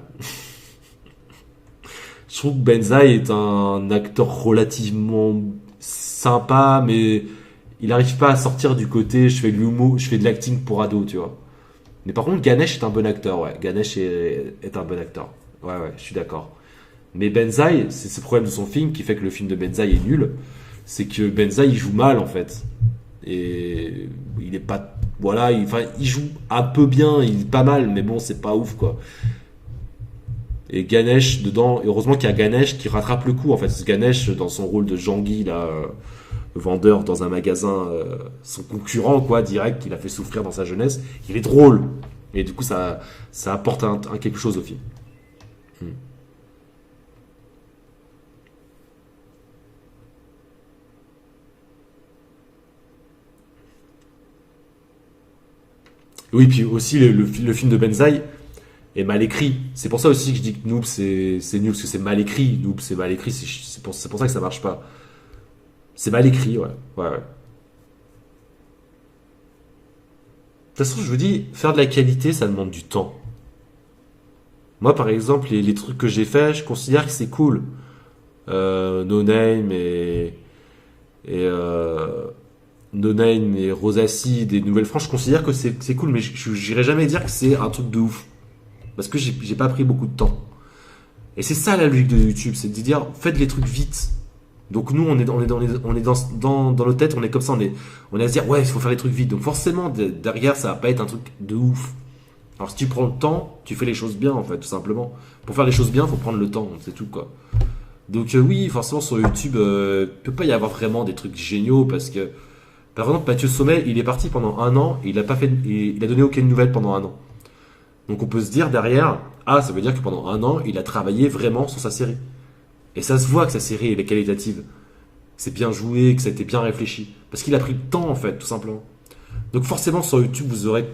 Speaker 1: Je trouve que Benzaï est un acteur relativement sympa, mais il n'arrive pas à sortir du côté je fais de l'humour, je fais de l'acting pour ado, tu vois. Mais par contre, Ganesh est un bon acteur, ouais. Ganesh est un bon acteur. Ouais, je suis d'accord. Mais Benzaï, c'est ce problème de son film qui fait que le film de Benzaï est nul. C'est que Benzaï, il joue mal, en fait. Et il est pas... Voilà, il joue un peu bien, il est pas mal, mais bon, c'est pas ouf, quoi. Et Ganesh, dedans, heureusement qu'il y a Ganesh qui rattrape le coup, en fait. Ganesh, dans son rôle de Jean-Guy, là, vendeur dans un magasin, son concurrent, quoi, direct, qu'il a fait souffrir dans sa jeunesse, il est drôle. Et du coup, ça apporte quelque chose au film. Oui, puis aussi le film de Benzaï est mal écrit. C'est pour ça aussi que je dis que Noob c'est nul, parce que c'est mal écrit. Noob c'est mal écrit, c'est pour ça que ça marche pas. C'est mal écrit, ouais. De toute façon, je vous dis, faire de la qualité, ça demande du temps. Moi, par exemple, les trucs que j'ai fait, je considère que c'est cool. No Name et No Name et Rosacid et Nouvelle France, je considère que c'est cool, mais j'irai jamais dire que c'est un truc de ouf. Parce que j'ai pas pris beaucoup de temps. Et c'est ça la logique de YouTube, c'est de dire faites les trucs vite. Donc nous on est dans nos têtes, on est comme ça, on est à se dire ouais il faut faire les trucs vite. Donc forcément derrière ça va pas être un truc de ouf. Alors si tu prends le temps, tu fais les choses bien en fait, tout simplement. Pour faire les choses bien, faut prendre le temps, c'est tout quoi. Donc oui, forcément sur YouTube, peut pas y avoir vraiment des trucs géniaux parce que, par exemple, Mathieu Sommet, il est parti pendant un an et il a pas fait, il a donné aucune nouvelle pendant un an. Donc on peut se dire derrière, ah ça veut dire que pendant un an, il a travaillé vraiment sur sa série. Et ça se voit que sa série elle est qualitative. C'est bien joué, que ça a été bien réfléchi. Parce qu'il a pris le temps en fait, tout simplement. Donc forcément sur YouTube, vous aurez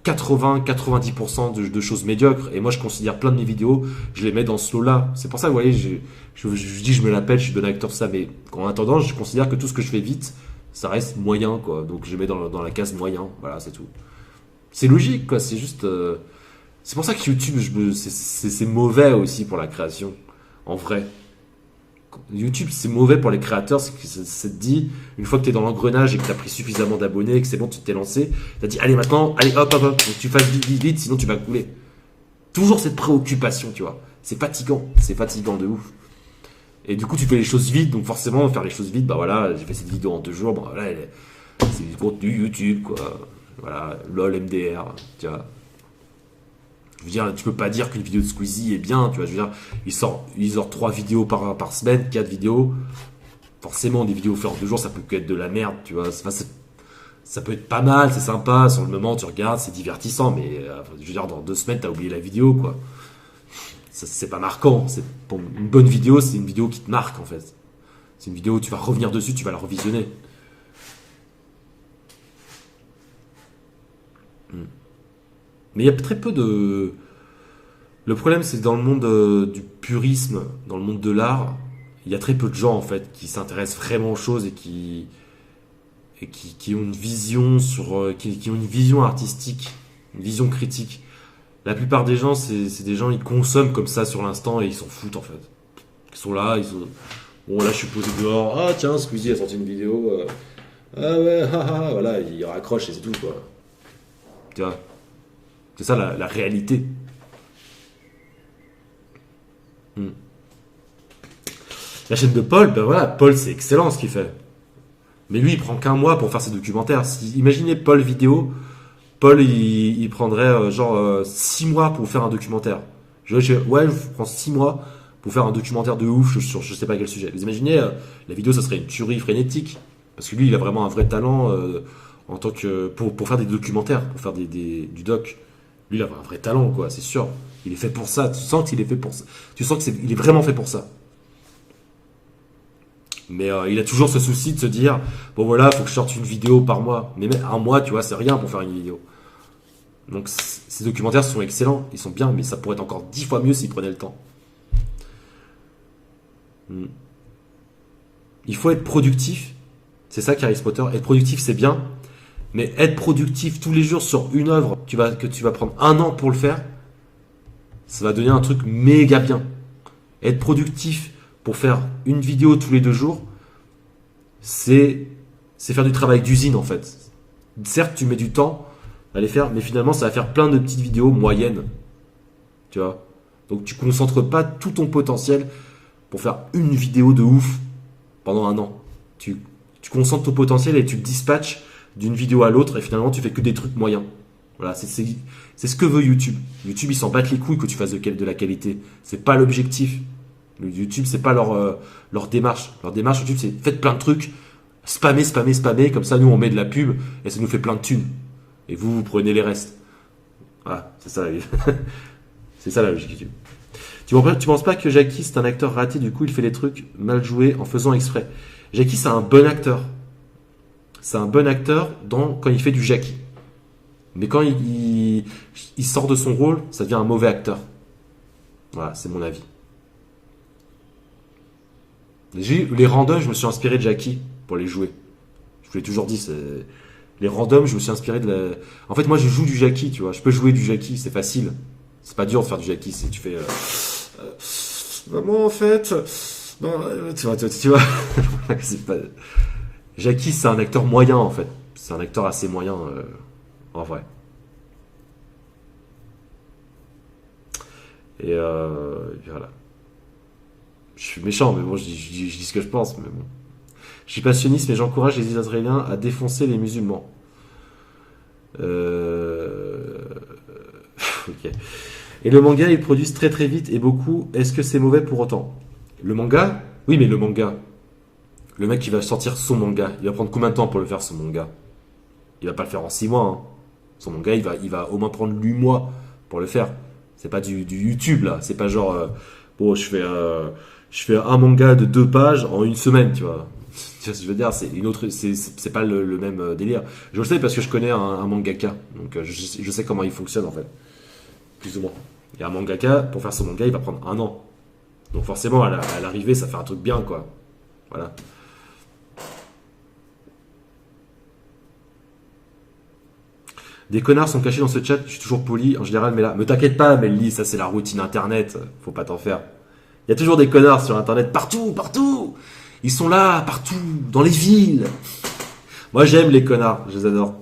Speaker 1: 80-90% de choses médiocres. Et moi, je considère plein de mes vidéos, je les mets dans ce lot-là. C'est pour ça, vous voyez, je dis, je me l'appelle, je suis bon acteur, ça. Mais en attendant, je considère que tout ce que je fais vite, ça reste moyen, quoi. Donc, je mets dans la case moyen. Voilà, c'est tout. C'est logique, quoi. C'est juste. C'est pour ça que YouTube, c'est mauvais aussi pour la création. En vrai. YouTube, c'est mauvais pour les créateurs, c'est que ça te dit, une fois que tu es dans l'engrenage et que tu as pris suffisamment d'abonnés, que c'est bon, tu t'es lancé, tu as dit, allez maintenant, allez hop, hop, hop, faut que tu fasses vite, sinon tu vas couler. Toujours cette préoccupation, tu vois. C'est fatigant de ouf. Et du coup, tu fais les choses vite, donc forcément, faire les choses vite, bah voilà, j'ai fait cette vidéo en 2 jours, bah voilà, c'est du contenu YouTube, quoi. Voilà, lol, MDR, tu vois. Je veux dire, tu peux pas dire qu'une vidéo de Squeezie est bien, tu vois. Je veux dire, il sort 3 vidéos par semaine, 4 vidéos. Forcément, des vidéos faites en 2 jours, ça peut que être de la merde, tu vois. Ça peut être pas mal, c'est sympa. Sur le moment, tu regardes, c'est divertissant, mais je veux dire, dans 2 semaines, t'as oublié la vidéo, quoi. C'est pas marquant. Pour une bonne vidéo, c'est une vidéo qui te marque, en fait. C'est une vidéo où tu vas revenir dessus, tu vas la revisionner. Mais il y a très peu de... Le problème, c'est que dans le monde du purisme, dans le monde de l'art, il y a très peu de gens, en fait, qui s'intéressent vraiment aux choses et qui ont une vision qui ont une vision artistique, une vision critique. La plupart des gens, c'est des gens, ils consomment comme ça sur l'instant et ils s'en foutent, en fait. Ils sont là, bon, là, je suis posé dehors. Ah, tiens, Squeezie a sorti une vidéo. Ah ouais, haha, voilà, il raccroche et c'est tout, quoi. Tu vois. C'est ça la réalité. La chaîne de Paul, ben voilà, Paul c'est excellent ce qu'il fait. Mais lui il prend qu'un mois pour faire ses documentaires. Imaginez Paul vidéo, Paul il prendrait 6 mois pour faire un documentaire. Je prends 6 mois pour faire un documentaire de ouf sur je sais pas quel sujet. Vous imaginez, la vidéo ça serait une tuerie frénétique. Parce que lui il a vraiment un vrai talent en tant que pour faire des documentaires, pour faire du doc. Lui, il a un vrai talent, quoi, c'est sûr. Il est fait pour ça. Tu sens qu'il est fait pour ça. Tu sens qu'il est vraiment fait pour ça. Mais il a toujours ce souci de se dire, bon voilà, faut que je sorte une vidéo par mois. Mais même un mois, tu vois, c'est rien pour faire une vidéo. Donc ces documentaires sont excellents, ils sont bien, mais ça pourrait être encore 10 fois mieux s'il prenait le temps. Il faut être productif. C'est ça qu'Harry Potter. Être productif, c'est bien. Mais être productif tous les jours sur une œuvre que tu vas prendre 1 an pour le faire, ça va donner un truc méga bien. Être productif pour faire une vidéo tous les 2 jours, c'est faire du travail d'usine en fait. Certes, tu mets du temps à les faire, mais finalement, ça va faire plein de petites vidéos moyennes. Tu vois. Donc, tu concentres pas tout ton potentiel pour faire une vidéo de ouf pendant 1 an. Tu concentres ton potentiel et tu le dispatches d'une vidéo à l'autre et finalement tu fais que des trucs moyens. Voilà, c'est ce que veut YouTube. YouTube, ils s'en battent les couilles que tu fasses de la qualité. C'est pas l'objectif. YouTube, c'est pas leur démarche. Leur démarche YouTube, c'est faites plein de trucs, spammer, comme ça nous on met de la pub et ça nous fait plein de thunes. Et vous prenez les restes. Voilà, c'est ça c'est ça la logique YouTube. Tu penses pas que Jackie c'est un acteur raté, du coup il fait les trucs mal joués en faisant exprès? Jackie c'est un bon acteur. C'est un bon acteur quand il fait du Jackie. Mais quand il sort de son rôle, ça devient un mauvais acteur. Voilà, c'est mon avis. Les randoms, je me suis inspiré de Jackie pour les jouer. Je vous l'ai toujours dit, les randoms, je me suis inspiré En fait, moi, je joue du Jackie, tu vois. Je peux jouer du Jackie, c'est facile. C'est pas dur de faire du Jackie. Tu fais... Maman, en fait... Non, tu vois. C'est pas... Jackie, c'est un acteur moyen, en fait. C'est un acteur assez moyen, en vrai. Et voilà. Je suis méchant, mais bon, je dis ce que je pense. Mais bon. Je suis passionniste, mais j'encourage les Israéliens à défoncer les musulmans. Ok. Et le manga, ils produisent très très vite et beaucoup. Est-ce que c'est mauvais pour autant? Le manga? Oui, mais le manga. Le mec qui va sortir son manga, il va prendre combien de temps pour le faire, son manga? Il va pas le faire en 6 mois. Hein. Son manga, il va au moins prendre 8 mois pour le faire. C'est pas du YouTube là. C'est pas genre, bon, je fais un manga de 2 pages en une semaine, tu vois. Tu vois ce que je veux dire? C'est une autre, c'est pas le même délire. Je le sais parce que je connais un mangaka, donc je sais comment il fonctionne en fait, plus ou moins. Et un mangaka, pour faire son manga, il va prendre 1 an. Donc forcément, à l'arrivée, ça fait un truc bien, quoi. Voilà. Des connards sont cachés dans ce chat, je suis toujours poli en général, mais là, me t'inquiète pas, Melly, ça c'est la routine internet, faut pas t'en faire. Il y a toujours des connards sur internet, partout, partout. Ils sont là, partout, dans les villes. Moi j'aime les connards, je les adore.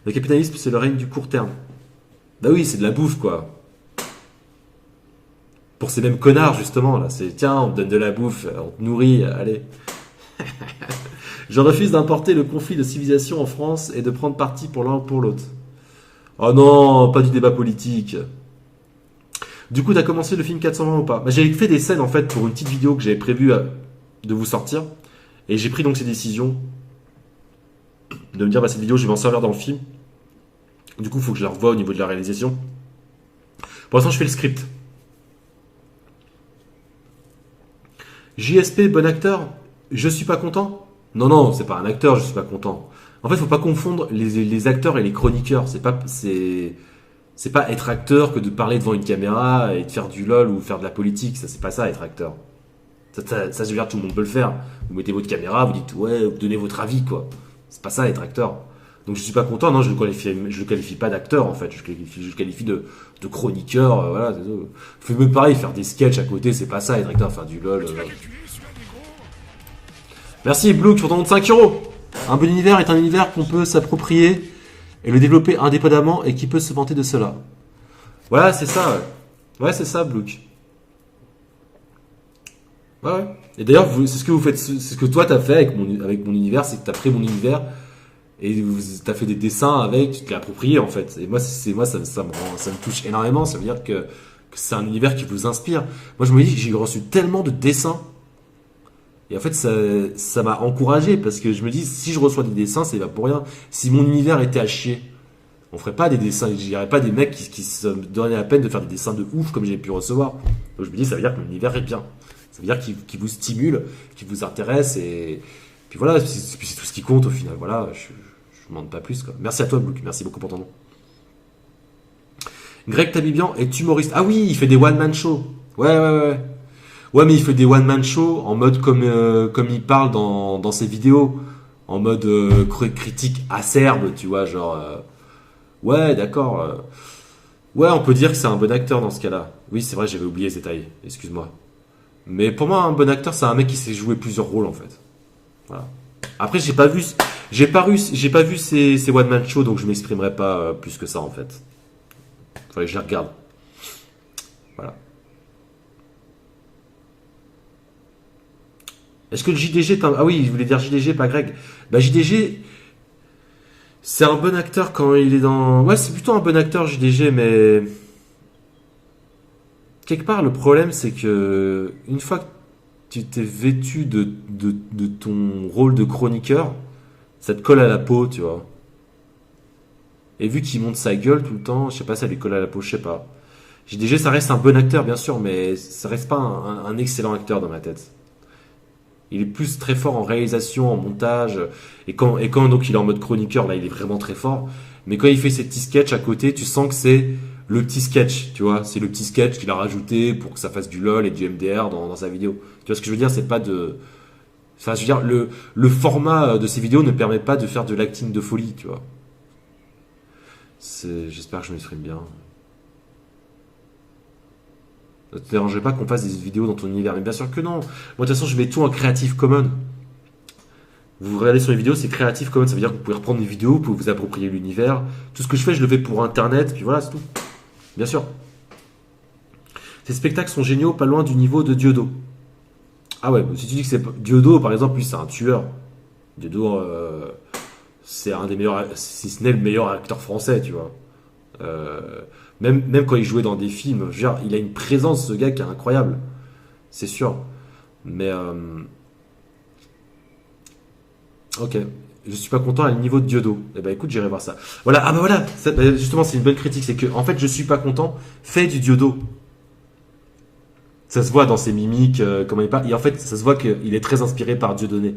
Speaker 1: Le capitalisme, c'est le règne du court terme. Bah oui, c'est de la bouffe, quoi. Pour ces mêmes connards, justement, là, c'est tiens, on te donne de la bouffe, on te nourrit, allez. Je refuse d'importer le conflit de civilisation en France et de prendre parti pour l'un ou pour l'autre. Oh non, pas du débat politique. Du coup, t'as commencé le film 420 ou pas? Bah, j'avais fait des scènes en fait pour une petite vidéo que j'avais prévu de vous sortir. Et j'ai pris donc ces décisions de me dire, bah, cette vidéo, je vais m'en servir dans le film. Du coup, il faut que je la revoie au niveau de la réalisation. Pour l'instant, je fais le script. JSP, bon acteur. Je suis pas content. Non, non, c'est pas un acteur, je suis pas content. En fait, faut pas confondre les acteurs et les chroniqueurs. C'est pas être acteur que de parler devant une caméra et de faire du lol ou faire de la politique. Ça, c'est pas ça, être acteur. Ça, je veux dire, tout le monde peut le faire. Vous mettez votre caméra, vous dites, ouais, vous donnez votre avis, quoi. C'est pas ça, être acteur. Donc, je suis pas content, non, je le qualifie pas d'acteur, en fait. Je le qualifie de chroniqueur, voilà. Faut même pareil, faire des sketchs à côté, c'est pas ça, être acteur, faire du lol. Merci Blue pour ton nom de 5 euros. Un bon univers est un univers qu'on peut s'approprier et le développer indépendamment et qui peut se vanter de cela. Voilà, c'est ça. Ouais, c'est ça, Blue. Ouais, ouais. Et d'ailleurs, c'est ce que vous faites, c'est ce que toi t'as fait avec mon univers, c'est que t'as pris mon univers et t'as fait des dessins avec, tu te l'as approprié en fait. Et moi, ça me touche énormément. Ça veut dire que c'est un univers qui vous inspire. Moi, je me dis que j'ai reçu tellement de dessins. Et en fait, ça m'a encouragé parce que je me dis, si je reçois des dessins, c'est pas pour rien. Si mon univers était à chier, on ferait pas des dessins. Il n'y aurait pas des mecs qui se donnaient la peine de faire des dessins de ouf comme j'ai pu recevoir. Donc je me dis, ça veut dire que mon univers est bien. Ça veut dire qu'il vous stimule, qu'il vous intéresse. Et puis voilà, c'est tout ce qui compte au final. Voilà, je ne demande pas plus, quoi. Merci à toi, Blue. Merci beaucoup pour ton nom. Greg Tabibian est humoriste. Ah oui, il fait des one-man shows. Ouais. Ouais, mais il fait des one-man shows en mode comme il parle dans ses vidéos. En mode critique acerbe, tu vois, genre... ouais, d'accord. Ouais, on peut dire que c'est un bon acteur dans ce cas-là. Oui, c'est vrai, j'avais oublié ce détail. Excuse-moi. Mais pour moi, un bon acteur, c'est un mec qui sait jouer plusieurs rôles, en fait. Voilà. Après, j'ai pas vu ces one-man shows, donc je m'exprimerai pas plus que ça, en fait. Faudrait que je les regarde. Voilà. Est-ce que le JDG est un... Ah oui, je voulais dire JDG, pas Greg. Bah JDG, c'est un bon acteur quand il est dans... Ouais, c'est plutôt un bon acteur JDG, mais... Quelque part, le problème, c'est que... Une fois que tu t'es vêtu de ton rôle de chroniqueur, ça te colle à la peau, tu vois. Et vu qu'il monte sa gueule tout le temps, je sais pas, ça lui colle à la peau, je sais pas. JDG, ça reste un bon acteur, bien sûr, mais ça reste pas un excellent acteur dans ma tête. Il est plus très fort en réalisation, en montage. Et quand donc il est en mode chroniqueur, là, il est vraiment très fort. Mais quand il fait ses petits sketchs à côté, tu sens que c'est le petit sketch, tu vois. C'est le petit sketch qu'il a rajouté pour que ça fasse du LOL et du MDR dans sa vidéo. Tu vois ce que je veux dire? C'est pas de... Enfin, je veux dire, le format de ces vidéos ne permet pas de faire de l'acting de folie, tu vois. J'espère que je m'exprime bien. Ne te dérangeait pas qu'on fasse des vidéos dans ton univers. Mais bien sûr que non. Moi, de toute façon, je mets tout en Creative Commons. Vous regardez sur les vidéos, c'est Creative Commons. Ça veut dire que vous pouvez reprendre des vidéos, vous pouvez vous approprier l'univers. Tout ce que je fais, je le fais pour Internet. Puis voilà, c'est tout. Bien sûr. Ces spectacles sont géniaux, pas loin du niveau de Diodo. Ah ouais, si tu dis que c'est... Diodo, par exemple, lui, c'est un tueur. Diodo, c'est un des meilleurs... Si ce n'est le meilleur acteur français, tu vois. Même quand il jouait dans des films, je veux dire, il a une présence, ce gars, qui est incroyable. C'est sûr. Mais ok. Je suis pas content à le niveau de Diodo. Eh ben écoute, j'irai voir ça. Voilà, ah bah voilà, justement c'est une bonne critique, c'est que en fait je suis pas content, fais du Diodo. Ça se voit dans ses mimiques, comment il parle, et en fait ça se voit qu'il est très inspiré par Dieudonné.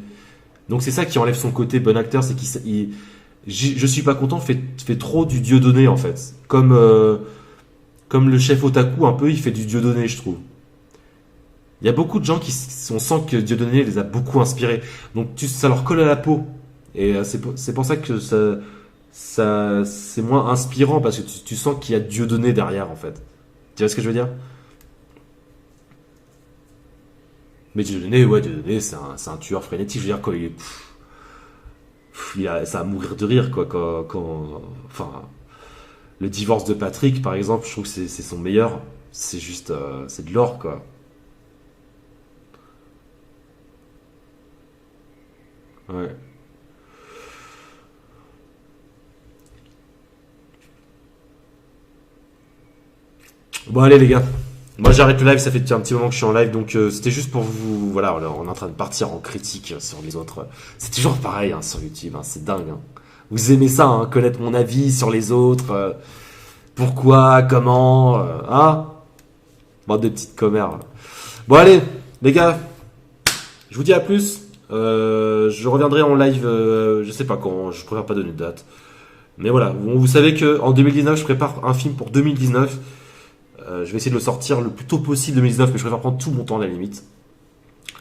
Speaker 1: Donc c'est ça qui enlève son côté bon acteur, c'est je suis pas content, fait trop du Dieudonné en fait. Comme le chef otaku un peu, il fait du Dieudonné je trouve. Il y a beaucoup de gens on sent que Dieudonné les a beaucoup inspirés. Donc ça leur colle à la peau. Et c'est pour ça que c'est moins inspirant parce que tu sens qu'il y a Dieudonné derrière en fait. Tu vois ce que je veux dire? Mais Dieudonné, c'est un tueur frénétique. Je veux dire, quand il est. Ça va mourir de rire quoi. Enfin, le divorce de Patrick par exemple, je trouve que c'est son meilleur. C'est juste. C'est de l'or quoi. Ouais. Bon, allez, les gars. Moi, j'arrête le live. Ça fait un petit moment que je suis en live. Donc, c'était juste pour vous. Voilà, on est en train de partir en critique sur les autres. C'est toujours pareil hein, sur YouTube. Hein, c'est dingue. Hein. Vous aimez ça, hein, connaître mon avis sur les autres. Pourquoi, comment. Hein. Bande de petites commères. Bon, allez, les gars. Je vous dis à plus. Je reviendrai en live. Je sais pas quand. Je préfère pas donner de date. Mais voilà. Vous savez que en 2019, je prépare un film pour 2019. Je vais essayer de le sortir le plus tôt possible 2019, mais je préfère prendre tout mon temps à la limite.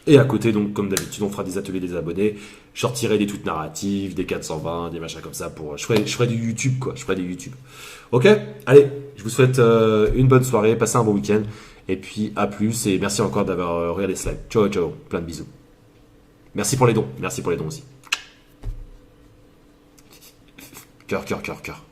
Speaker 1: Et à côté, donc, comme d'habitude, on fera des ateliers des abonnés. Je sortirai des tweets narratifs, des 420, des machins comme ça. Je ferai du YouTube, quoi. Je ferai des YouTube. Ok. Allez, je vous souhaite une bonne soirée, passez un bon week-end. Et puis, à plus. Et merci encore d'avoir regardé ce live. Ciao, ciao. Plein de bisous. Merci pour les dons. Merci pour les dons aussi. Cœur, cœur, cœur, cœur.